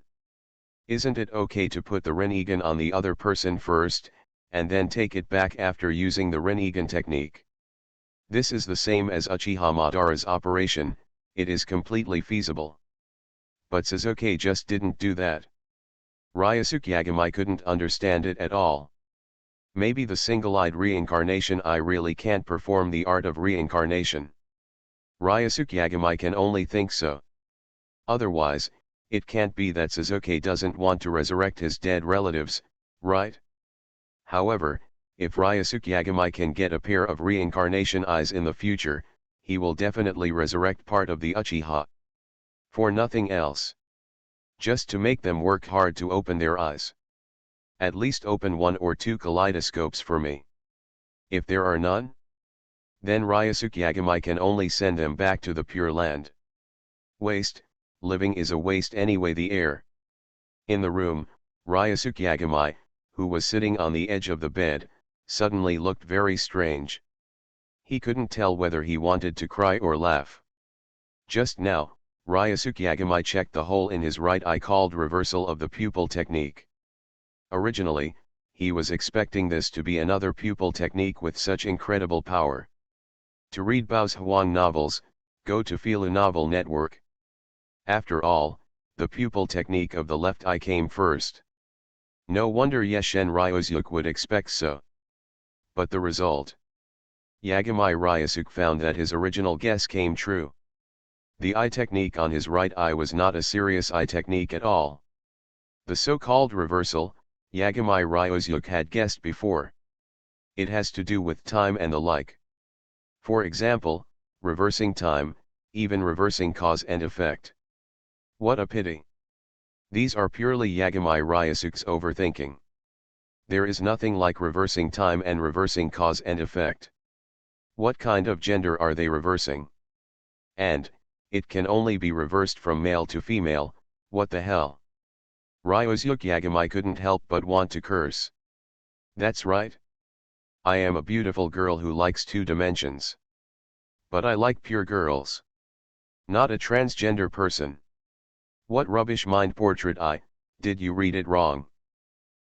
[SPEAKER 1] Isn't it okay to put the Rinnegan on the other person first, and then take it back after using the Rinnegan technique? This is the same as Uchiha Madara's operation, it is completely feasible. But Sasuke just didn't do that. Ryosuke Yagami couldn't understand it at all. Maybe the single-eyed reincarnation eye really can't perform the art of reincarnation. Ryosuke Yagami can only think so. Otherwise, it can't be that Sasuke doesn't want to resurrect his dead relatives, right? However, if Ryosuke Yagami can get a pair of reincarnation eyes in the future, he will definitely resurrect part of the Uchiha. For nothing else. Just to make them work hard to open their eyes. At least open 1 or 2 kaleidoscopes for me. If there are none, then Ryosuke Yagami can only send them back to the Pure Land. Waste, living is a waste anyway. The air. In the room, Ryosuke Yagami, who was sitting on the edge of the bed, suddenly looked very strange. He couldn't tell whether he wanted to cry or laugh. Just now, Ryosuke Yagami checked the hole in his right eye called reversal of the pupil technique. Originally, he was expecting this to be another pupil technique with such incredible power. To read Bao's Huang novels, go to Filu Novel Network. After all, the pupil technique of the left eye came first. No wonder Yeshen Ryosuke would expect so. But the result? Yagami Ryosuke found that his original guess came true. The eye technique on his right eye was not a serious eye technique at all. The so-called reversal, Yagami Ryosuke had guessed before. It has to do with time and the like. For example, reversing time, even reversing cause and effect. What a pity. These are purely Yagami Ryosuke's overthinking. There is nothing like reversing time and reversing cause and effect. What kind of gender are they reversing? And, it can only be reversed from male to female, what the hell? Ryosuke Yagami couldn't help but want to curse. That's right. I am a beautiful girl who likes 2 dimensions. But I like pure girls. Not a transgender person. What rubbish mind portrait did you read it wrong?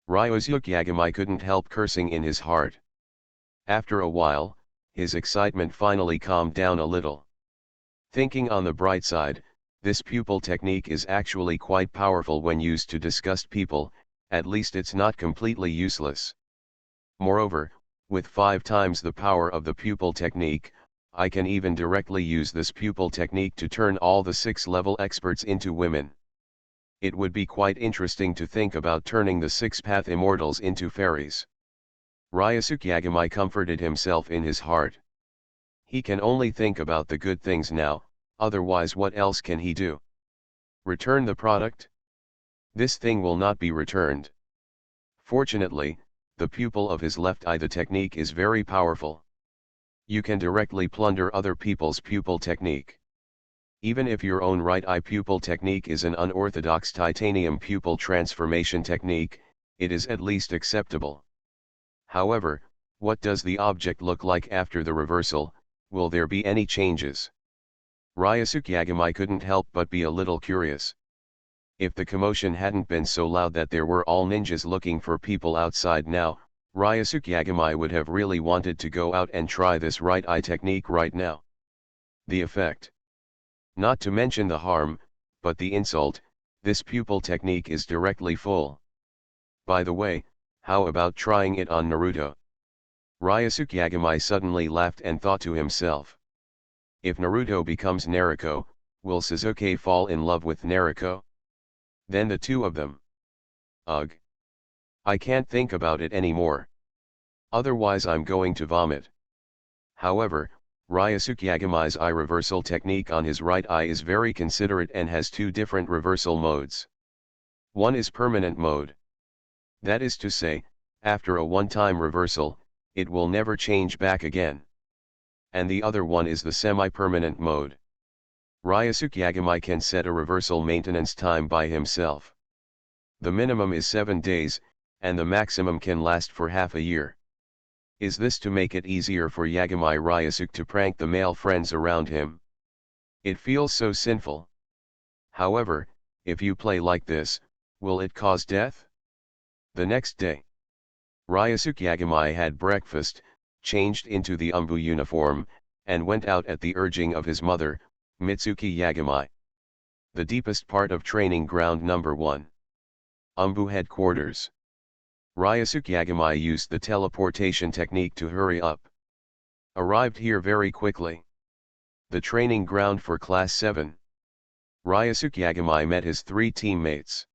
[SPEAKER 1] Ryosuke Yagami couldn't help cursing in his heart. After a while, his excitement finally calmed down a little. Thinking on the bright side, this pupil technique is actually quite powerful when used to disgust people, at least it's not completely useless. Moreover, with 5 times the power of the pupil technique, I can even directly use this pupil technique to turn all the 6-level experts into women. It would be quite interesting to think about turning the 6-path immortals into fairies. Ryosuke Yagamai comforted himself in his heart. He can only think about the good things now, otherwise what else can he do? Return the product? This thing will not be returned. Fortunately, the pupil of his left eye, the technique is very powerful. You can directly plunder other people's pupil technique. Even if your own right eye pupil technique is an unorthodox titanium pupil transformation technique, it is at least acceptable. However, what does the object look like after the reversal? Will there be any changes? Ryosuke Yagamai couldn't help but be a little curious. If the commotion hadn't been so loud that there were all ninjas looking for people outside now, Ryosuke Yagamai would have really wanted to go out and try this right eye technique right now. The effect. Not to mention the harm, but the insult, this pupil technique is directly full. By the way, how about trying it on Naruto? Ryosuke Yagamai suddenly laughed and thought to himself. If Naruto becomes Naruto, will Sasuke fall in love with Naruto? Then the two of them. Ugh. I can't think about it anymore. Otherwise I'm going to vomit. However, Ryosuke Yagamai's eye reversal technique on his right eye is very considerate and has two different reversal modes. One is permanent mode. That is to say, after a one-time reversal, it will never change back again. And the other one is the semi-permanent mode. Ryosuke Yagamai can set a reversal maintenance time by himself. The minimum is 7 days, and the maximum can last for half a year. Is this to make it easier for Yagamai Ryosuke to prank the male friends around him? It feels so sinful. However, if you play like this, will it cause death? The next day, Ryosuke Yagamai had breakfast, changed into the Umbu uniform, and went out at the urging of his mother, Mitsuki Yagamai. The deepest part of training ground number 1. Umbu headquarters. Ryosuke Yagamai used the teleportation technique to hurry up. Arrived here very quickly. The training ground for Class 7. Ryosuke Yagamai met his 3 teammates.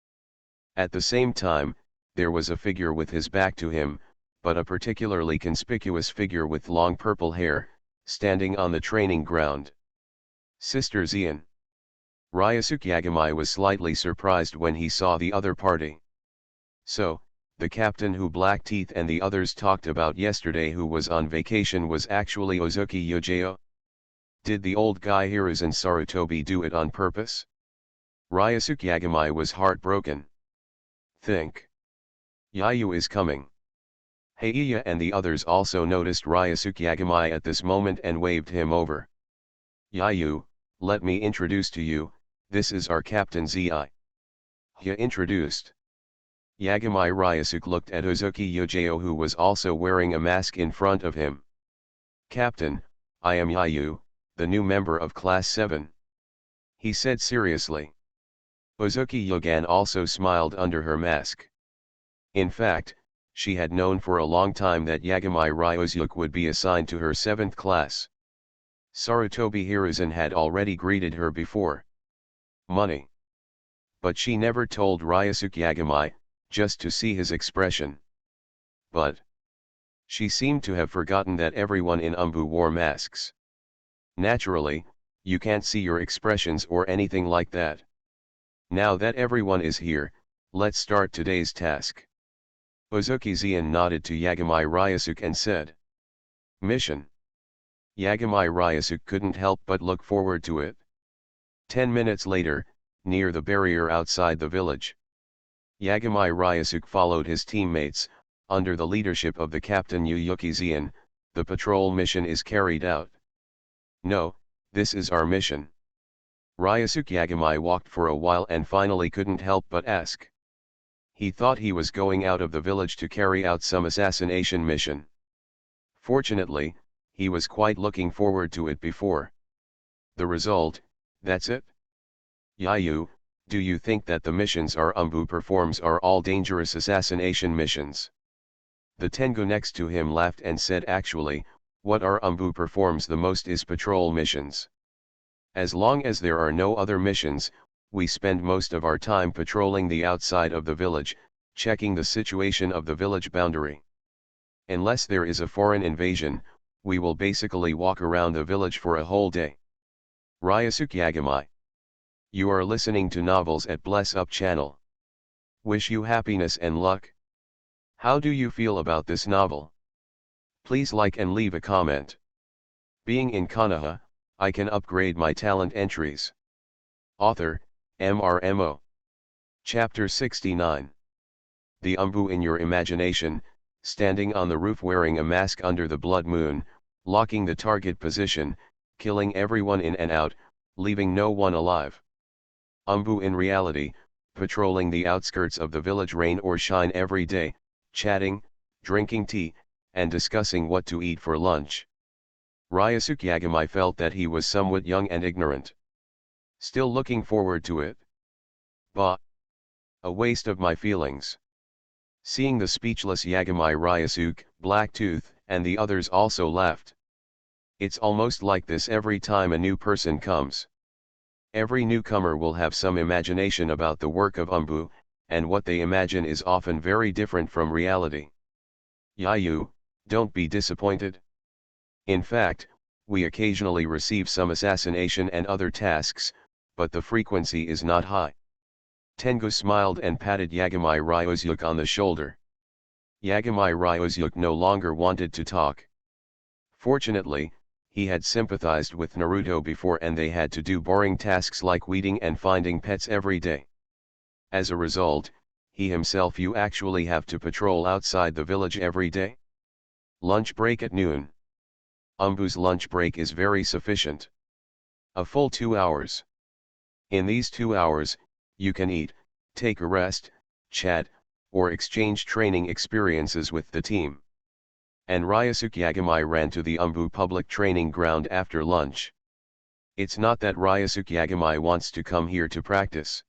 [SPEAKER 1] At the same time, there was a figure with his back to him, but a particularly conspicuous figure with long purple hair, standing on the training ground. Sister Xian. Ryosuke Yagamai was slightly surprised when he saw the other party. So, the captain who Black Teeth and the others talked about yesterday who was on vacation was actually Ozuki Yojeo? Did the old guy Hiruzen Sarutobi do it on purpose? Ryosuke Yagamai was heartbroken. Think. Yayu is coming. Heiya and the others also noticed Ryosuke Yagamai at this moment and waved him over. Yayu, let me introduce to you, this is our Captain Zi. He introduced. Yagamai Ryosuke looked at Ozuki Yojeo who was also wearing a mask in front of him. Captain, I am Yayu, the new member of Class 7. He said seriously. Ozuki Yogan also smiled under her mask. In fact, she had known for a long time that Yagamai Ryosuke would be assigned to her 7th class. Sarutobi Hiruzen had already greeted her before. Money. But she never told Ryosuke Yagamai, just to see his expression. But she seemed to have forgotten that everyone in Umbu wore masks. Naturally, you can't see your expressions or anything like that. Now that everyone is here, let's start today's task. Ozuki Xian nodded to Yagamai Ryosuke and said. Mission. Yagamai Ryosuke couldn't help but look forward to it. 10 minutes later, near the barrier outside the village. Yagamai Ryosuke followed his teammates. Under the leadership of the captain Yuyuki Xian, the patrol mission is carried out. No, this is our mission. Ryosuke Yagamai walked for a while and finally couldn't help but ask. He thought he was going out of the village to carry out some assassination mission. Fortunately, he was quite looking forward to it before. The result, that's it? Yayu, do you think that the missions our Umbu performs are all dangerous assassination missions? The Tengu next to him laughed and said actually, What our Umbu performs the most is patrol missions. As long as there are no other missions, we spend most of our time patrolling the outside of the village, checking the situation of the village boundary. Unless there is a foreign invasion, we will basically walk around the village for a whole day. Ryusuke Yagami. You are listening to Novels at Bless Up channel. Wish you happiness and luck. How do you feel about this novel? Please like and leave a comment. Being in Konoha, I can upgrade my talent entries. Author, MRMO. Chapter 69. The Umbu in your imagination, standing on the roof wearing a mask under the blood moon, locking the target position, killing everyone in and out, leaving no one alive. Umbu in reality, patrolling the outskirts of the village rain or shine every day, chatting, drinking tea, and discussing what to eat for lunch. Ryusuke Yagami felt that he was somewhat young and ignorant. Still looking forward to it. Bah! A waste of my feelings. Seeing the speechless Yagami, Ryusuke, Blacktooth, and the others also laughed. It's almost like this every time a new person comes. Every newcomer will have some imagination about the work of Umbu, and what they imagine is often very different from reality. Yayu, don't be disappointed. In fact, we occasionally receive some assassination and other tasks, but the frequency is not high. Tengu smiled and patted Yagami Ryusuke on the shoulder. Yagami Ryusuke no longer wanted to talk. Fortunately, he had sympathized with Naruto before and they had to do boring tasks like weeding and finding pets every day. As a result, he himself you actually have to patrol outside the village every day. Lunch break at noon. Umbu's lunch break is very sufficient. A full 2 hours. In these 2 hours, you can eat, take a rest, chat, or exchange training experiences with the team. And Ryusuke Yagami ran to the Umbu public training ground after lunch. It's not that Ryusuke Yagami wants to come here to practice.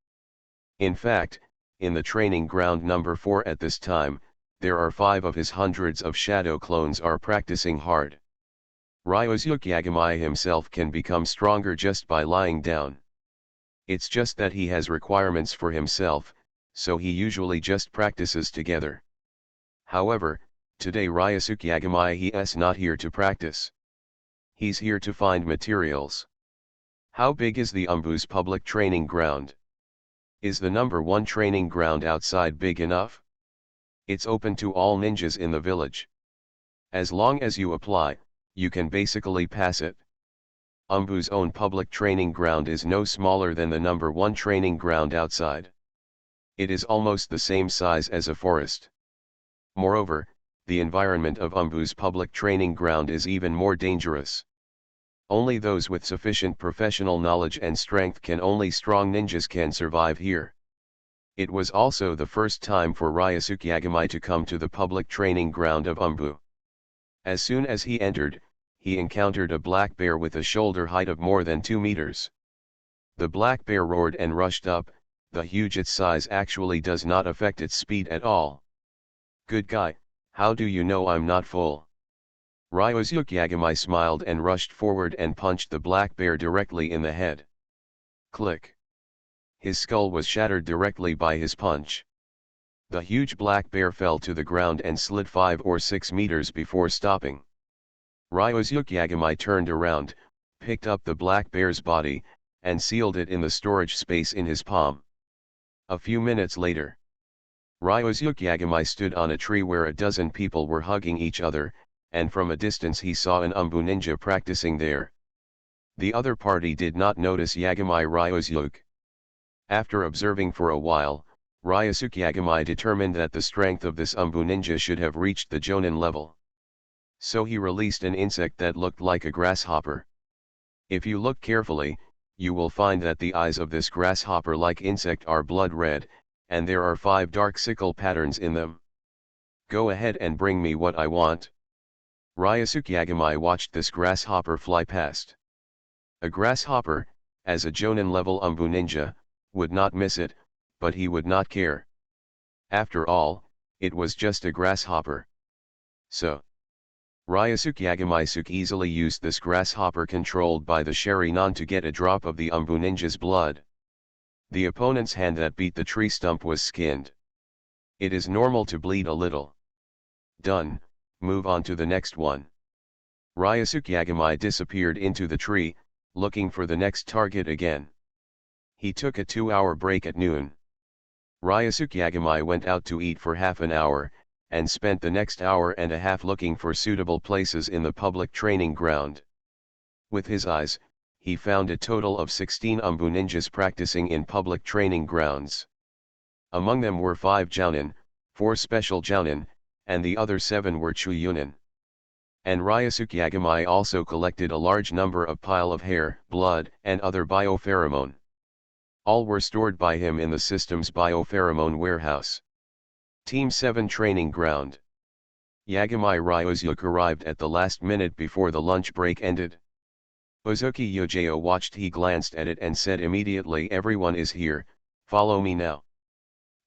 [SPEAKER 1] In fact, in the training ground number 4 at this time, there are 5 of his hundreds of shadow clones are practicing hard. Ryusuke Yagami himself can become stronger just by lying down. It's just that he has requirements for himself, so he usually just practices together. However, today Ryusuke Yagami is not here to practice. He's here to find materials. How big is the Umbu's public training ground? Is the number 1 training ground outside big enough? It's open to all ninjas in the village. As long as you apply, you can basically pass it. Umbu's own public training ground is no smaller than the number 1 training ground outside. It is almost the same size as a forest. Moreover, the environment of Umbu's public training ground is even more dangerous. Only those with sufficient professional knowledge and strength only strong ninjas can survive here. It was also the first time for Ryusuke Yagami to come to the public training ground of Umbu. As soon as he entered, he encountered a black bear with a shoulder height of more than 2 meters. The black bear roared and rushed up. The huge its size actually does not affect its speed at all. Good guy, how do you know I'm not full? Ryusuke Yagami smiled and rushed forward and punched the black bear directly in the head. Click. His skull was shattered directly by his punch. The huge black bear fell to the ground and slid 5 or 6 meters before stopping. Ryusuke Yagami turned around, picked up the black bear's body, and sealed it in the storage space in his palm. A few minutes later, Ryusuke Yagami stood on a tree where a dozen people were hugging each other, and from a distance he saw an Umbu ninja practicing there. The other party did not notice Yagami Ryusuke. After observing for a while, Ryusuke Yagami determined that the strength of this Umbu ninja should have reached the Jonin level. So he released an insect that looked like a grasshopper. If you look carefully, you will find that the eyes of this grasshopper-like insect are blood red, and there are 5 dark sickle patterns in them. Go ahead and bring me what I want. Ryusuke Yagami watched this grasshopper fly past. A grasshopper, as a Jonin level Umbu ninja, would not miss it, but he would not care. After all, it was just a grasshopper. So, Ryusuke Yagami-suke easily used this grasshopper controlled by the Sharingan to get a drop of the Umbu ninja's blood. The opponent's hand that beat the tree stump was skinned. It is normal to bleed a little. Done, move on to the next one. Ryusuke Yagami disappeared into the tree, looking for the next target again. He took a 2-hour break at noon. Ryusuke Yagami went out to eat for half an hour, and spent the next hour and a half looking for suitable places in the public training ground. With his eyes, he found a total of 16 Umbu ninjas practicing in public training grounds. Among them were 5 Jounin, 4 special Jounin, and the other 7 were Chuyunin. And Ryusuke Yagami also collected a large number of pile of hair, blood, and other biopheromone. All were stored by him in the system's biopheromone warehouse. Team 7 Training Ground. Yagami Ryusuke arrived at the last minute before the lunch break ended. Uzuki Yojeo watched. He glanced at it and said immediately, "Everyone is here, follow me now."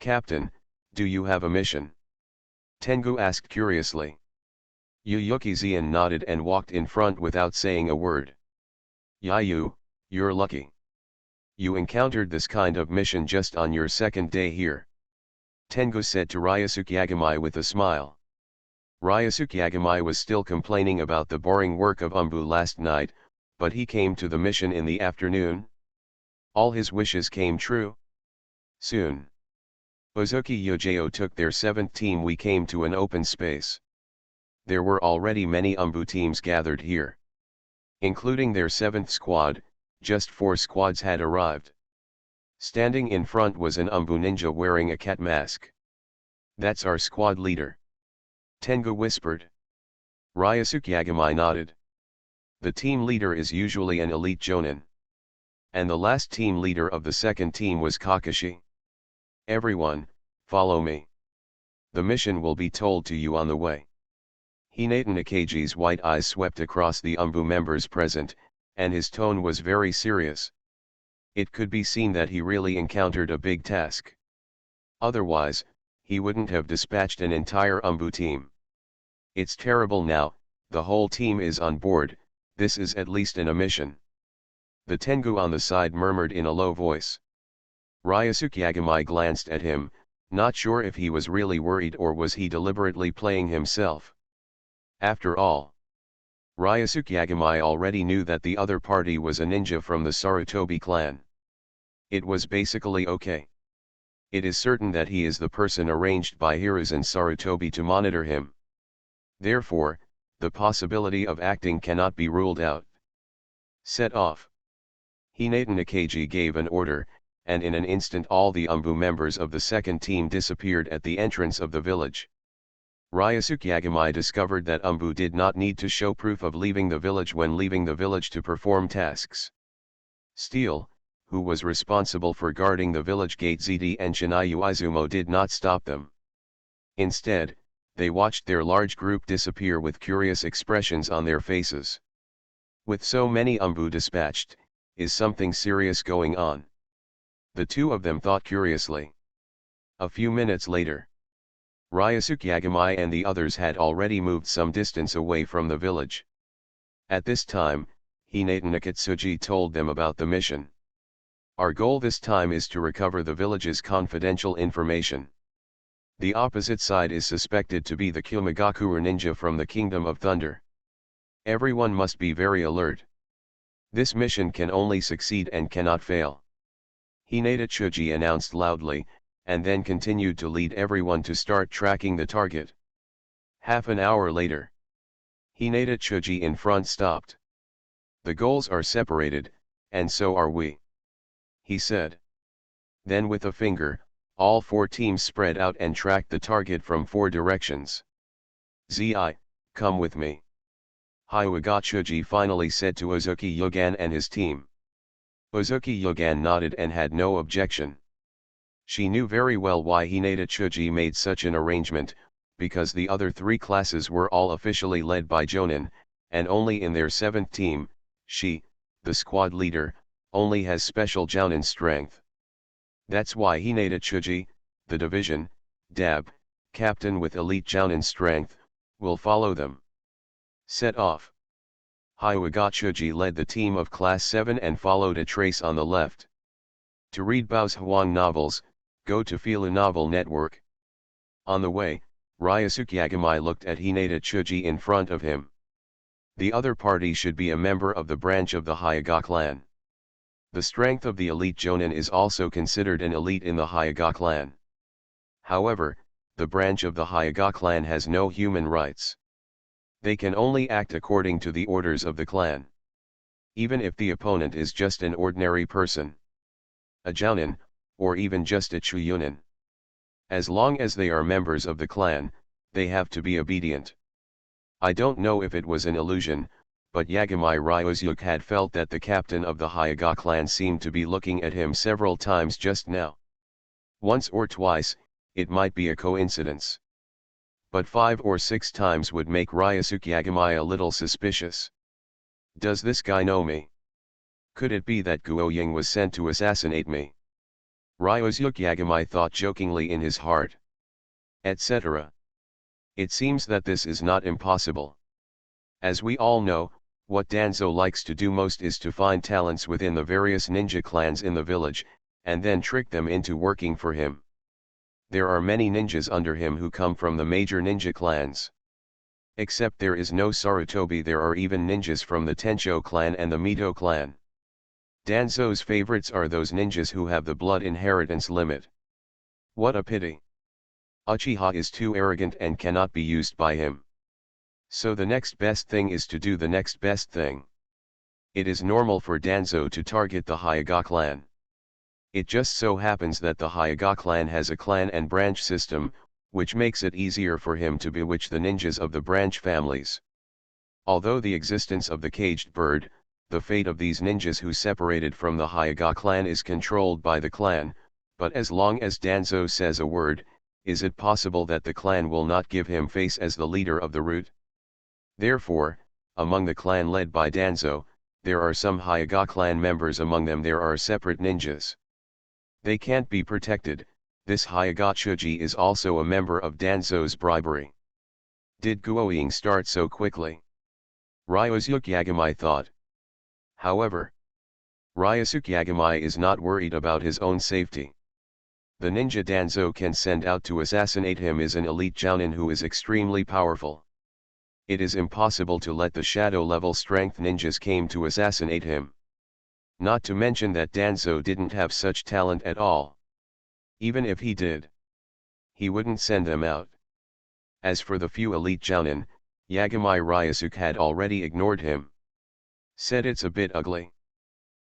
[SPEAKER 1] "Captain, do you have a mission?" Tengu asked curiously. Yuyuki Zian nodded and walked in front without saying a word. "Yayu, you're lucky. You encountered this kind of mission just on your second day here," Tengu said to Ryusuke Yagami with a smile. Ryusuke Yagami was still complaining about the boring work of Umbu last night, but he came to the mission in the afternoon. All his wishes came true. Soon, Uzuki Yojeo took their 7th team. We came to an open space. There were already many Umbu teams gathered here. Including their 7th squad, just 4 squads had arrived. Standing in front was an Umbu ninja wearing a cat mask. "That's our squad leader," Tengu whispered. Ryusuke Yagami nodded. The team leader is usually an elite jonin. And the last team leader of the second team was Kakashi. "Everyone, follow me. The mission will be told to you on the way." Hinata Nakaji's white eyes swept across the Umbu members present, and his tone was very serious. It could be seen that he really encountered a big task. Otherwise, he wouldn't have dispatched an entire Umbu team. "It's terrible now, the whole team is on board, this is at least a mission," the Tengu on the side murmured in a low voice. Ryusuke Yagami glanced at him, not sure if he was really worried or was he deliberately playing himself. After all, Ryusuke Yagami already knew that the other party was a ninja from the Sarutobi clan. It was basically okay. It is certain that he is the person arranged by Hiruzen Sarutobi to monitor him. Therefore, the possibility of acting cannot be ruled out. "Set off." Hinata Nakaji gave an order, and in an instant all the Umbu members of the second team disappeared at the entrance of the village. Ryusuke Yagami discovered that Umbu did not need to show proof of leaving the village when leaving the village to perform tasks. Steel, who was responsible for guarding the village gate, Zd and Shinayu Izumo, did not stop them. Instead, they watched their large group disappear with curious expressions on their faces. With so many Umbu dispatched, is something serious going on? The two of them thought curiously. A few minutes later, Ryusuke Yagami and the others had already moved some distance away from the village. At this time, Hinata Nakatsuji told them about the mission. "Our goal this time is to recover the village's confidential information. The opposite side is suspected to be the Kyomagakure ninja from the Kingdom of Thunder. Everyone must be very alert. This mission can only succeed and cannot fail," Hinata Tsuji announced loudly, and then continued to lead everyone to start tracking the target. Half an hour later, Hinata Tsuji in front stopped. "The goals are separated, and so are we," he said. Then with a finger, all 4 teams spread out and tracked the target from 4 directions. "Zi, come with me," Hyuga Tsuji finally said to Uzuki Yogan and his team. Uzuki Yogan nodded and had no objection. She knew very well why Hinata Tsuji made such an arrangement, because the other 3 classes were all officially led by Jonin, and only in their 7th team, she, the squad leader, only has special Jounin strength. That's why Hinata Tsuji, the division, DAB, captain with elite Jounin strength, will follow them. Set off. Hyuga Chuji led the team of Class 7 and followed a trace on the left. To read Bao's Huang novels, go to Fila Novel Network. On the way, Ryosuke Yagamai looked at Hinata Chuji in front of him. The other party should be a member of the branch of the Hyuga clan. The strength of the elite Jonin is also considered an elite in the Hyuga clan. However, the branch of the Hyuga clan has no human rights. They can only act according to the orders of the clan. Even if the opponent is just an ordinary person, a jounin, or even just a chuyunin. As long as they are members of the clan, they have to be obedient. I don't know if it was an illusion, but Yagamai Ryosuke had felt that the captain of the Hyuga clan seemed to be looking at him several times just now. Once or twice, it might be a coincidence. But 5 or 6 times would make Ryosuke Yagamai a little suspicious. Does this guy know me? Could it be that Guoying was sent to assassinate me? Ryosuke Yagamai thought jokingly in his heart. Etc. It seems that this is not impossible. As we all know, what Danzo likes to do most is to find talents within the various ninja clans in the village, and then trick them into working for him. There are many ninjas under him who come from the major ninja clans. Except there is no Sarutobi, there are even ninjas from the Tencho clan and the Mito clan. Danzo's favorites are those ninjas who have the blood inheritance limit. What a pity. Uchiha is too arrogant and cannot be used by him. So the next best thing is to do the next best thing. It is normal for Danzo to target the Hyuga clan. It just so happens that the Hyuga clan has a clan and branch system, which makes it easier for him to bewitch the ninjas of the branch families. Although the existence of the caged bird, the fate of these ninjas who separated from the Hyuga clan is controlled by the clan, but as long as Danzo says a word, is it possible that the clan will not give him face as the leader of the root? Therefore, among the clan led by Danzo, there are some Hyuga clan members, among them there are separate ninjas. They can't be protected. This Hyuga Chuji is also a member of Danzo's bribery. Did Guoying start so quickly? Ryosuke Yagamai thought. However, Ryosuke Yagamai is not worried about his own safety. The ninja Danzo can send out to assassinate him is an elite jounin who is extremely powerful. It is impossible to let the shadow level strength ninjas came to assassinate him. Not to mention that Danzo didn't have such talent at all. Even if he did, he wouldn't send them out. As for the few elite jounin, Yagamai Ryosuke had already ignored him. Said it's a bit ugly.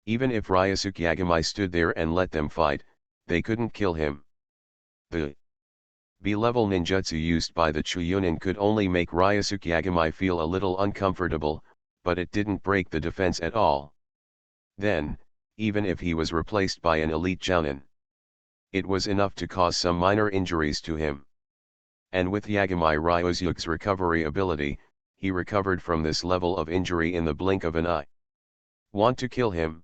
[SPEAKER 1] Even if Ryosuke Yagamai stood there and let them fight, they couldn't kill him. The B-level ninjutsu used by the Chuyunin could only make Ryosuke Yagamai feel a little uncomfortable, but it didn't break the defense at all. Then, even if he was replaced by an elite jounin, it was enough to cause some minor injuries to him. And with Yagamai Ryosuke's recovery ability, he recovered from this level of injury in the blink of an eye. Want to kill him?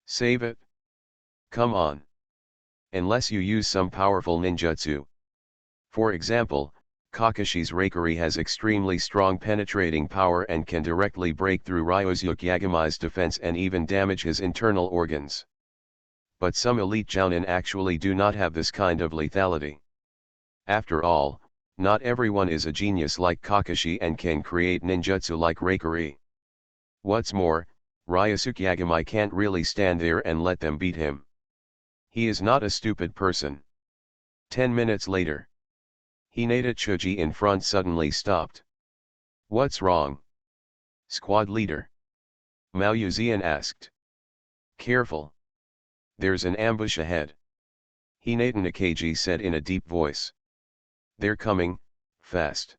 [SPEAKER 1] Save it? Come on. Unless you use some powerful ninjutsu. For example, Kakashi's Reikiri has extremely strong penetrating power and can directly break through Ryosuke Yagamai's defense and even damage his internal organs. But some elite jounin actually do not have this kind of lethality. After all, not everyone is a genius like Kakashi and can create ninjutsu like Reikiri. What's more, Ryosuke Yagamai can't really stand there and let them beat him. He is not a stupid person. 10 minutes later, Hinata Chuji in front suddenly stopped. What's wrong? Squad leader Mao Yuzian asked. Careful. There's an ambush ahead. Hinata Nakaji said in a deep voice. They're coming, fast.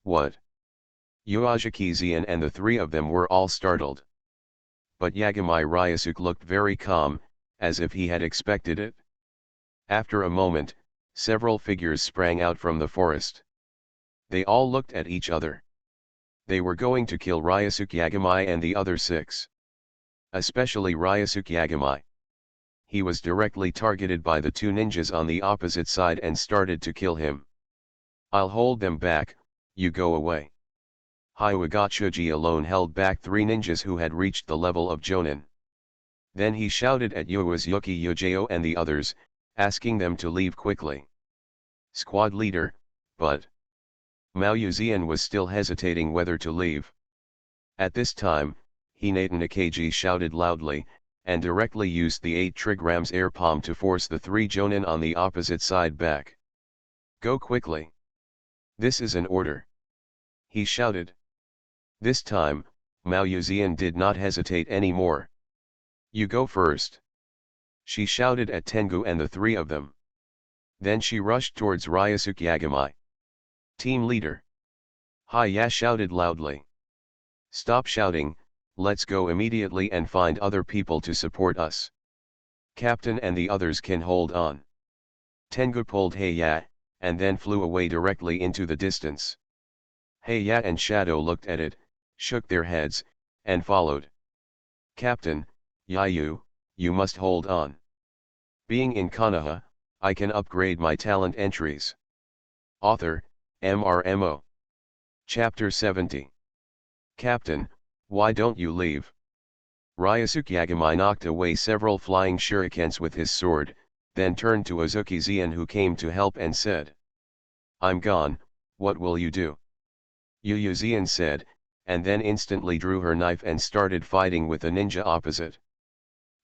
[SPEAKER 1] What? Yuaji Zian and the three of them were all startled. But Yagamai Ryosuke looked very calm, as if he had expected it. After a moment, several figures sprang out from the forest. They all looked at each other. They were going to kill Ryosuke Yagamai and the other 6. Especially Ryosuke Yagamai. He was directly targeted by the 2 ninjas on the opposite side and started to kill him. I'll hold them back, you go away. Hiwagatsuji alone held back 3 ninjas who had reached the level of Jonin. Then he shouted at Yuazuki Yojao and the others, asking them to leave quickly. Squad leader, but Mao Yuzian was still hesitating whether to leave. At this time, Hinata Nikaji shouted loudly, and directly used the 8 trigrams air palm to force the 3 Jonin on the opposite side back. Go quickly. This is an order. He shouted. This time, Mao Yuzian did not hesitate anymore. You go first. She shouted at Tengu and the 3 of them. Then she rushed towards Ryusuke Yagamai. Team leader. Hi-ya shouted loudly. Stop shouting, let's go immediately and find other people to support us. Captain and the others can hold on. Tengu pulled Hey-ya, and then flew away directly into the distance. Hey-ya and Shadow looked at it, shook their heads, and followed. Captain, Yayu, you must hold on. Being in Konoha, I can upgrade my talent entries. Author, MRMO. Chapter 70. Captain, why don't you leave? Ryusuke Yagamai knocked away several flying shurikens with his sword, then turned to Uzuki Zien who came to help and said. I'm gone, what will you do? Yu Zien said, and then instantly drew her knife and started fighting with the ninja opposite.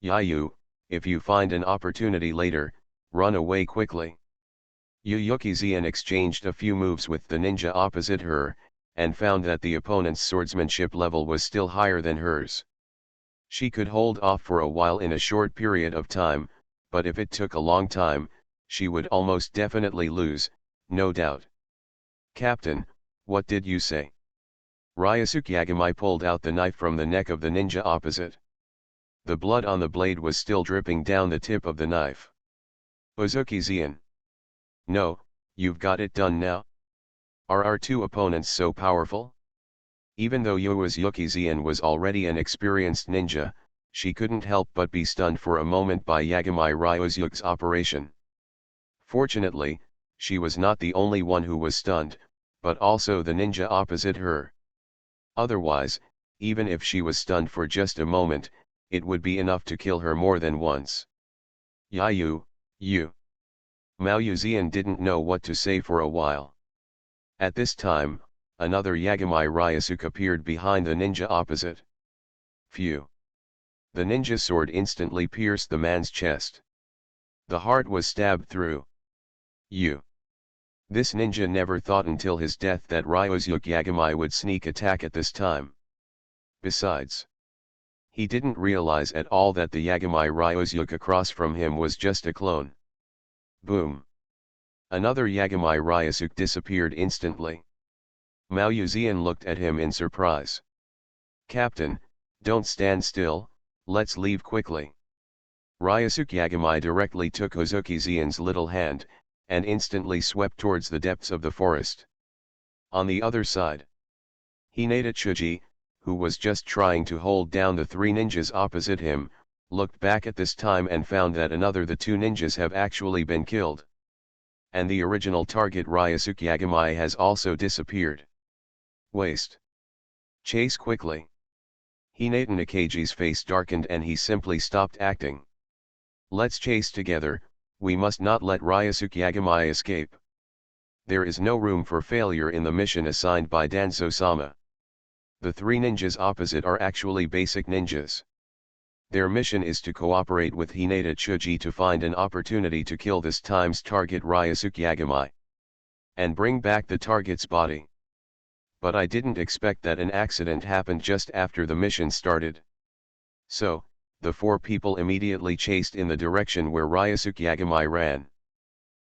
[SPEAKER 1] Yayu, if you find an opportunity later, run away quickly. Yuki Zien exchanged a few moves with the ninja opposite her, and found that the opponent's swordsmanship level was still higher than hers. She could hold off for a while in a short period of time, but if it took a long time, she would almost definitely lose, no doubt. Captain, what did you say? Ryusuke Yagamai pulled out the knife from the neck of the ninja opposite. The blood on the blade was still dripping down the tip of the knife. Uzuki Zien. No, you've got it done now. Are our 2 opponents so powerful? Even though Yuki Zien was already an experienced ninja, she couldn't help but be stunned for a moment by Yagamai Ryusuke's operation. Fortunately, she was not the only one who was stunned, but also the ninja opposite her. Otherwise, even if she was stunned for just a moment, it would be enough to kill her more than once. Yayu, you. Mao Yuzian didn't know what to say for a while. At this time, another Yagamai Ryusuke appeared behind the ninja opposite. Phew. The ninja sword instantly pierced the man's chest. The heart was stabbed through. This ninja never thought until his death that Ryusuke Yagamai would sneak attack at this time. Besides, he didn't realize at all that the Yagamai Ryusuke across from him was just a clone. Boom. Another Yagamai Ryusuke disappeared instantly. Mao Yuzian looked at him in surprise. Captain, don't stand still, let's leave quickly. Ryusuke Yagamai directly took Uzuki Zien's little hand, and instantly swept towards the depths of the forest. On the other side, Hinata Chuji, who was just trying to hold down the 3 ninjas opposite him, looked back at this time and found that the 2 ninjas have actually been killed. And the original target Ryusuke Yagamai has also disappeared. Waste. Chase quickly. Hinata Nikaji's face darkened and he simply stopped acting. Let's chase together, we must not let Ryusuke Yagamai escape. There is no room for failure in the mission assigned by Danzo-sama. The 3 ninjas opposite are actually basic ninjas. Their mission is to cooperate with Hinata Chuji to find an opportunity to kill this time's target Ryusuke Yagamai. And bring back the target's body. But I didn't expect that an accident happened just after the mission started. So, the 4 people immediately chased in the direction where Ryusuke Yagamai ran.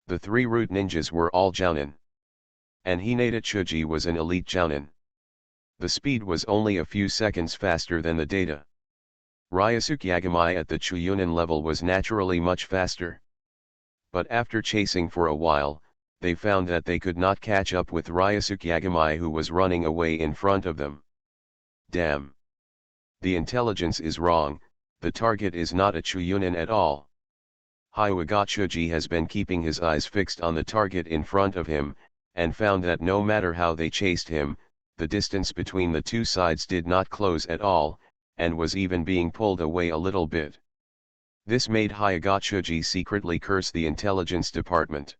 [SPEAKER 1] The 3 root ninjas were all Jounin. And Hinata Chuji was an elite Jounin. The speed was only a few seconds faster than the data. Ryusuke Yagamai at the Chuyunin level was naturally much faster. But after chasing for a while, they found that they could not catch up with Ryusuke Yagamai who was running away in front of them. Damn. The intelligence is wrong, the target is not a Chuyunin at all. Hiwagatsuji has been keeping his eyes fixed on the target in front of him, and found that no matter how they chased him, the distance between the two sides did not close at all, and was even being pulled away a little bit. This made Hyagachuji secretly curse the intelligence department.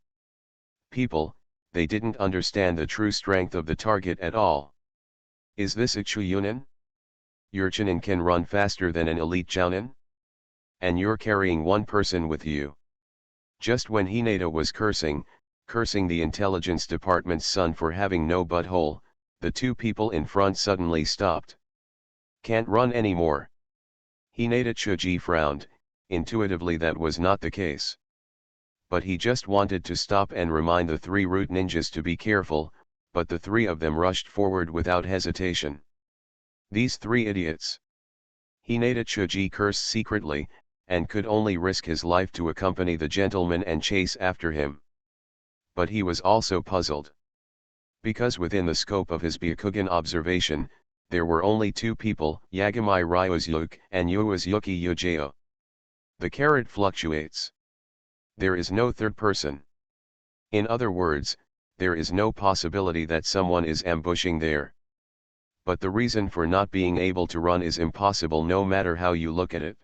[SPEAKER 1] People, they didn't understand the true strength of the target at all. Is this a Chuyunin? Your Chunin can run faster than an elite Jounin? And you're carrying one person with you. Just when Hinata was cursing the intelligence department's son for having no butthole, the two people in front suddenly stopped. Can't run anymore. Hinata Chuji frowned, intuitively that was not the case. But he just wanted to stop and remind the three root ninjas to be careful, but the three of them rushed forward without hesitation. These three idiots. Hinata Chuji cursed secretly, and could only risk his life to accompany the gentleman and chase after him. But he was also puzzled. Because within the scope of his Byakugan observation, there were only two people, Yagami Ryuzyuk and Yuzuki Yujeo. The carrot fluctuates. There is no third person. In other words, there is no possibility that someone is ambushing there. But the reason for not being able to run is impossible no matter how you look at it.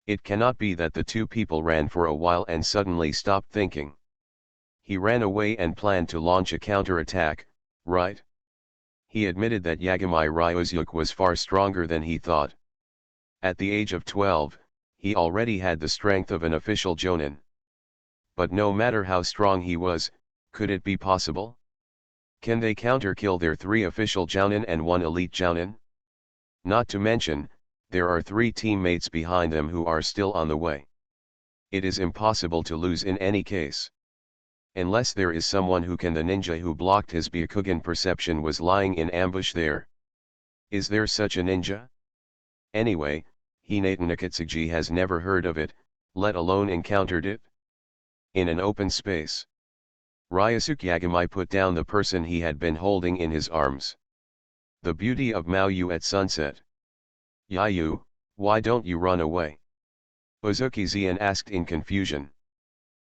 [SPEAKER 1] It cannot be that the two people ran for a while and suddenly stopped thinking. He ran away and planned to launch a counterattack, right? He admitted that Yagami Ryuzyuk was far stronger than he thought. At the age of 12, he already had the strength of an official Jonin. But no matter how strong he was, could it be possible? Can they counter-kill their three official Jounin and one elite Jounin? Not to mention, there are three teammates behind them who are still on the way. It is impossible to lose in any case. Unless there is someone who can. The ninja who blocked his Byakugan perception was lying in ambush there. Is there such a ninja? Anyway, Hinata Nakatsugi has never heard of it, let alone encountered it. In an open space, Ryusuke Yagami put down the person he had been holding in his arms. The beauty of Maoyu at sunset. Yayu, why don't you run away? Uzuki Zian asked in confusion.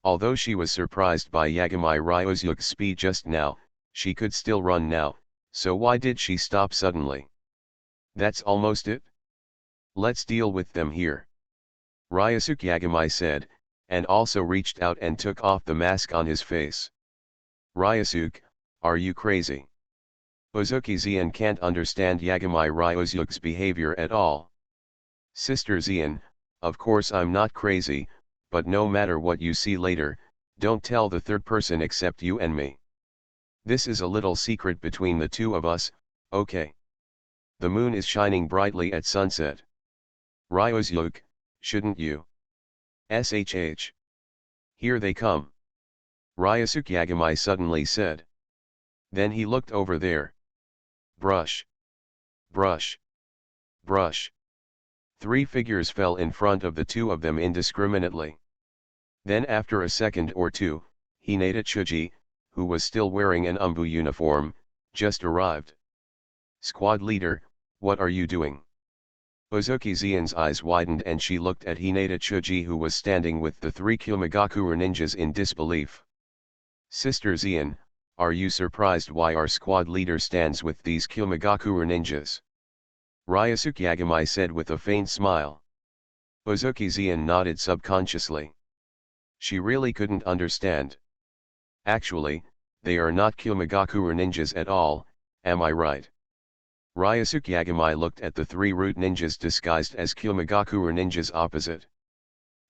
[SPEAKER 1] Although she was surprised by Yagami Ryuzyuk's speed just now, she could still run now, so why did she stop suddenly? That's almost it. Let's deal with them here. Ryusuke Yagami said, and also reached out and took off the mask on his face. Ryusuke, are you crazy? Uzuki Zian can't understand Yagami Ryuzyuk's behavior at all. Sister Zian, of course I'm not crazy, but no matter what you see later, don't tell the third person except you and me. This is a little secret between the two of us, okay? The moon is shining brightly at sunset. Ryuzyuk, shouldn't you? SHH. Here they come. Ryusuke Yagami suddenly said. Then he looked over there. Brush. Brush. Brush. Three figures fell in front of the two of them indiscriminately. Then after a second or two, Hinata Chuji, who was still wearing an umbu uniform, just arrived. Squad leader, what are you doing? Uzuki Zian's eyes widened and she looked at Hinata Chuji who was standing with the three Kyomagakure ninjas in disbelief. Sister Zian, are you surprised why our squad leader stands with these Kyomagakure ninjas? Ryusuke Yagami said with a faint smile. Uzuki Zian nodded subconsciously. She really couldn't understand. Actually, they are not Kyomagakure ninjas at all, am I right? Ryusuke Yagami looked at the three root ninjas disguised as Kyomagakure ninjas opposite.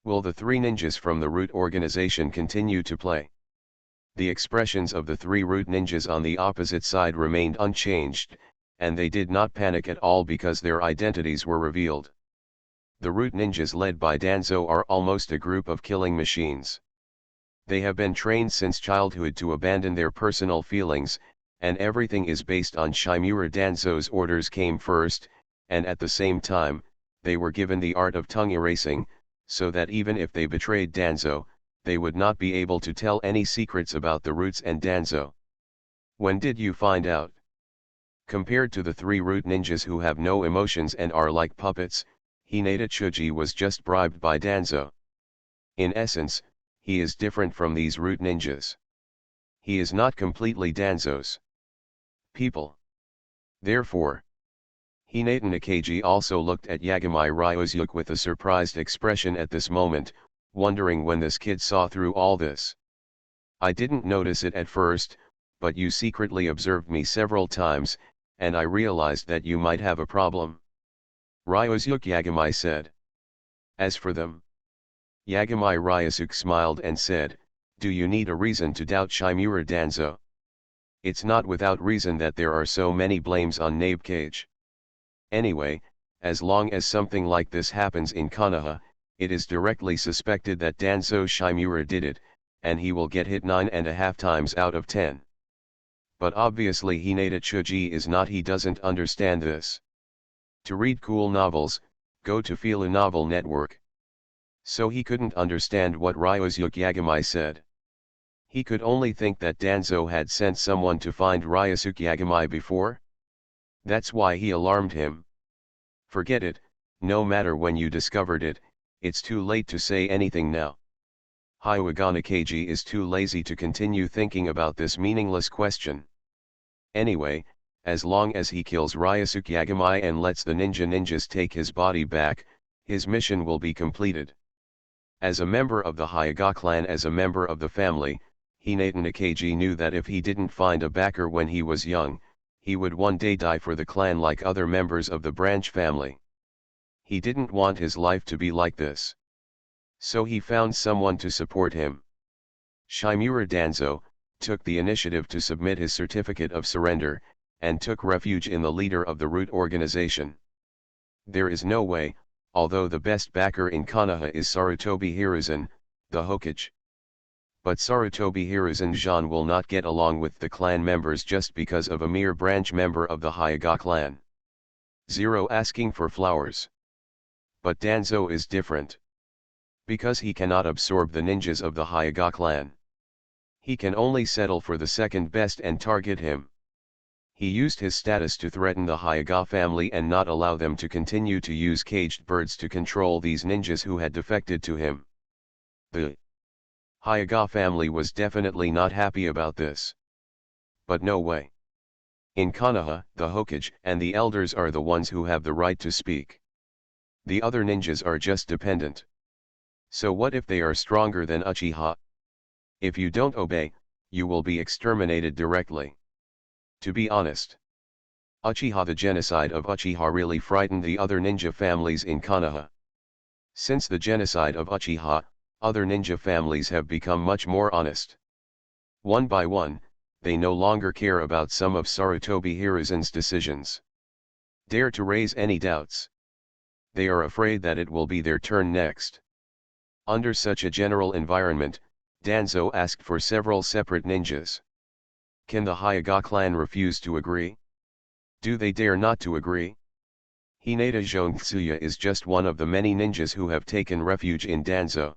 [SPEAKER 1] Will the three ninjas from the root organization continue to play? The expressions of the three root ninjas on the opposite side remained unchanged, and they did not panic at all because their identities were revealed. The root ninjas led by Danzo are almost a group of killing machines. They have been trained since childhood to abandon their personal feelings, and everything is based on Shimura Danzo's orders came first, and at the same time, they were given the art of tongue erasing, so that even if they betrayed Danzo, they would not be able to tell any secrets about the roots and Danzo. When did you find out? Compared to the three root ninjas who have no emotions and are like puppets, Hinata Chuji was just bribed by Danzo. In essence, he is different from these root ninjas. He is not completely Danzo's people. Therefore, Hinata Nakaji also looked at Yagami Ryuzuki with a surprised expression at this moment, wondering when this kid saw through all this. I didn't notice it at first, but you secretly observed me several times, and I realized that you might have a problem. Ryuzuki Yagami said. As for them, Yagami Ryuzuki smiled and said, do you need a reason to doubt Shimura Danzo? It's not without reason that there are so many blames on Nabe Cage. Anyway, as long as something like this happens in Konoha, it is directly suspected that Danzo Shimura did it, and he will get hit 9.5 times out of 10. But obviously Hinata Chuji is not, he doesn't understand this. To read cool novels, go to Fila Novel Network. So he couldn't understand what Ryuzuki Yagami said. He could only think that Danzo had sent someone to find Ryuzuki Yagami before. That's why he alarmed him. Forget it, no matter when you discovered it, it's too late to say anything now. Hyuga Nakaji is too lazy to continue thinking about this meaningless question. Anyway, as long as he kills Ryuzuki Yagami and lets the ninjas take his body back, his mission will be completed. As a member of the Hyuga clan, as a member of the family, Hinata Nakaji knew that if he didn't find a backer when he was young, he would one day die for the clan like other members of the branch family. He didn't want his life to be like this. So he found someone to support him. Shimura Danzo took the initiative to submit his certificate of surrender, and took refuge in the leader of the root organization. There is no way, although the best backer in Konoha is Sarutobi Hiruzen, the Hokage. But Sarutobi Hiruzen-san will not get along with the clan members just because of a mere branch member of the Hyuga clan. Zero asking for flowers. But Danzo is different. Because he cannot absorb the ninjas of the Hyuga clan. He can only settle for the second best and target him. He used his status to threaten the Hyuga family and not allow them to continue to use caged birds to control these ninjas who had defected to him. The Hyuga family was definitely not happy about this. But no way. In Konoha, the Hokage and the elders are the ones who have the right to speak. The other ninjas are just dependent. So what if they are stronger than Uchiha? If you don't obey, you will be exterminated directly. To be honest, the genocide of Uchiha really frightened the other ninja families in Konoha. Since the genocide of Uchiha, other ninja families have become much more honest. One by one, they no longer care about some of Sarutobi Hiruzen's decisions. Dare to raise any doubts. They are afraid that it will be their turn next. Under such a general environment, Danzo asked for several separate ninjas. Can the Hyuga clan refuse to agree? Do they dare not to agree? Hinata Zhongtsuya is just one of the many ninjas who have taken refuge in Danzo.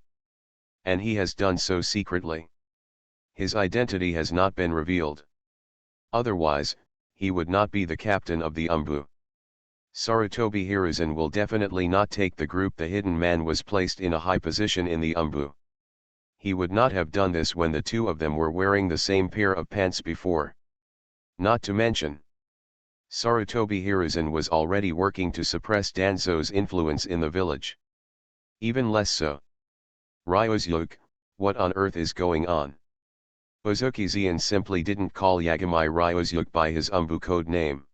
[SPEAKER 1] And he has done so secretly. His identity has not been revealed. Otherwise, he would not be the captain of the Umbu. Sarutobi Hiruzen will definitely not take the group. The hidden man was placed in a high position in the Umbu. He would not have done this when the two of them were wearing the same pair of pants before. Not to mention, Sarutobi Hiruzen was already working to suppress Danzo's influence in the village. Even less so. Ryuzuki, what on earth is going on? Uzuki-Zen simply didn't call Yagami Ryuzuki by his Umbu code name.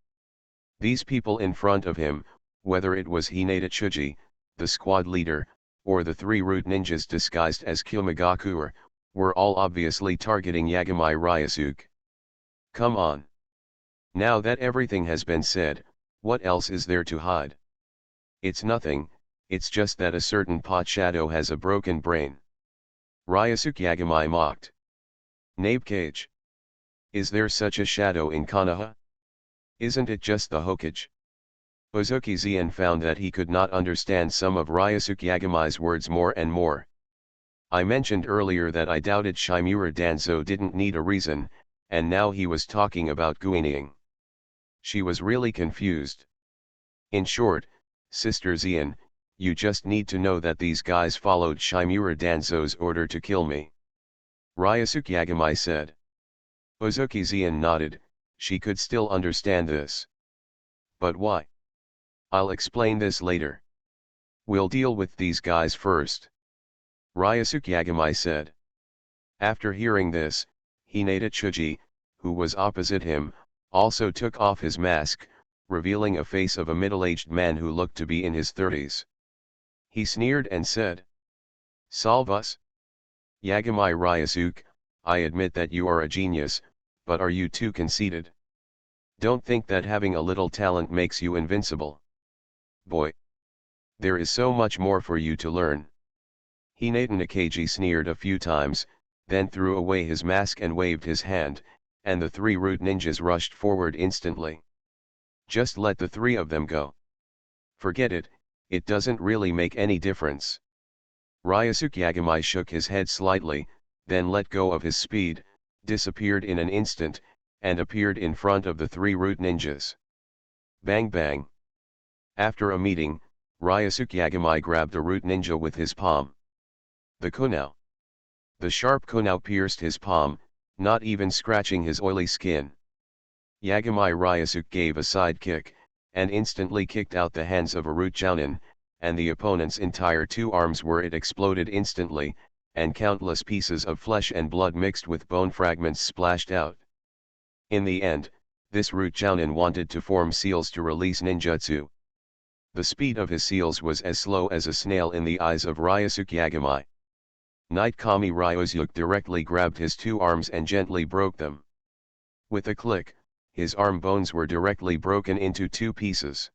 [SPEAKER 1] These people in front of him, whether it was Hinata Chuji, the squad leader, or the three root ninjas disguised as Kyomagakure, were all obviously targeting Yagami Ryuzuki. Come on. Now that everything has been said, what else is there to hide? It's nothing, it's just that a certain pot shadow has a broken brain. Ryuzuki Yagami mocked. Nabe Cage. Is there such a shadow in Konoha? Isn't it just the Hokage? Uzuki-Zen found that he could not understand some of Ryuzuki Yagami's words more and more. I mentioned earlier that I doubted Shimura Danzo didn't need a reason, and now he was talking about guineaing. She was really confused. In short, Sister Zen, you just need to know that these guys followed Shimura Danzo's order to kill me. Ryuzuki Yagami said. Uzuki-Zen nodded, she could still understand this. But why? I'll explain this later. We'll deal with these guys first. Ryosuke Yagami said. After hearing this, Hinata Chuji, who was opposite him, also took off his mask, revealing a face of a middle-aged man who looked to be in his 30s. He sneered and said, "Solve us? Yagami Ryosuke, I admit that you are a genius, but are you too conceited? Don't think that having a little talent makes you invincible. Boy, there is so much more for you to learn." Hinata Nakaji sneered a few times, then threw away his mask and waved his hand, and the three root ninjas rushed forward instantly. Just let the three of them go. Forget it, it doesn't really make any difference. Ryosuke Yagami shook his head slightly, then let go of his speed, disappeared in an instant, and appeared in front of the three root ninjas. Bang bang. After a meeting, Ryosuke Yagami grabbed a root ninja with his palm. The Konoha. The sharp Konoha pierced his palm, not even scratching his oily skin. Yagami Ryosuke gave a side kick, and instantly kicked out the hands of a root jounin, and the opponent's entire two arms where it exploded instantly, and countless pieces of flesh and blood mixed with bone fragments splashed out. In the end, this root jounin wanted to form seals to release ninjutsu. The speed of his seals was as slow as a snail in the eyes of Ryosuke Yagami. Night Kami Ryosuke directly grabbed his two arms and gently broke them. With a click, his arm bones were directly broken into two pieces.